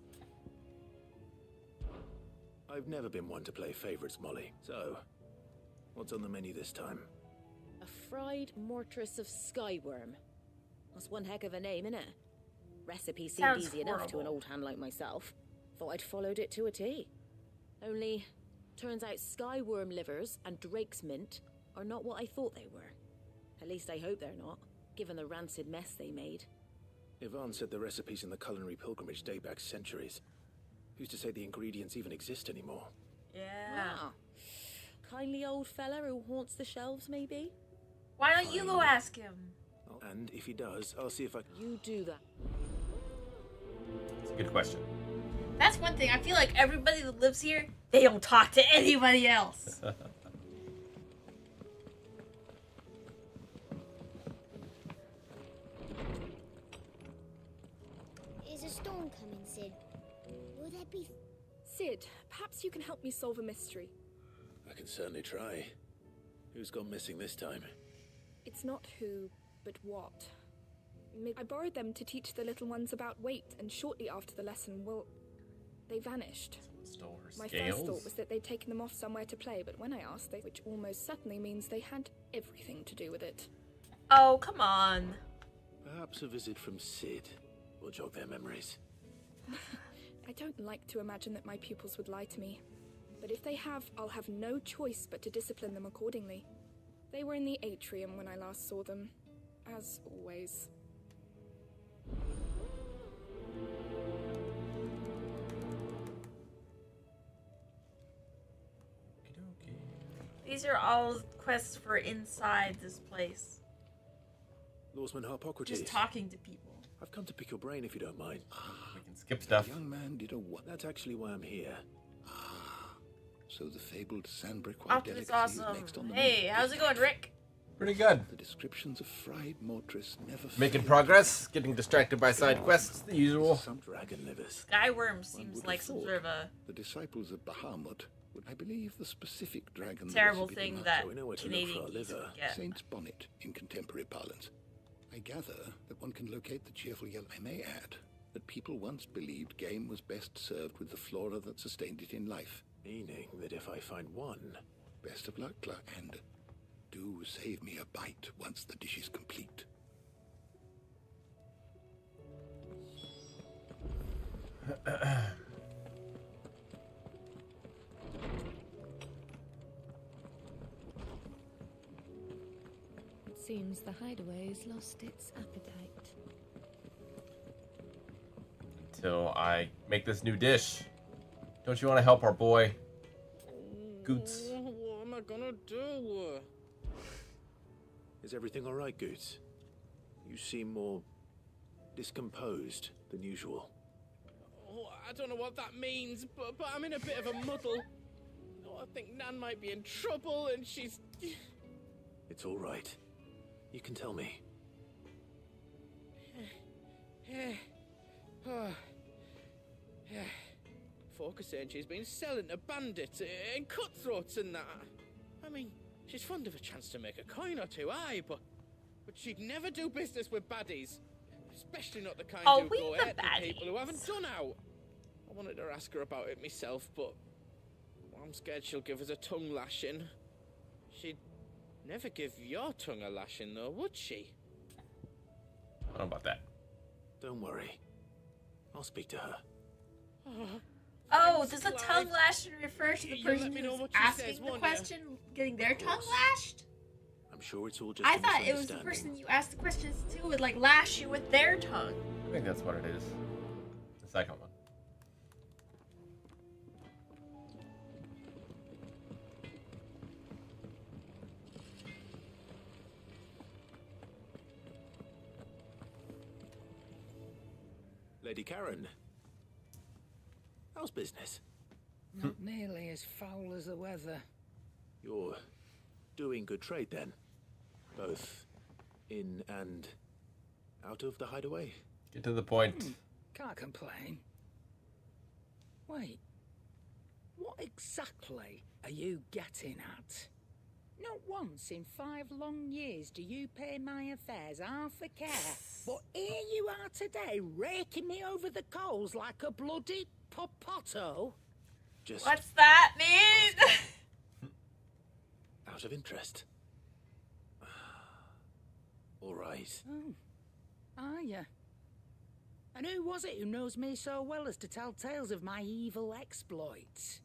Speaker 8: I've never been one to play favorites, Molly. So, what's on the menu this time?
Speaker 9: A fried mortress of skyworm. That's one heck of a name, innit? Recipe seemed
Speaker 2: Sounds
Speaker 9: easy enough to an
Speaker 2: horrible.
Speaker 9: old hand like myself. Thought I'd followed it to a T. Only, turns out skyworm livers and drake's mint are not what I thought they were. At least I hope they're not, given the rancid mess they made.
Speaker 8: Ivan said the recipes in the culinary pilgrimage date back centuries. Who's to say the ingredients even exist anymore?
Speaker 2: Yeah.
Speaker 9: Wow. Kindly old fella who haunts the shelves, maybe?
Speaker 2: Why don't you go ask him?
Speaker 8: And if he does, I'll see if I...
Speaker 9: You do that.
Speaker 1: It's a good question.
Speaker 2: That's one thing. I feel like everybody that lives here, they don't talk to anybody else.
Speaker 13: Is a storm coming, Sid? Will there be...
Speaker 16: Sid, perhaps you can help me solve a mystery.
Speaker 8: I can certainly try. Who's gone missing this time?
Speaker 16: It's not who, but what. I borrowed them to teach the little ones about weight, and shortly after the lesson, well, they vanished.
Speaker 1: Stole her
Speaker 16: My
Speaker 1: scales.
Speaker 16: first thought was that they'd taken them off somewhere to play, but when I asked, which almost certainly means they had everything to do with it.
Speaker 2: Oh, come on.
Speaker 8: Perhaps a visit from Sid will jog their memories.
Speaker 16: I don't like to imagine that my pupils would lie to me. But if they have, I'll have no choice but to discipline them accordingly. They were in the atrium when I last saw them, as always.
Speaker 2: These are all quests for inside this place.
Speaker 8: Lawsman Harpocrates.
Speaker 2: Just talking to people.
Speaker 8: I've come to pick your brain if you don't mind.
Speaker 1: We can skip stuff.
Speaker 3: The young man did a what?
Speaker 8: That's actually why I'm here.
Speaker 3: So the fabled Sandbrick
Speaker 2: After this awesome. Hey, how's it going, Rick?
Speaker 1: Pretty good.
Speaker 3: The descriptions of fried mortress never
Speaker 1: Making progress, getting distracted by side quests, the usual.
Speaker 8: Some dragon livers.
Speaker 2: Skyworm seems like some sort of a
Speaker 3: the disciples of Bahamut would, I believe, the specific dragon
Speaker 2: terrible thing that
Speaker 3: Canadian
Speaker 2: Canadians forget.
Speaker 3: Saint's bonnet in contemporary parlance. I gather that one can locate the cheerful yellow. I may add that people once believed game was best served with the flora that sustained it in life.
Speaker 8: Meaning that if I find one...
Speaker 3: Best of luck, Clark, and do save me a bite once the dish is complete.
Speaker 6: It seems the Hideaway has lost its appetite.
Speaker 1: Until I make this new dish. Don't you want to help our boy? Goots.
Speaker 4: What am I gonna do?
Speaker 8: Is everything all right, Goots? You seem more discomposed than usual.
Speaker 4: Oh, I don't know what that means, but I'm in a bit of a muddle. Oh, I think Nan might be in trouble, and she's...
Speaker 8: It's all right. You can tell me.
Speaker 4: Folk are saying she's been selling to bandits and cutthroats and that. I mean, she's fond of a chance to make a coin or two, aye, but she'd never do business with baddies. Especially not the kind who go at people who haven't done out. I wanted to ask her about it myself, but I'm scared she'll give us a tongue lashing. She'd never give your tongue a lashing, though, would she?
Speaker 1: I don't know about that.
Speaker 8: Don't worry. I'll speak to her.
Speaker 2: Oh, does a tongue lashing refer to the person who's asking the question getting their tongue lashed?
Speaker 8: I'm sure it's all just
Speaker 2: I thought it was the person you asked the questions to would like lash you with their tongue.
Speaker 1: I think that's what it is. The second one.
Speaker 8: Lady Karen. How's business?
Speaker 19: Not nearly as foul as the weather.
Speaker 8: You're doing good trade then? Both in and out of the Hideaway?
Speaker 1: Get to the point.
Speaker 19: Can't complain. Wait. What exactly are you getting at? Not once in 5 long years do you pay my affairs half a care. But here you are today, raking me over the coals like a bloody popoto.
Speaker 8: Just
Speaker 2: what's that mean?
Speaker 8: out of interest. All right.
Speaker 19: Oh, are you? And who was it who knows me so well as to tell tales of my evil exploits?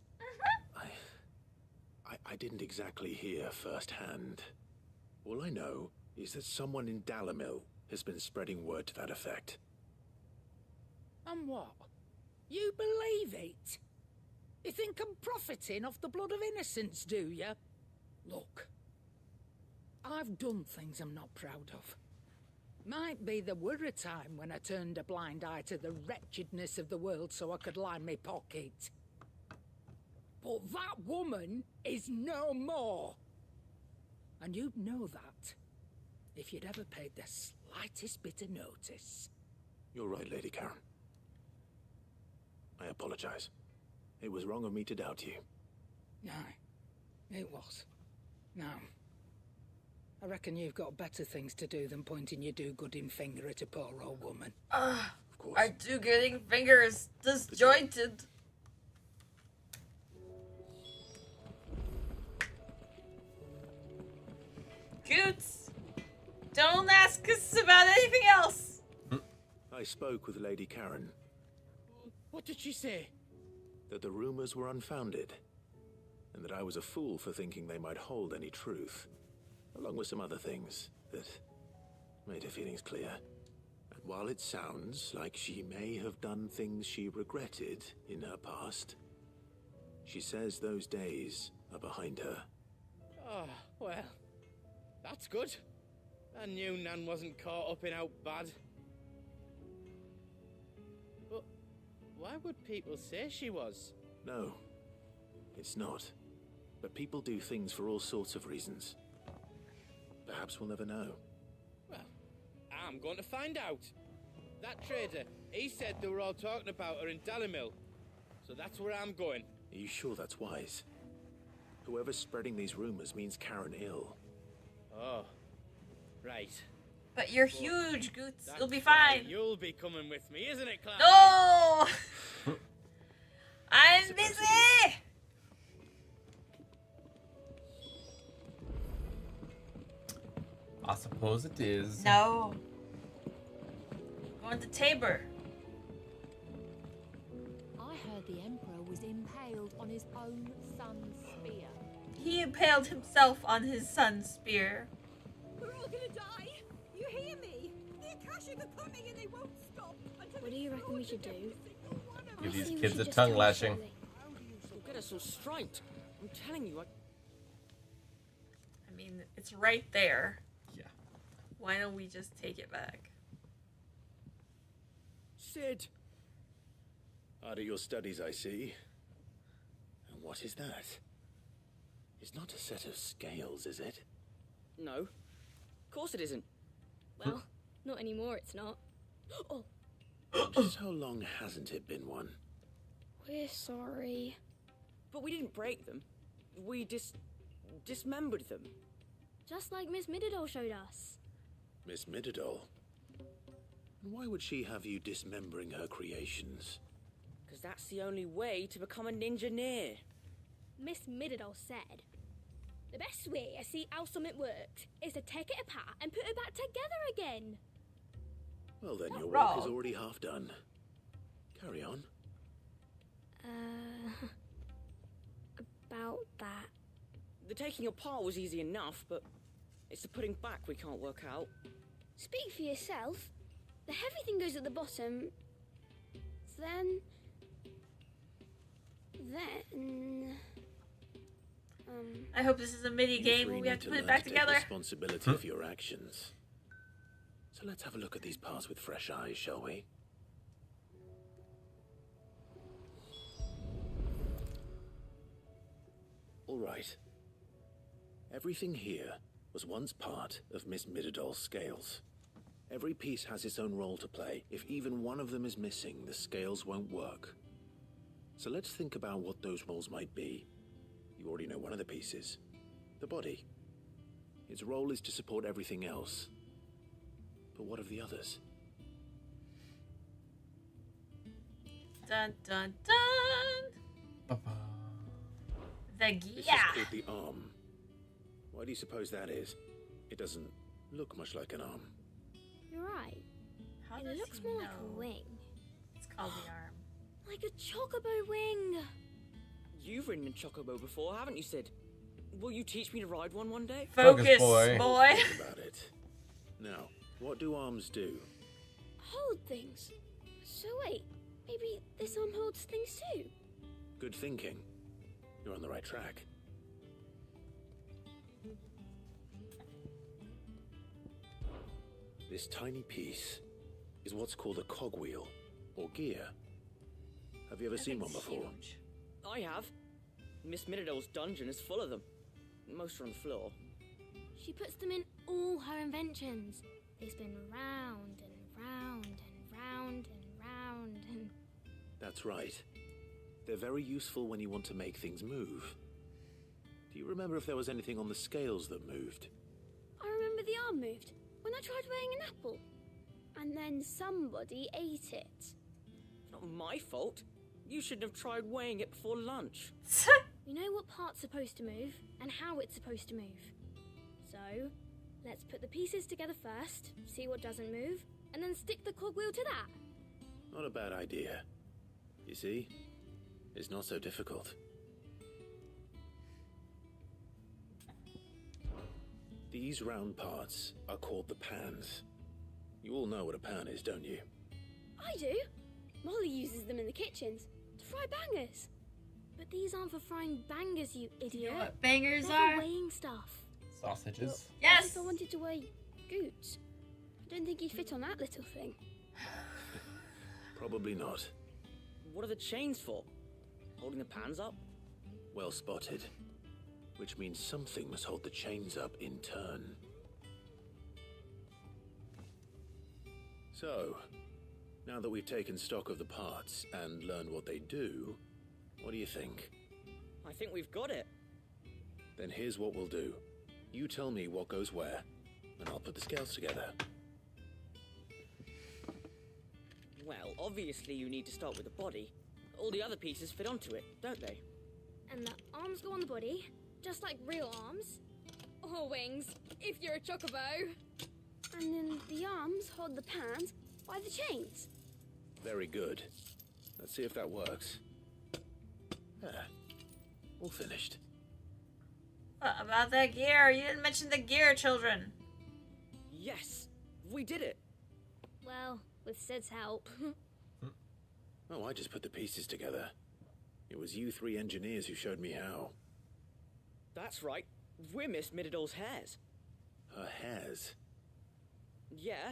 Speaker 8: I didn't exactly hear firsthand. All I know is that someone in Damil has been spreading word to that effect.
Speaker 19: And what? You believe it? You think I'm profiting off the blood of innocents, do you? Look, I've done things I'm not proud of. Might be there were a time when I turned a blind eye to the wretchedness of the world so I could line my pocket. But that woman is no more. And you'd know that if you'd ever paid the slightest bit of notice.
Speaker 8: You're right, Lady Karen. I apologize. It was wrong of me to doubt you.
Speaker 19: Aye, it was. Now, I reckon you've got better things to do than pointing your do-gooding finger at a poor old woman.
Speaker 2: Of course. Our do-gooding finger is disjointed. Goots, don't ask us about anything else.
Speaker 8: I spoke with Lady Karen.
Speaker 4: What did she say?
Speaker 8: That the rumors were unfounded, and that I was a fool for thinking they might hold any truth, along with some other things that made her feelings clear. And while it sounds like she may have done things she regretted in her past, she says those days are behind her.
Speaker 4: Oh, well, that's good. I knew Nan wasn't caught up in out bad. But why would people say she was?
Speaker 8: No, it's not. But people do things for all sorts of reasons. Perhaps we'll never know.
Speaker 4: Well, I'm going to find out. That trader, he said they were all talking about her in Damil. So that's where I'm going.
Speaker 8: Are you sure that's wise? Whoever's spreading these rumors means Karen ill.
Speaker 4: Oh, right.
Speaker 2: But you're huge, Goots.
Speaker 4: That's
Speaker 2: You'll be
Speaker 4: why
Speaker 2: fine.
Speaker 4: You'll be coming with me, isn't it, Clyde?
Speaker 2: No! I'm busy!
Speaker 1: I suppose it is.
Speaker 2: No. Going to Tabor.
Speaker 6: I heard the Emperor was impaled on his own son's spear.
Speaker 2: He impaled himself on his son's spear.
Speaker 13: We're all gonna die. You hear me? The Akashic are coming and they won't stop until.
Speaker 9: What do you reckon we should do?
Speaker 1: Give
Speaker 9: I
Speaker 1: these
Speaker 9: think we
Speaker 1: kids
Speaker 9: should
Speaker 1: a
Speaker 9: just
Speaker 1: tongue
Speaker 9: tell
Speaker 1: lashing.
Speaker 9: Shirley.
Speaker 4: You'll get us all straight. I'm telling you,
Speaker 2: I mean, it's right there.
Speaker 1: Yeah.
Speaker 2: Why don't we just take it back?
Speaker 4: Sid.
Speaker 8: Out of your studies, I see. And what is that? It's not a set of scales, is it?
Speaker 10: No. Of course it isn't.
Speaker 9: Well, not anymore, it's not. Oh,
Speaker 8: Just how long hasn't it been one?
Speaker 9: we're sorry.
Speaker 10: But we didn't break them. We dismembered them.
Speaker 9: Just like Miss Mididol showed us.
Speaker 8: Miss Mididol? And why would she have you dismembering her creations?
Speaker 10: Because that's the only way to become a ninja-neer.
Speaker 9: Miss Mididol said, the best way I see how something works is to take it apart and put it back together again.
Speaker 8: Well, then
Speaker 2: Not
Speaker 8: your
Speaker 2: wrong.
Speaker 8: work is already half done. Carry on.
Speaker 9: About that.
Speaker 10: The taking apart was easy enough, but it's the putting back we can't work out.
Speaker 9: Speak for yourself. The heavy thing goes at the bottom. Then...
Speaker 2: I hope this is a mini
Speaker 8: You
Speaker 2: game
Speaker 8: three
Speaker 2: where we have
Speaker 8: need
Speaker 2: to put it
Speaker 8: learn
Speaker 2: back
Speaker 8: take
Speaker 2: together.
Speaker 8: responsibility for your actions. So let's have a look at these parts with fresh eyes, shall we? All right. Everything here was once part of Miss Mididol's scales. Every piece has its own role to play. If even one of them is missing, the scales won't work. So let's think about what those roles might be. You already know one of the pieces. The body. Its role is to support everything else. But what of the others?
Speaker 2: Dun dun dun. The
Speaker 8: This is
Speaker 2: gear.
Speaker 8: called the arm. Why do you suppose that is? It doesn't look much like an arm.
Speaker 9: You're right.
Speaker 2: How
Speaker 9: It
Speaker 2: does
Speaker 9: looks
Speaker 2: he
Speaker 9: more like
Speaker 2: know?
Speaker 9: a wing.
Speaker 2: It's called the arm.
Speaker 9: Like a chocobo wing.
Speaker 10: You've ridden a chocobo before, haven't you, Sid? Will you teach me to ride one day?
Speaker 2: Focus,
Speaker 1: boy.
Speaker 2: boy.
Speaker 8: Think about it. Now, what do arms do?
Speaker 9: Hold things. So wait, maybe this arm holds things too?
Speaker 8: Good thinking. You're on the right track. This tiny piece is what's called a cogwheel, or gear. Have you ever seen one before?
Speaker 2: Huge.
Speaker 10: I have. Miss Mididol's dungeon is full of them. Most are on the floor.
Speaker 9: She puts them in all her inventions. They spin round and round and round and round and...
Speaker 8: That's right. They're very useful when you want to make things move. Do you remember if there was anything on the scales that moved?
Speaker 9: I remember the arm moved when I tried weighing an apple. And then somebody ate it.
Speaker 10: It's not my fault. You shouldn't have tried weighing it before lunch.
Speaker 9: You know what part's supposed to move and how it's supposed to move. So, let's put the pieces together first, see what doesn't move, and then stick the cogwheel to that.
Speaker 8: Not a bad idea. You see? It's not so difficult. These round parts are called the pans. You all know what a pan is, don't you?
Speaker 9: I do. Molly uses them in the kitchens to fry bangers.
Speaker 20: But these aren't for frying bangers, you idiot.
Speaker 2: You know what bangers
Speaker 20: They're
Speaker 2: are?
Speaker 20: for weighing stuff.
Speaker 1: Sausages.
Speaker 20: What
Speaker 2: Yes!
Speaker 20: if I wanted to weigh goods? I don't think you'd fit on that little thing.
Speaker 8: Probably not.
Speaker 21: What are the chains for? Holding the pans up?
Speaker 8: Well spotted. Which means something must hold the chains up in turn. So, now that we've taken stock of the parts and learned what they do, what do you think?
Speaker 21: I think we've got it.
Speaker 8: Then here's what we'll do. You tell me what goes where, and I'll put the scales together.
Speaker 21: Well, obviously you need to start with the body. All the other pieces fit onto it, don't they?
Speaker 20: And the arms go on the body, just like real arms. Or wings, if you're a chocobo. And then the arms hold the pans by the chains.
Speaker 8: Very good. Let's see if that works. There. All finished.
Speaker 2: What about that gear? You didn't mention the gear, children.
Speaker 21: Yes! We did it!
Speaker 20: Well, with Sid's help.
Speaker 8: Oh, I just put the pieces together. It was you three engineers who showed me how.
Speaker 21: That's right. We're Miss Mididol's hairs.
Speaker 8: Her hairs?
Speaker 21: Yeah,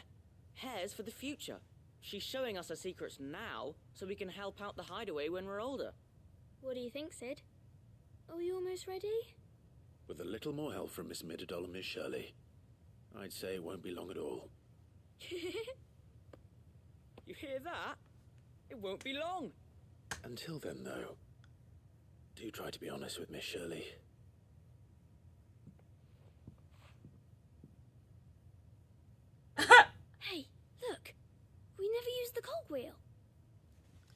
Speaker 21: hairs for the future. She's showing us her secrets now, so we can help out the Hideaway when we're older.
Speaker 20: What do you think, Sid? Are you almost ready?
Speaker 8: With a little more help from Miss Mididol and Miss Shirley, I'd say it won't be long at all.
Speaker 21: You hear that? It won't be long.
Speaker 8: Until then, though, do try to be honest with Miss Shirley.
Speaker 20: Hey, look! We never used the cogwheel.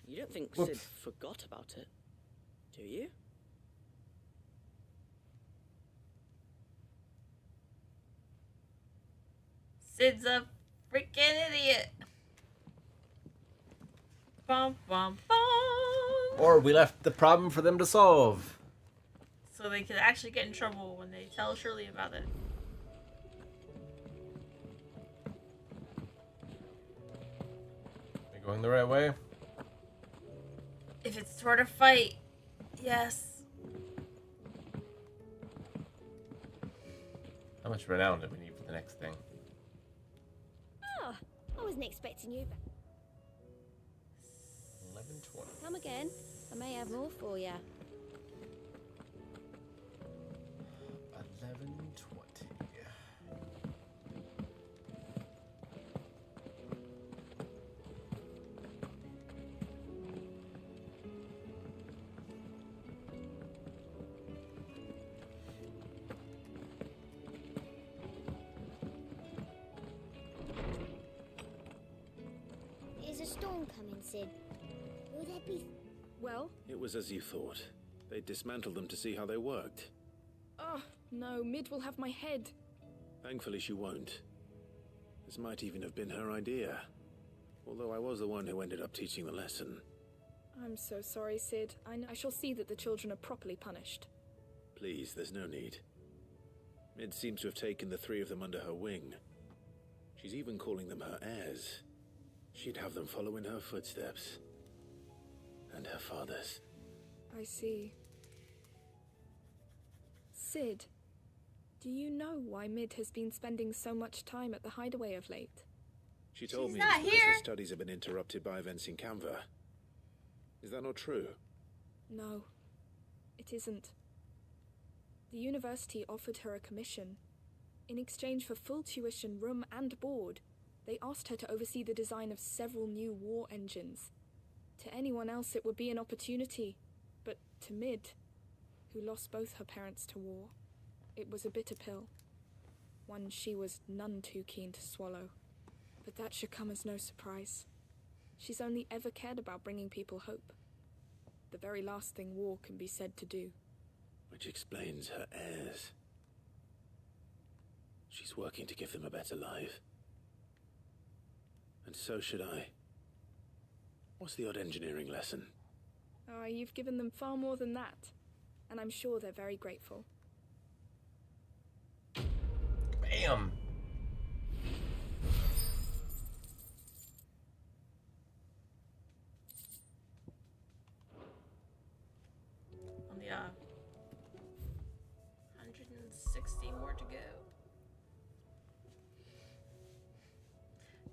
Speaker 21: You don't think
Speaker 1: Whoops.
Speaker 21: Sid forgot about it, do you?
Speaker 2: Sid's a freaking idiot. Bum, bum, bum.
Speaker 1: Or we left the problem for them to solve.
Speaker 2: So they could actually get in trouble when they tell Shirley about it.
Speaker 1: We going the right way?
Speaker 2: If it's sort of fight, yes.
Speaker 1: How much renown do we need for the next thing?
Speaker 20: Oh, I wasn't expecting you back.
Speaker 1: 11:20.
Speaker 20: Come again. I may have more for you.
Speaker 1: 11:20.
Speaker 20: Is a storm coming, Sid? Will there be...
Speaker 16: Well?
Speaker 8: It was as you thought. They dismantled them to see how they worked.
Speaker 16: Oh, no, Mid will have my head.
Speaker 8: Thankfully she won't. This might even have been her idea. Although I was the one who ended up teaching the lesson.
Speaker 16: I'm so sorry, Sid. I shall see that the children are properly punished.
Speaker 8: Please, there's no need. Mid seems to have taken the three of them under her wing. She's even calling them her heirs. She'd have them follow in her footsteps. And her father's.
Speaker 16: I see. Sid, do you know why Mid has been spending so much time at the Hideaway of late?
Speaker 8: She told me
Speaker 2: not
Speaker 8: that
Speaker 2: here.
Speaker 8: her studies have been interrupted by events in Kanver. Is that not true?
Speaker 16: No, it isn't. The university offered her a commission. In exchange for full tuition, room and board, they asked her to oversee the design of several new war engines. To anyone else it would be an opportunity, but to Mid, who lost both her parents to war, it was a bitter pill. One she was none too keen to swallow. But that should come as no surprise. She's only ever cared about bringing people hope. The very last thing war can be said to do.
Speaker 8: Which explains her heirs. She's working to give them a better life. And so should I. What's the odd engineering lesson?
Speaker 16: Oh, you've given them far more than that. And I'm sure they're very grateful.
Speaker 1: Bam!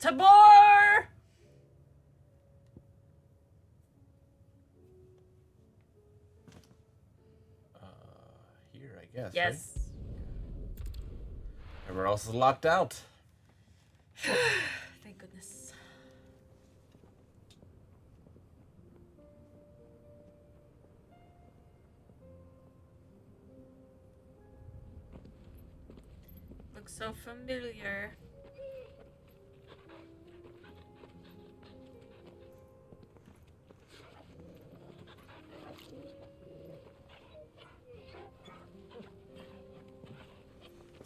Speaker 2: Tabor!
Speaker 1: Here, I guess.
Speaker 2: Yes.
Speaker 1: Right? Everyone else is locked out.
Speaker 2: Thank goodness. Looks so familiar.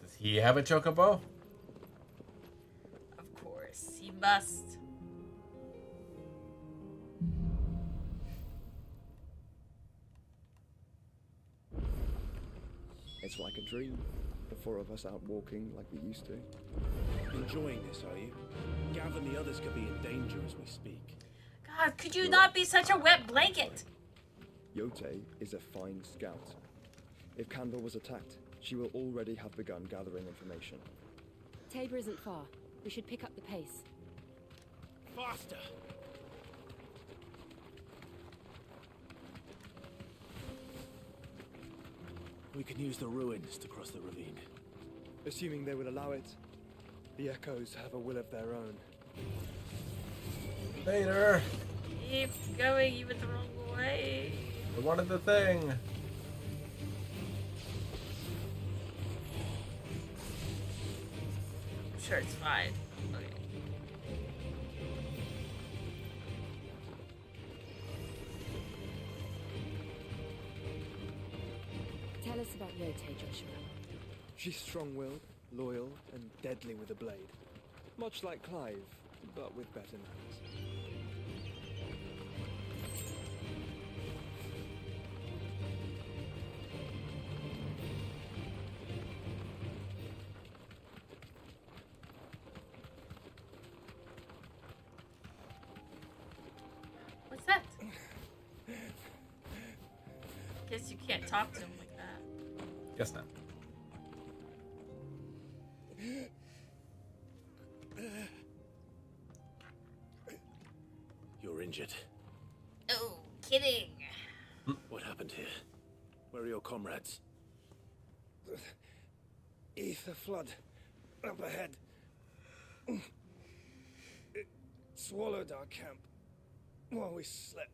Speaker 1: Does he have a chocobo?
Speaker 2: Of course, he must.
Speaker 14: It's like a dream. The four of us out walking like we used to.
Speaker 5: Enjoying this, are you? Gather the others could be in danger as we speak.
Speaker 2: God, could you not be such a wet blanket?
Speaker 14: Yote is a fine scout. If Kanver was attacked, she will already have begun gathering information.
Speaker 9: Tabor isn't far. We should pick up the pace.
Speaker 5: Faster! We can use the ruins to cross the ravine.
Speaker 14: Assuming they will allow it, the echoes have a will of their own.
Speaker 1: Later.
Speaker 2: Keep going, you went the wrong way.
Speaker 1: I wanted the thing.
Speaker 2: I'm sure it's fine. Okay.
Speaker 9: Tell us about Yote, Joshua.
Speaker 14: She's strong-willed, loyal, and deadly with a blade. Much like Clive, but with better manners.
Speaker 2: What's that? Guess you can't talk to him like that.
Speaker 1: Guess not.
Speaker 8: You're injured.
Speaker 2: Oh, kidding.
Speaker 8: What happened here? Where are your comrades?
Speaker 12: Ether flood. Up ahead. It swallowed our camp while we slept.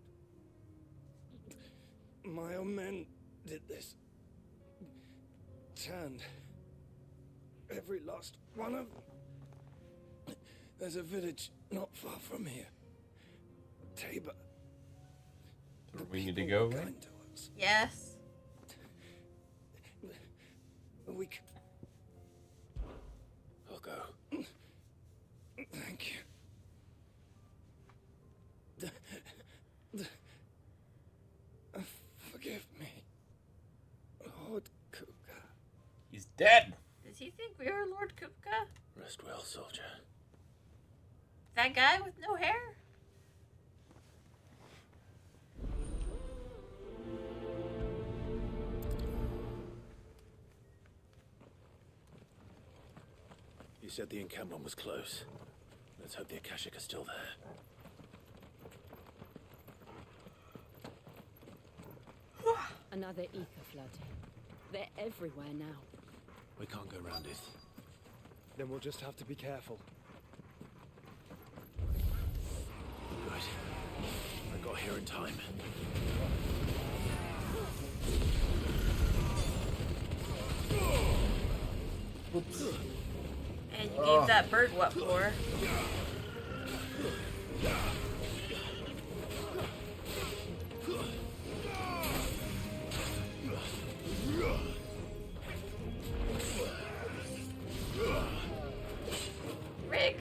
Speaker 12: My own men did this. Tanned. Every last one of them. There's a village not far from here. Tabor.
Speaker 1: Where we need to go, right?
Speaker 2: Yes.
Speaker 12: We can...
Speaker 8: I'll go.
Speaker 12: Thank you. Forgive me. Lord Kupka.
Speaker 1: He's dead.
Speaker 2: Does he think we are Lord Kupka?
Speaker 8: Rest well, soldier.
Speaker 2: That guy with no hair?
Speaker 8: You said the encampment was close. Let's hope the Akashic are still there.
Speaker 9: Another ether flood. They're everywhere now.
Speaker 8: We can't go around it.
Speaker 14: Then we'll just have to be careful.
Speaker 8: Good. I got here in time.
Speaker 1: Oops.
Speaker 2: And you gave that bird what for? Rick.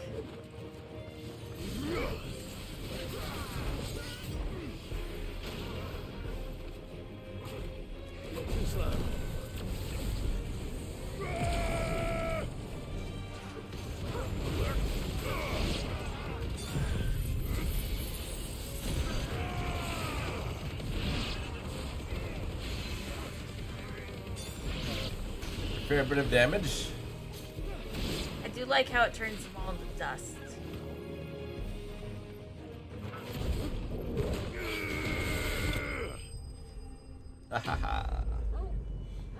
Speaker 1: Fair bit of damage.
Speaker 2: I do like how it turns them all into dust.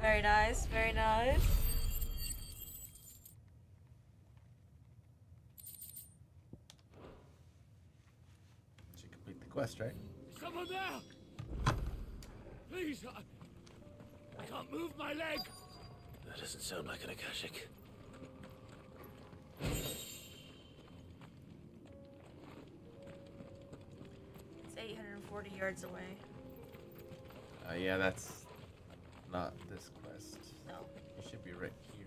Speaker 2: Very nice, very nice.
Speaker 1: Should complete the quest, right?
Speaker 17: Someone there! Please, I can't move my leg!
Speaker 8: That doesn't sound like an Akashic.
Speaker 2: It's 840 yards away.
Speaker 1: Yeah, that's not this quest.
Speaker 2: No.
Speaker 1: It should be right here.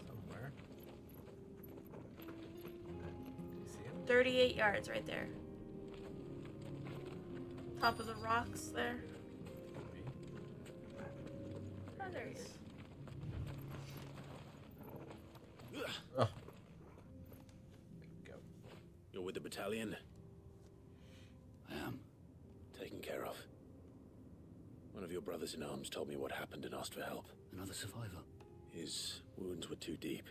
Speaker 1: Somewhere. Do you see him?
Speaker 2: 38 yards right there. Top of the rocks there. Oh, there he is.
Speaker 1: Oh.
Speaker 8: Go. You're with the battalion?
Speaker 5: I am.
Speaker 8: Taken care of. One of your brothers in arms told me what happened and asked for help.
Speaker 5: Another survivor.
Speaker 8: His wounds were too deep.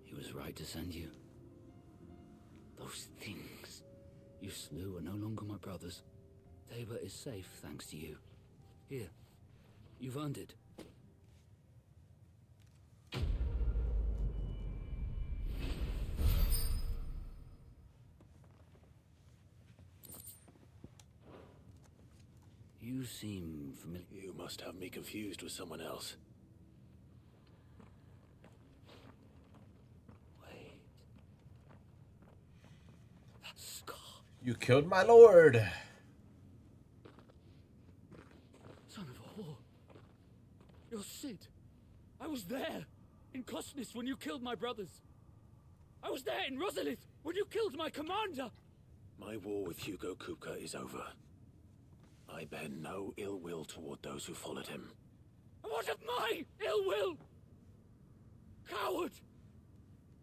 Speaker 5: He was right to send you. Those things you slew are no longer my brothers. Tabor is safe thanks to you. Here, you've earned it. You seem familiar.
Speaker 8: You must have me confused with someone else.
Speaker 5: Wait. That scar.
Speaker 1: You killed my lord.
Speaker 17: Son of a whore. You're Sid. I was there in Kosnis when you killed my brothers. I was there in Rosalith when you killed my commander.
Speaker 8: My war with Hugo Kupka is over. I bear no ill will toward those who followed him.
Speaker 17: And what of my ill will? Coward!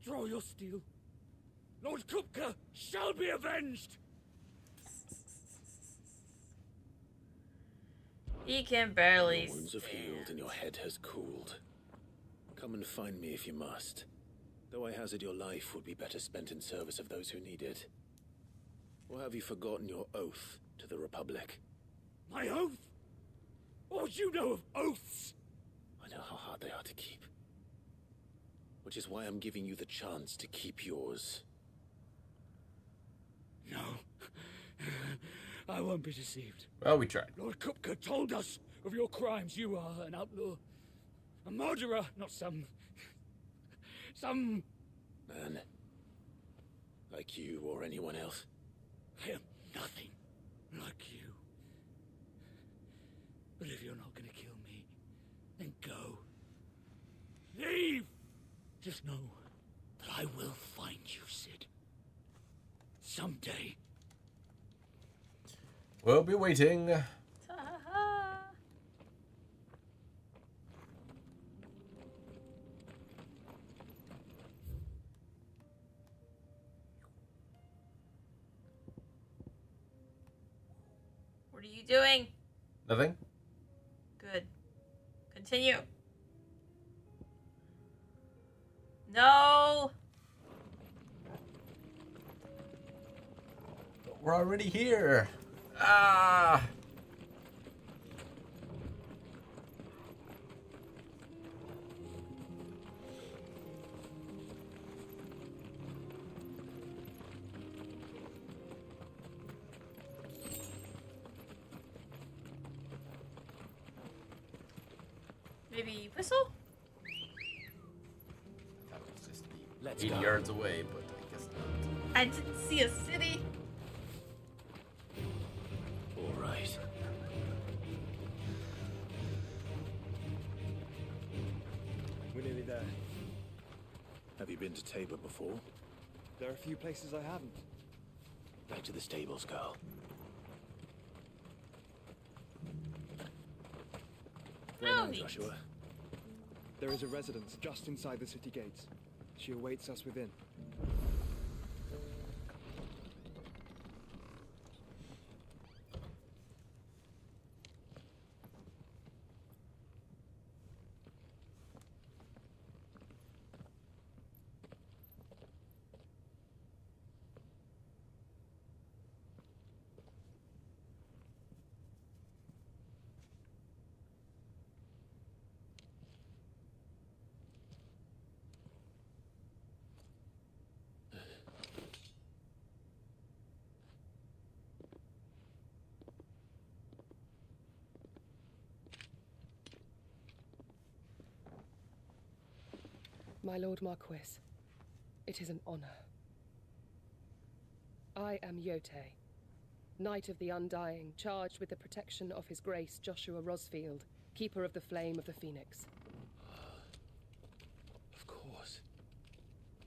Speaker 17: Draw your steel. Lord Kupka shall be avenged!
Speaker 2: He can barely
Speaker 8: Your wounds have healed and your head has cooled. Come and find me if you must. Though I hazard your life would be better spent in service of those who need it. Or have you forgotten your oath to the Republic?
Speaker 17: My oath? What would you know of oaths?
Speaker 8: I know how hard they are to keep. Which is why I'm giving you the chance to keep yours.
Speaker 17: No. I won't be deceived.
Speaker 1: Well, we tried.
Speaker 17: Lord Kupka told us of your crimes. You are an outlaw. A murderer, not some
Speaker 8: Man. Like you or anyone else.
Speaker 17: I am nothing like you. But if you're not gonna kill me, then go. Leave! Just know that I will find you, Sid. Someday.
Speaker 1: We'll be waiting.
Speaker 2: What are you doing?
Speaker 1: Nothing?
Speaker 2: Good. Continue. No!
Speaker 1: We're already here. Ah!
Speaker 2: Maybe whistle?
Speaker 1: That was just
Speaker 5: Let's
Speaker 1: 80
Speaker 5: go.
Speaker 1: yards away, but I guess not.
Speaker 2: I didn't see a city.
Speaker 8: All right.
Speaker 14: We're nearly there.
Speaker 8: Have you been to Tabor before?
Speaker 14: There are a few places I haven't.
Speaker 8: Back to the stables, girl.
Speaker 2: No.
Speaker 8: Joshua.
Speaker 14: There is a residence just inside the city gates. She awaits us within.
Speaker 11: My Lord Marquis, it is an honor. I am Yote, Knight of the Undying, charged with the protection of His Grace Joshua Rosfield, Keeper of the Flame of the Phoenix.
Speaker 8: Of course.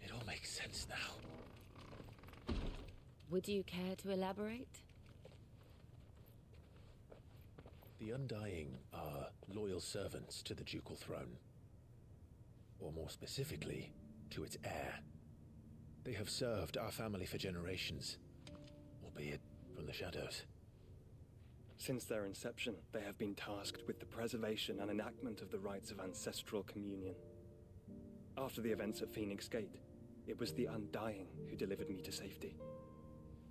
Speaker 8: It all makes sense now.
Speaker 9: Would you care to elaborate?
Speaker 8: The Undying are loyal servants to the ducal throne. Or more specifically, to its heir. They have served our family for generations, albeit from the shadows.
Speaker 14: Since their inception, they have been tasked with the preservation and enactment of the rites of ancestral communion. After the events at Phoenix Gate, it was the Undying who delivered me to safety.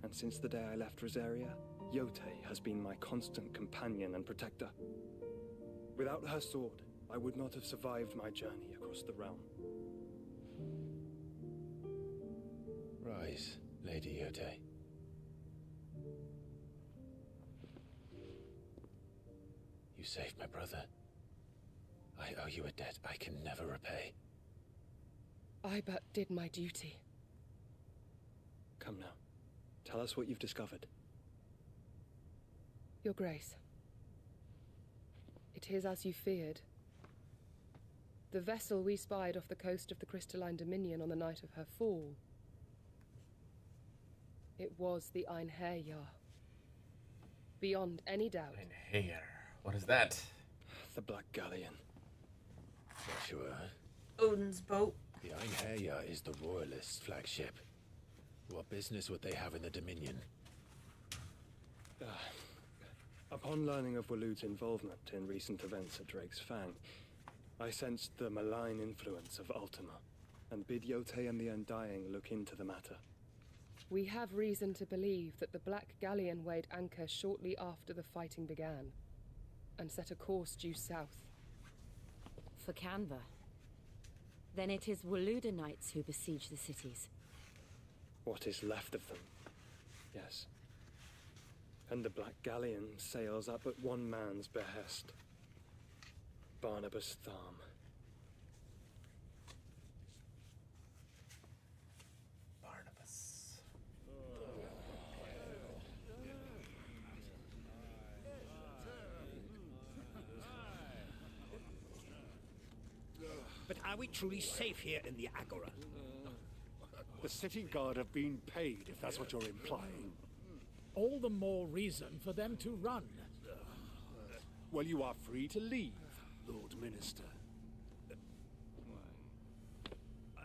Speaker 14: And since the day I left Rosaria, Yote has been my constant companion and protector. Without her sword, I would not have survived my journey across the realm.
Speaker 8: Rise, Lady Yote. You saved my brother. I owe you a debt I can never repay.
Speaker 11: I but did my duty.
Speaker 14: Come now. Tell us what you've discovered.
Speaker 11: Your Grace. It is as you feared. The vessel we spied off the coast of the Crystalline Dominion on the night of her fall. It was the Einherjar. Beyond any doubt.
Speaker 1: Einherjar. What is that?
Speaker 14: The Black Galleon.
Speaker 8: Joshua.
Speaker 2: Odin's boat.
Speaker 8: The Einherjar is the Royalist flagship. What business would they have in the Dominion?
Speaker 14: Upon learning of Waloed's involvement in recent events at Drake's Fang, I sensed the malign influence of Ultima, and bid Yote and the Undying look into the matter.
Speaker 11: We have reason to believe that the Black Galleon weighed anchor shortly after the fighting began, and set a course due south.
Speaker 9: For Kanver. Then it is Waloed knights who besiege the cities.
Speaker 14: What is left of them, yes. And the Black Galleon sails up at one man's behest. Barnabas Tharm.
Speaker 1: Barnabas.
Speaker 22: But are we truly safe here in the Agora?
Speaker 7: The city guard have been paid, if that's what you're implying.
Speaker 22: All the more reason for them to run.
Speaker 7: Well, you are free to leave, Lord Minister.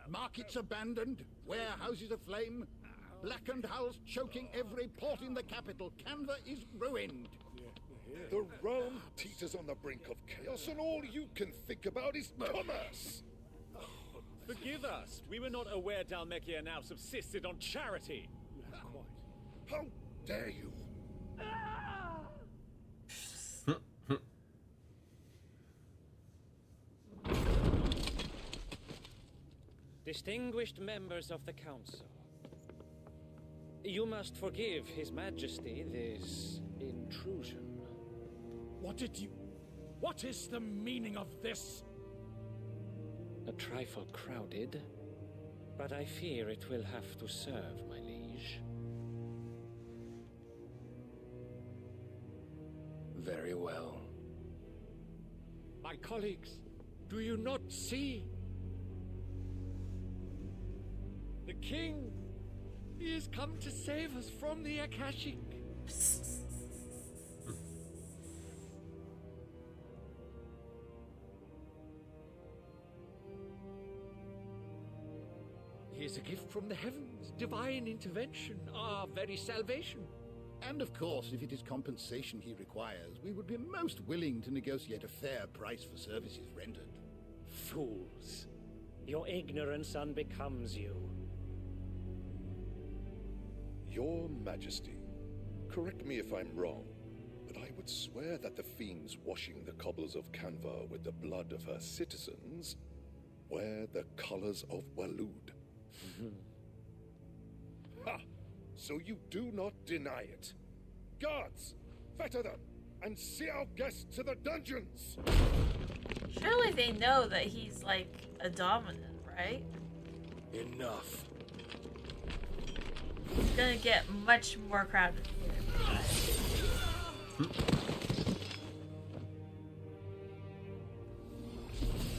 Speaker 3: Markets abandoned, warehouses aflame, blackened hulls choking every port in the capital. Kanver is ruined.
Speaker 23: The realm teeters on the brink of chaos, and all you can think about is commerce.
Speaker 17: Forgive us. We were not aware Dhalmekia now subsisted on charity.
Speaker 23: How dare you?
Speaker 24: Distinguished members of the Council, you must forgive His Majesty this intrusion.
Speaker 22: What is the meaning of this?
Speaker 24: A trifle crowded, but I fear it will have to serve, my liege.
Speaker 8: Very well.
Speaker 22: My colleagues, do you not see? The king, he has come to save us from the Akashic. He is a gift from the heavens, divine intervention, our very salvation.
Speaker 3: And of course, if it is compensation he requires, we would be most willing to negotiate a fair price for services rendered.
Speaker 24: Fools. Your ignorance unbecomes you.
Speaker 23: Your Majesty, correct me if I'm wrong, but I would swear that the fiends washing the cobbles of Kanver with the blood of her citizens wear the colors of Waloed. Ha! So you do not deny it. Guards, fetter them, and see our guests to the dungeons!
Speaker 2: Surely they know that he's like a dominant, right?
Speaker 14: Enough.
Speaker 2: It's gonna get much more crowded here.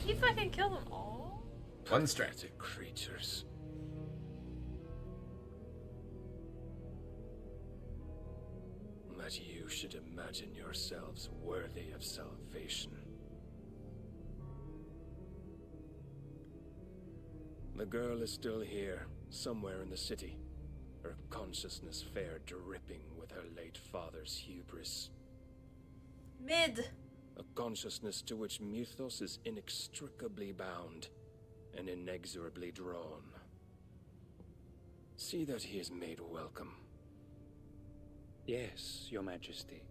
Speaker 2: He fucking killed them all?
Speaker 1: One strike.
Speaker 14: Creatures. That you should imagine yourselves worthy of salvation. The girl is still here, somewhere in the city. Her consciousness fair dripping with her late father's hubris.
Speaker 2: Mid.
Speaker 14: A consciousness to which Mythos is inextricably bound and inexorably drawn. See that he is made welcome.
Speaker 24: Yes, Your Majesty.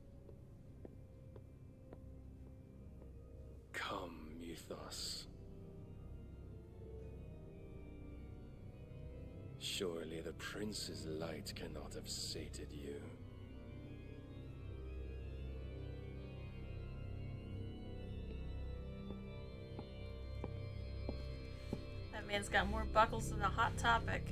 Speaker 14: Come, Mythos. Surely the prince's light cannot have sated you.
Speaker 2: That man's got more buckles than a Hot Topic.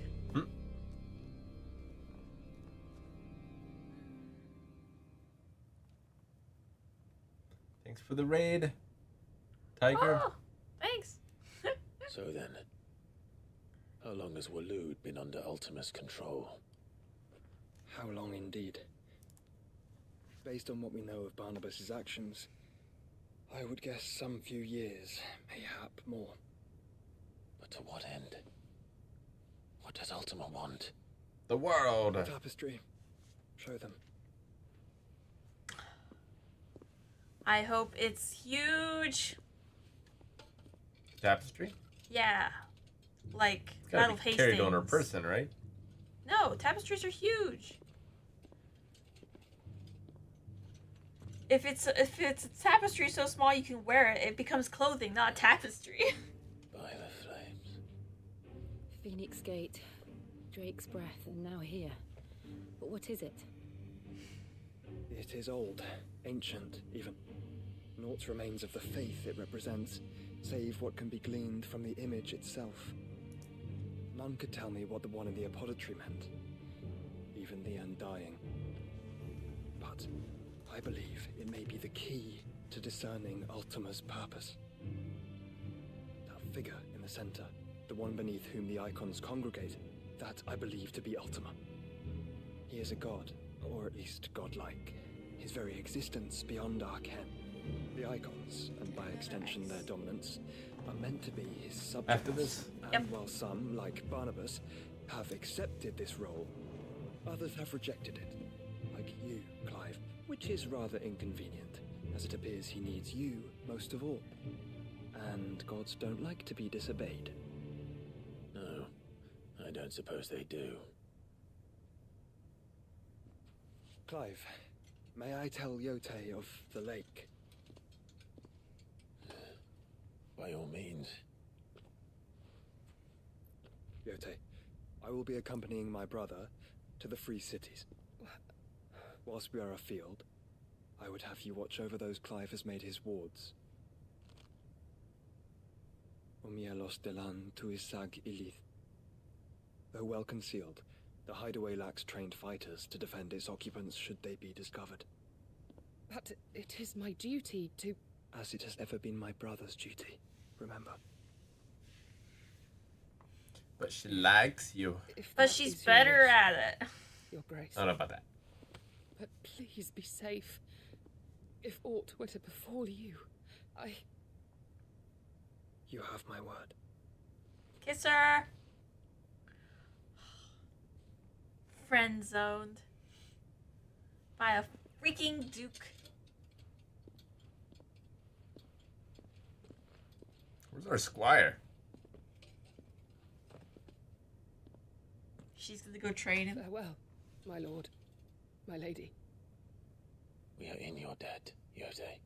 Speaker 1: Thanks for the raid, Tiger.
Speaker 2: Oh, thanks.
Speaker 8: So then, how long has Waloed been under Ultima's control?
Speaker 14: How long indeed? Based on what we know of Barnabas's actions, I would guess some few years, mayhap more.
Speaker 8: But to what end? What does Ultima want?
Speaker 1: The world.
Speaker 14: The Tapestry. Show them.
Speaker 2: I hope it's huge.
Speaker 1: Tapestry?
Speaker 2: Yeah. Like,
Speaker 1: It's
Speaker 2: Battle
Speaker 1: gotta
Speaker 2: of
Speaker 1: be
Speaker 2: Hastings.
Speaker 1: carried on her person, right?
Speaker 2: No, tapestries are huge. If it's a tapestry so small you can wear it, it becomes clothing, not a tapestry.
Speaker 8: By the flames.
Speaker 9: Phoenix Gate, Drake's Breath, and now here. But what is it?
Speaker 14: It is old, ancient, even. Naught remains of the faith it represents, save what can be gleaned from the image itself. None could tell me what the one in the apothecary meant, even the Undying. But I believe it may be the key to discerning Ultima's purpose. That figure in the center, the one beneath whom the icons congregate, that I believe to be Ultima. He is a god, or at least godlike. His very existence beyond our ken. The icons, and by extension their dominance, are meant to be his subjects.
Speaker 1: After this?
Speaker 14: And while some, like Barnabas, have accepted this role, others have rejected it. Like you, Clive, which is rather inconvenient, as it appears he needs you most of all. And gods don't like to be disobeyed.
Speaker 8: No, I don't suppose they do.
Speaker 14: Clive, may I tell Yote of the lake?
Speaker 8: By all means.
Speaker 14: Yote, I will be accompanying my brother to the Free Cities. Whilst we are afield, I would have you watch over those Clive has made his wards. Omielos delan tuisag ilith. Though well concealed, the Hideaway lacks trained fighters to defend its occupants should they be discovered.
Speaker 11: But it is my duty to...
Speaker 14: As it has ever been my brother's duty, remember.
Speaker 1: But she likes you.
Speaker 2: But she's better at it.
Speaker 11: Your Grace.
Speaker 1: I don't know about that.
Speaker 11: But please be safe. If aught were to befall you,
Speaker 14: You have my word.
Speaker 2: Kiss her. Friend zoned by a freaking duke.
Speaker 1: Where's our Squire?
Speaker 2: She's gonna go train him.
Speaker 11: Farewell, my lord, my lady.
Speaker 8: We are in your debt, Yote.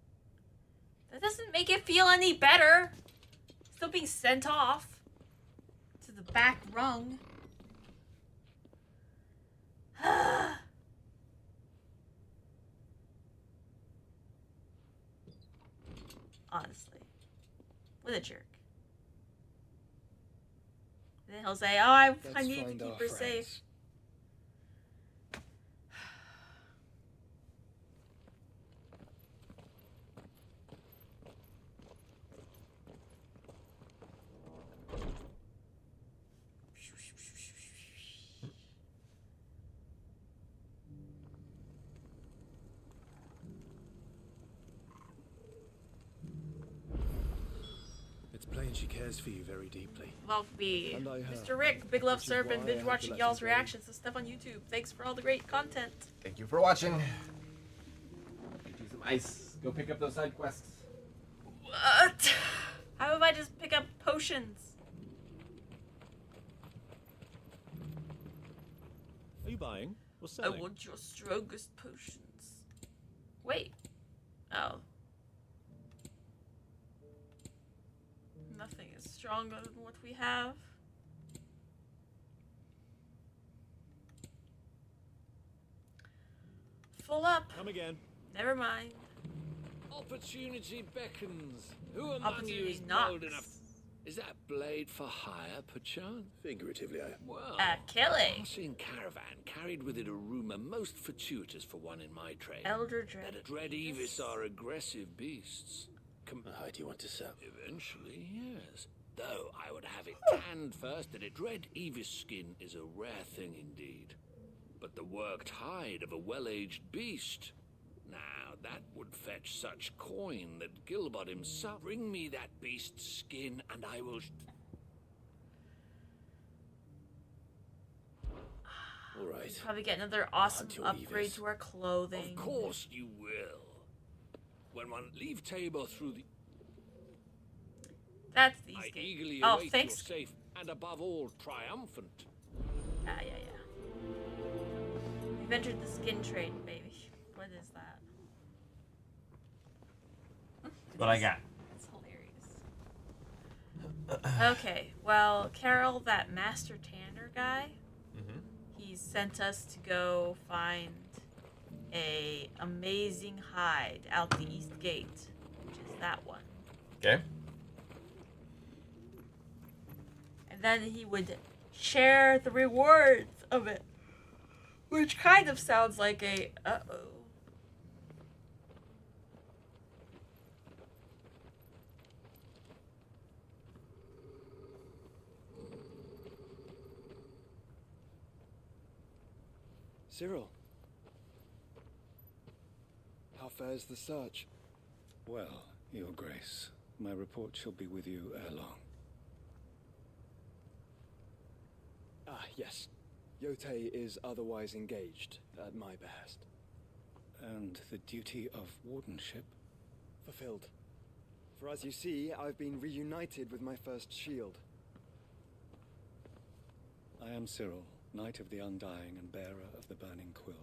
Speaker 2: That doesn't make it feel any better. Still being sent off to the back rung. Honestly. What a jerk. And then he'll say, "Oh, I
Speaker 14: Let's
Speaker 2: need to
Speaker 14: find
Speaker 2: keep
Speaker 14: our
Speaker 2: her
Speaker 14: friends.
Speaker 2: safe."
Speaker 6: It's plain she cares for you very deeply.
Speaker 2: Love me.
Speaker 6: And I her.
Speaker 2: Mr. Rick, big love
Speaker 6: Which is
Speaker 2: serve and
Speaker 6: why I
Speaker 2: binge
Speaker 6: had to
Speaker 2: watching
Speaker 6: let
Speaker 2: y'all's
Speaker 6: her go.
Speaker 2: reactions and stuff on YouTube. Thanks for all the great content.
Speaker 1: Thank you for watching. Get you some ice. Go pick up those side quests.
Speaker 2: What? How about I just pick up potions?
Speaker 6: Are you buying or
Speaker 2: I
Speaker 6: selling?
Speaker 2: want your strongest potions. Wait. Oh. Nothing is stronger than what we have. Full up.
Speaker 6: Come again.
Speaker 2: Never mind.
Speaker 22: Opportunity beckons. Who among you
Speaker 2: Opportunity
Speaker 22: is
Speaker 2: knocks.
Speaker 22: bold enough? Is that blade for hire, perchance?
Speaker 23: Figuratively, I...
Speaker 22: Well,
Speaker 2: Kelly.
Speaker 22: passing caravan carried with it a rumour most fortuitous for one in my trade.
Speaker 2: Elder Dread.
Speaker 22: That Dread Evis are aggressive beasts.
Speaker 8: How do you want to sell?
Speaker 22: Eventually, yes. Though I would have it canned first that a Dread Evis skin is a rare thing indeed. But the worked hide of a well-aged beast... Now, that would fetch such coin that Gilbert himself... Bring me that beast's skin, and I will...
Speaker 8: All right.
Speaker 2: Probably get another awesome
Speaker 8: Hunt your
Speaker 2: upgrade
Speaker 8: Evis.
Speaker 2: to our clothing.
Speaker 22: Of course you will. When one leave Tabor through the...
Speaker 2: That's these
Speaker 22: I
Speaker 2: games.
Speaker 22: eagerly
Speaker 2: Oh,
Speaker 22: await
Speaker 2: thanks.
Speaker 22: your safe, and above all, triumphant.
Speaker 2: Yeah. We've entered the skin trade, baby. What is that?
Speaker 1: What I got.
Speaker 2: It's hilarious. Okay, well, Carol, that Master Tanner guy, he sent us to go find a amazing hide out the east gate, which is that one.
Speaker 1: Okay.
Speaker 2: And then he would share the rewards of it, which kind of sounds like a uh-oh.
Speaker 14: Cyril. How fares the search?
Speaker 15: Well, Your Grace, my report shall be with you ere long.
Speaker 14: Ah, yes. Yotei is otherwise engaged, at my behest.
Speaker 15: And the duty of wardenship?
Speaker 14: Fulfilled. For as you see, I've been reunited with my first shield.
Speaker 15: I am Cyril, Knight of the Undying and bearer of the Burning Quill,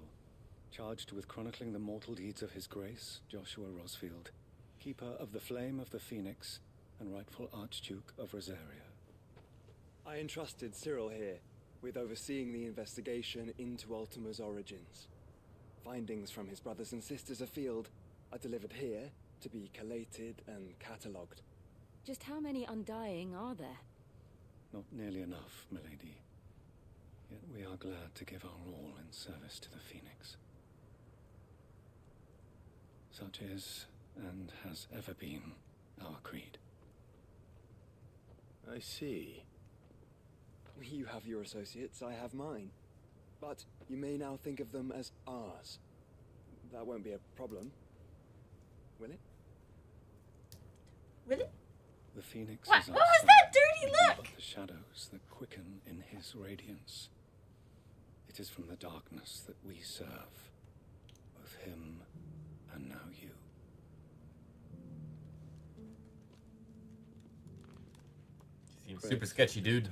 Speaker 15: charged with chronicling the mortal deeds of His Grace, Joshua Rosfield, keeper of the Flame of the Phoenix and rightful Archduke of Rosaria.
Speaker 14: I entrusted Cyril here with overseeing the investigation into Ultima's origins. Findings from his brothers and sisters afield are delivered here to be collated and catalogued.
Speaker 9: Just how many Undying are there?
Speaker 15: Not nearly enough, milady. Yet we are glad to give our all in service to the Phoenix. Such is, and has ever been, our creed.
Speaker 8: I see.
Speaker 14: You have your associates, I have mine. But you may now think of them as ours. That won't be a problem. Will it?
Speaker 2: Will it?
Speaker 15: The Phoenix
Speaker 2: What?
Speaker 15: is our
Speaker 2: What was
Speaker 15: sun,
Speaker 2: that dirty
Speaker 15: but
Speaker 2: look?
Speaker 15: the shadows that quicken in his radiance. It is from the darkness that we serve, both him and now you.
Speaker 1: Seems super sketchy, dude.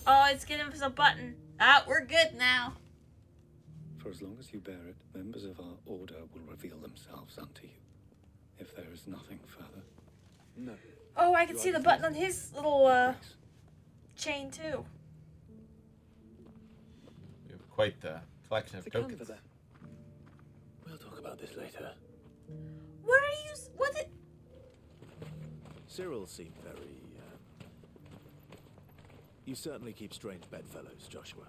Speaker 2: Oh, it's getting us a button. Ah, we're good now.
Speaker 15: For as long as you bear it, members of our order will reveal themselves unto you, if there is nothing further.
Speaker 14: No.
Speaker 2: Oh, I can see the button on his little chain too.
Speaker 1: We have quite the collection of tokens.
Speaker 8: We'll talk about this later.
Speaker 2: What are you? What?
Speaker 8: Cyril seemed very
Speaker 6: You certainly keep strange bedfellows, Joshua.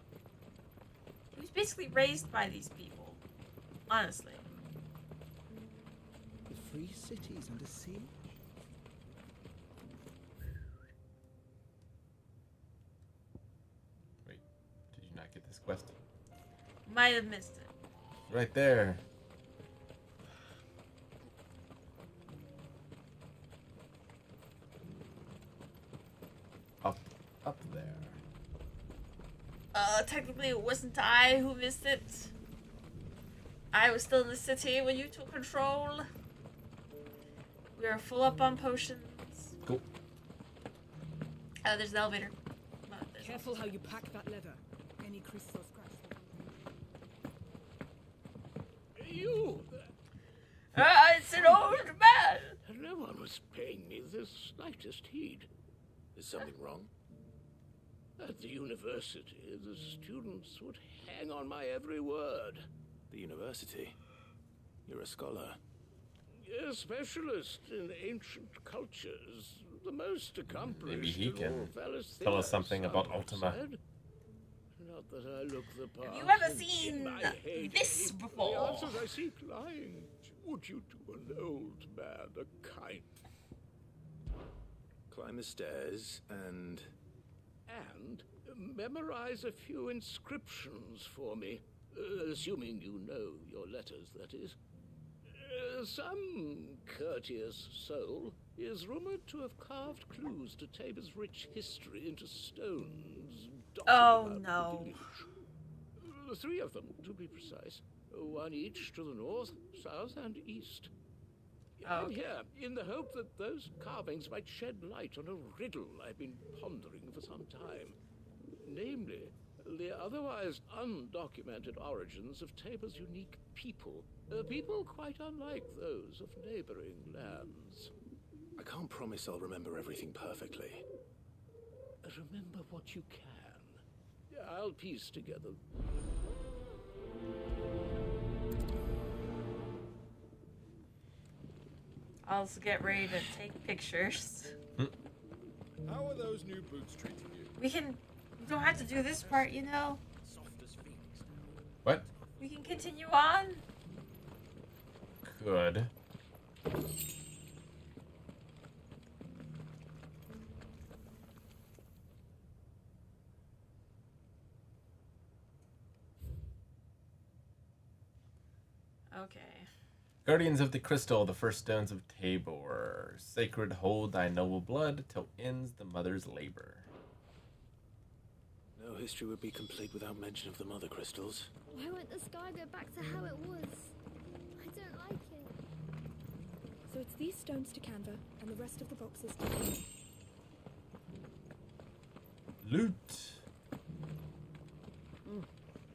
Speaker 2: He was basically raised by these people. Honestly.
Speaker 12: The free city's under siege.
Speaker 1: Wait, did you not get this quest?
Speaker 2: Might have missed it.
Speaker 1: Right there. Up there.
Speaker 2: Technically it wasn't I who missed it. I was still in the city when you took control. We are full up on potions.
Speaker 1: Cool.
Speaker 2: There's an elevator.
Speaker 4: Careful how you pack that leather. Any crystal scratch.
Speaker 7: You!
Speaker 2: It's an old man!
Speaker 7: No one was paying me the slightest heed.
Speaker 8: Is something wrong?
Speaker 7: At the university, the students would hang on my every word.
Speaker 8: The university? You're a scholar.
Speaker 7: A specialist in ancient cultures, the most accomplished.
Speaker 1: Maybe he
Speaker 7: in
Speaker 1: can
Speaker 7: all
Speaker 1: tell us something
Speaker 7: Valestina,
Speaker 1: about
Speaker 7: some
Speaker 1: Ultima.
Speaker 7: said. Not that I look the part.
Speaker 2: Have you ever
Speaker 7: and
Speaker 2: seen
Speaker 7: in my head,
Speaker 2: this
Speaker 7: The
Speaker 2: before?
Speaker 7: answers I seek lying. Would you do an old man a kind?
Speaker 8: Climb the stairs and...
Speaker 7: And memorize a few inscriptions for me. Assuming you know your letters, that is. Some courteous soul is rumored to have carved clues to Tabor's rich history into stones dotted
Speaker 2: Oh,
Speaker 7: about
Speaker 2: no.
Speaker 7: the village. 3 of them, to be precise. 1 each to the north, south, and east.
Speaker 2: Oh,
Speaker 7: I'm
Speaker 2: okay.
Speaker 7: here in the hope that those carvings might shed light on a riddle I've been pondering for some time. Namely, the otherwise undocumented origins of Tabor's unique people. People quite unlike those of neighboring lands.
Speaker 8: I can't promise I'll remember everything perfectly.
Speaker 7: Remember what you can. I'll piece together.
Speaker 2: I'll also get ready to take pictures.
Speaker 13: How are those new boots treating you?
Speaker 2: We don't have to do this part, you know?
Speaker 1: What?
Speaker 2: We can continue on.
Speaker 1: Good.
Speaker 2: Okay.
Speaker 1: Guardians of the Crystal, the first stones of Tabor. Sacred, hold thy noble blood till ends the mother's labor.
Speaker 8: No history would be complete without mention of the mother crystals.
Speaker 20: Why won't the sky go back to how it was? I don't like it.
Speaker 16: So it's these stones to Kanver, and the rest of the boxes to me.
Speaker 1: Loot.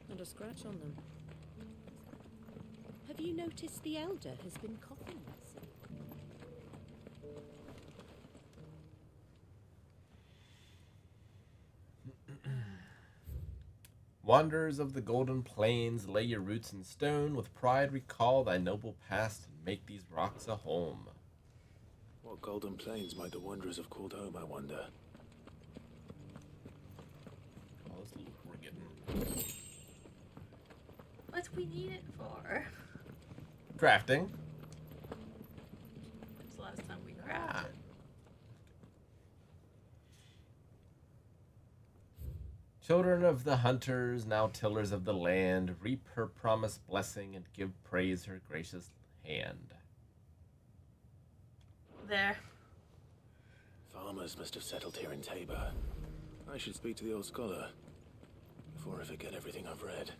Speaker 21: Not a scratch on them. Have you noticed the elder has been coughing less?
Speaker 1: Wanderers of the golden plains, lay your roots in stone. With pride recall thy noble past and make these rocks a home.
Speaker 8: What golden plains might the wanderers have called home, I wonder?
Speaker 1: All this loot we're getting.
Speaker 2: What we need it for?
Speaker 1: Crafting.
Speaker 2: When's the last time we crafted?
Speaker 1: Children of the hunters, now tillers of the land, reap her promised blessing and give praise her gracious hand.
Speaker 2: There.
Speaker 8: Farmers must have settled here in Tabor. I should speak to the old scholar before I forget everything I've read.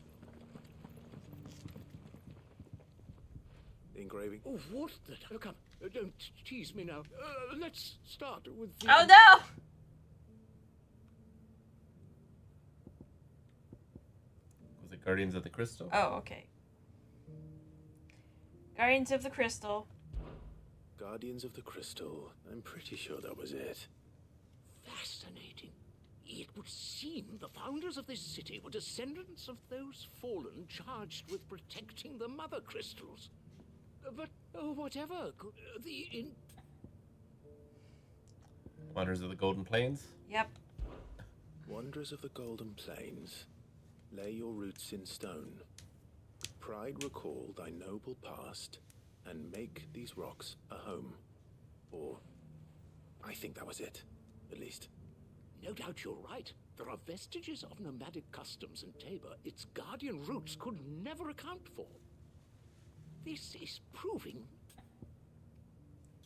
Speaker 8: The engraving.
Speaker 7: Oh, what the... Oh, come, don't tease me now. Let's start with the...
Speaker 2: Oh no!
Speaker 1: Was it Guardians of the Crystal?
Speaker 2: Oh, okay. Guardians of the Crystal.
Speaker 8: Guardians of the Crystal. I'm pretty sure that was it.
Speaker 7: Fascinating. It would seem the founders of this city were descendants of those fallen charged with protecting the mother crystals. But whatever could
Speaker 1: Wanderers of the Golden Plains?
Speaker 2: Yep.
Speaker 8: Wanderers of the Golden Plains, lay your roots in stone. With pride recall thy noble past, and make these rocks a home. Or, I think that was it, at least.
Speaker 22: No doubt you're right. There are vestiges of nomadic customs in Tabor its guardian roots could never account for. This is proving...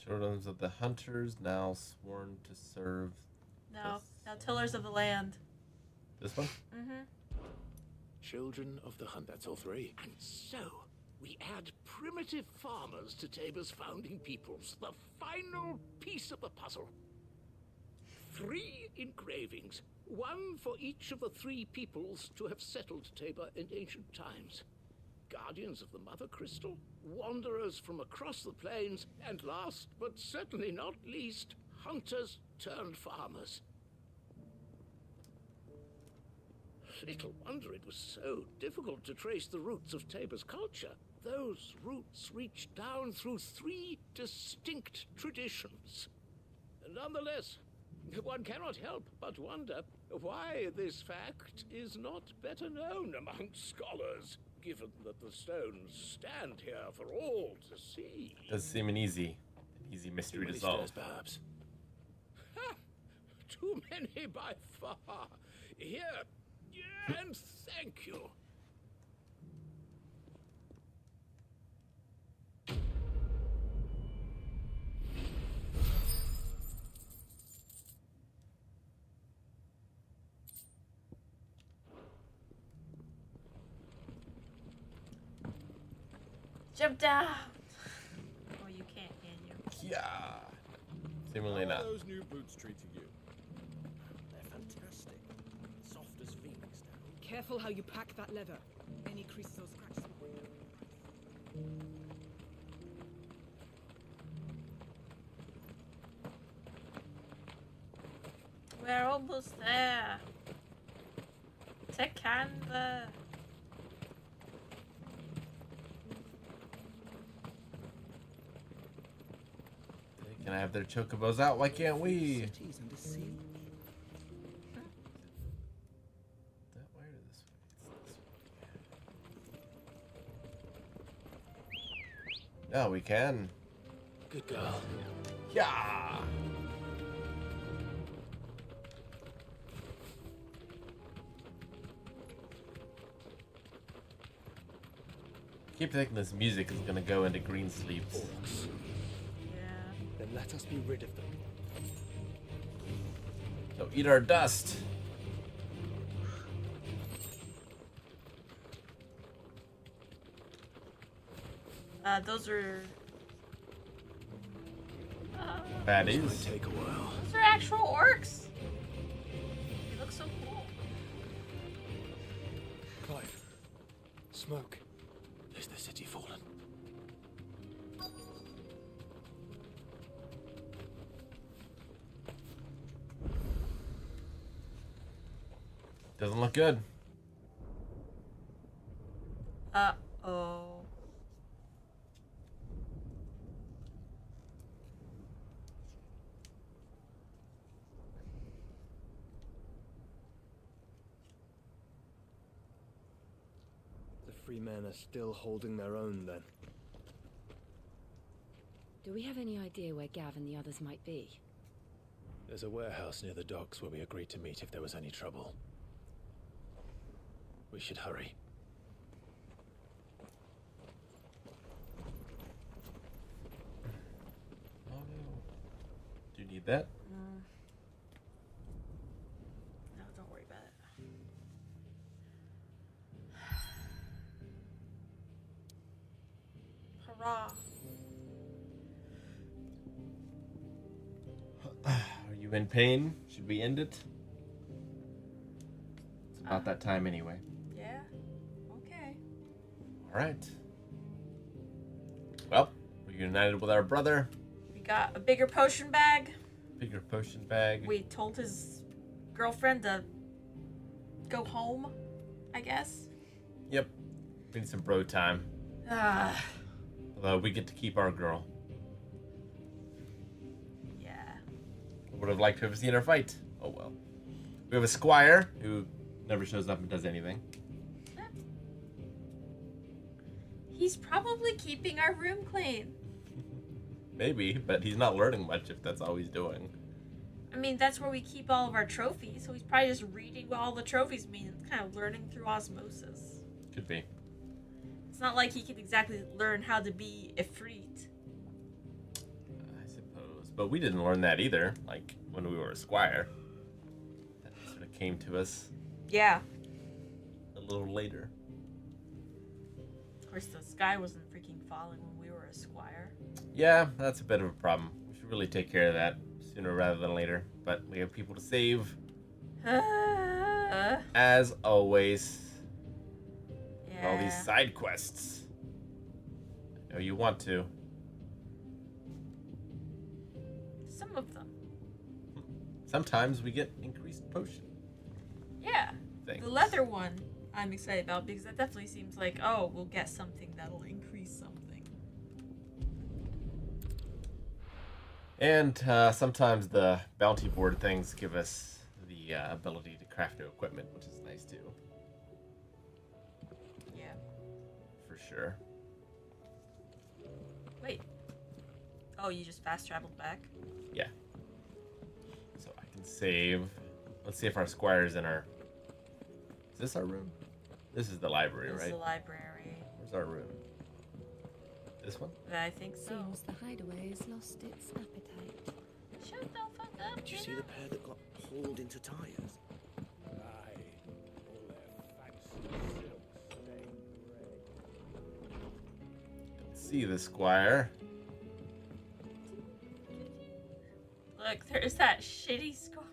Speaker 1: Children of the hunters now sworn to serve...
Speaker 2: No, now tillers of the land.
Speaker 1: This one?
Speaker 2: Mm-hmm.
Speaker 8: Children of the hunt, that's all three.
Speaker 22: And so, we add primitive farmers to Tabor's founding peoples, the final piece of the puzzle. 3 engravings, one for each of the 3 peoples to have settled Tabor in ancient times. Guardians of the Mother Crystal, wanderers from across the plains, and last but certainly not least, hunters turned farmers. Little wonder it was so difficult to trace the roots of Tabor's culture. Those roots reach down through 3 distinct traditions. Nonetheless, one cannot help but wonder why this fact is not better known among scholars, given that the stones stand here for all to see.
Speaker 1: Does seem an easy mystery to solve.
Speaker 8: Perhaps.
Speaker 22: Ha! Too many by far. Here, and thank you.
Speaker 2: Jump down! Oh, you can't, can you?
Speaker 1: Yeah. Seemingly not.
Speaker 13: How are those new boots treating you?
Speaker 6: They're fantastic. Soft as phoenix down.
Speaker 4: Careful how you pack that leather. Any creases or scratches.
Speaker 2: We're almost there. To Kanver.
Speaker 1: They can have their chocobos out. Why can't we? That way or this way? It's this way. No, we can.
Speaker 8: Good girl.
Speaker 1: Yeah. Keep thinking this music is gonna go into green sleeves.
Speaker 14: Then let us be rid of them.
Speaker 1: So eat our dust.
Speaker 2: Those are...
Speaker 1: Baddies.
Speaker 8: Take a while.
Speaker 2: Those are actual orcs. They look so cool.
Speaker 14: Clive. Smoke.
Speaker 8: Is the city fallen?
Speaker 1: Doesn't look good.
Speaker 2: Uh-oh.
Speaker 14: The free men are still holding their own then.
Speaker 9: Do we have any idea where Gav and the others might be?
Speaker 8: There's a warehouse near the docks where we agreed to meet if there was any trouble. We should hurry.
Speaker 1: Do you need that?
Speaker 2: No, don't worry about it. Hurrah.
Speaker 1: Are you in pain? Should we end it? It's about that time anyway.
Speaker 2: Yeah. Okay.
Speaker 1: All right. Well, we're united with our brother.
Speaker 2: We got a bigger potion bag.
Speaker 1: Bigger potion bag.
Speaker 2: We told his girlfriend to go home, I guess.
Speaker 1: Yep. We need some bro time. Although we get to keep our girl.
Speaker 2: Yeah.
Speaker 1: I would have liked to have seen her fight. Oh well. We have a Squire who never shows up and does anything.
Speaker 2: He's probably keeping our room clean.
Speaker 1: Maybe, but he's not learning much if that's all he's doing.
Speaker 2: I mean, that's where we keep all of our trophies, so he's probably just reading what all the trophies mean and kind of learning through osmosis.
Speaker 1: Could be.
Speaker 2: It's not like he can exactly learn how to be Ifrit.
Speaker 1: I suppose. But we didn't learn that either, like when we were a Squire. That sort of came to us.
Speaker 2: Yeah.
Speaker 1: A little later.
Speaker 2: Of course, the sky wasn't freaking falling when we were a Squire.
Speaker 1: Yeah, that's a bit of a problem. We should really take care of that sooner rather than later. But we have people to save. As always.
Speaker 2: Yeah.
Speaker 1: All these side quests. I know you want to.
Speaker 2: Some of them.
Speaker 1: Sometimes we get increased potion.
Speaker 2: Yeah.
Speaker 1: Things.
Speaker 2: The leather one I'm excited about because that definitely seems like, oh, we'll get something that'll increase something.
Speaker 1: And sometimes the bounty board things give us the ability to craft new equipment, which is nice too.
Speaker 2: Yeah.
Speaker 1: For sure.
Speaker 2: Wait. Oh, you just fast traveled back?
Speaker 1: Yeah. So I can save. Let's see if our Squire's in our... Is this our room? This is the library,
Speaker 2: This
Speaker 1: right?
Speaker 2: is the library.
Speaker 1: Where's our room? This one?
Speaker 2: I think so.
Speaker 5: Seems the Hideaway has lost its appetite.
Speaker 2: Shut the fuck up,
Speaker 6: Did you see the pair that got hauled into tires?
Speaker 17: Aye. All their fancy silks stained red.
Speaker 1: Don't see the Squire.
Speaker 2: Look, there's that shitty scar.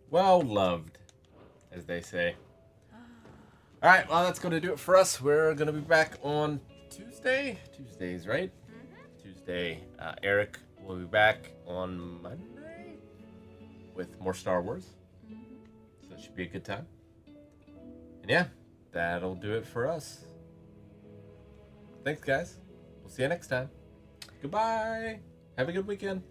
Speaker 1: Well loved, as they say. Alright, well that's going to do it for us. We're going to be back on Tuesday? Tuesdays, right? Tuesday. Eric will be back on Monday with more Star Wars. So it should be a good time. And yeah, that'll do it for us. Thanks, guys. We'll see you next time. Goodbye. Have a good weekend.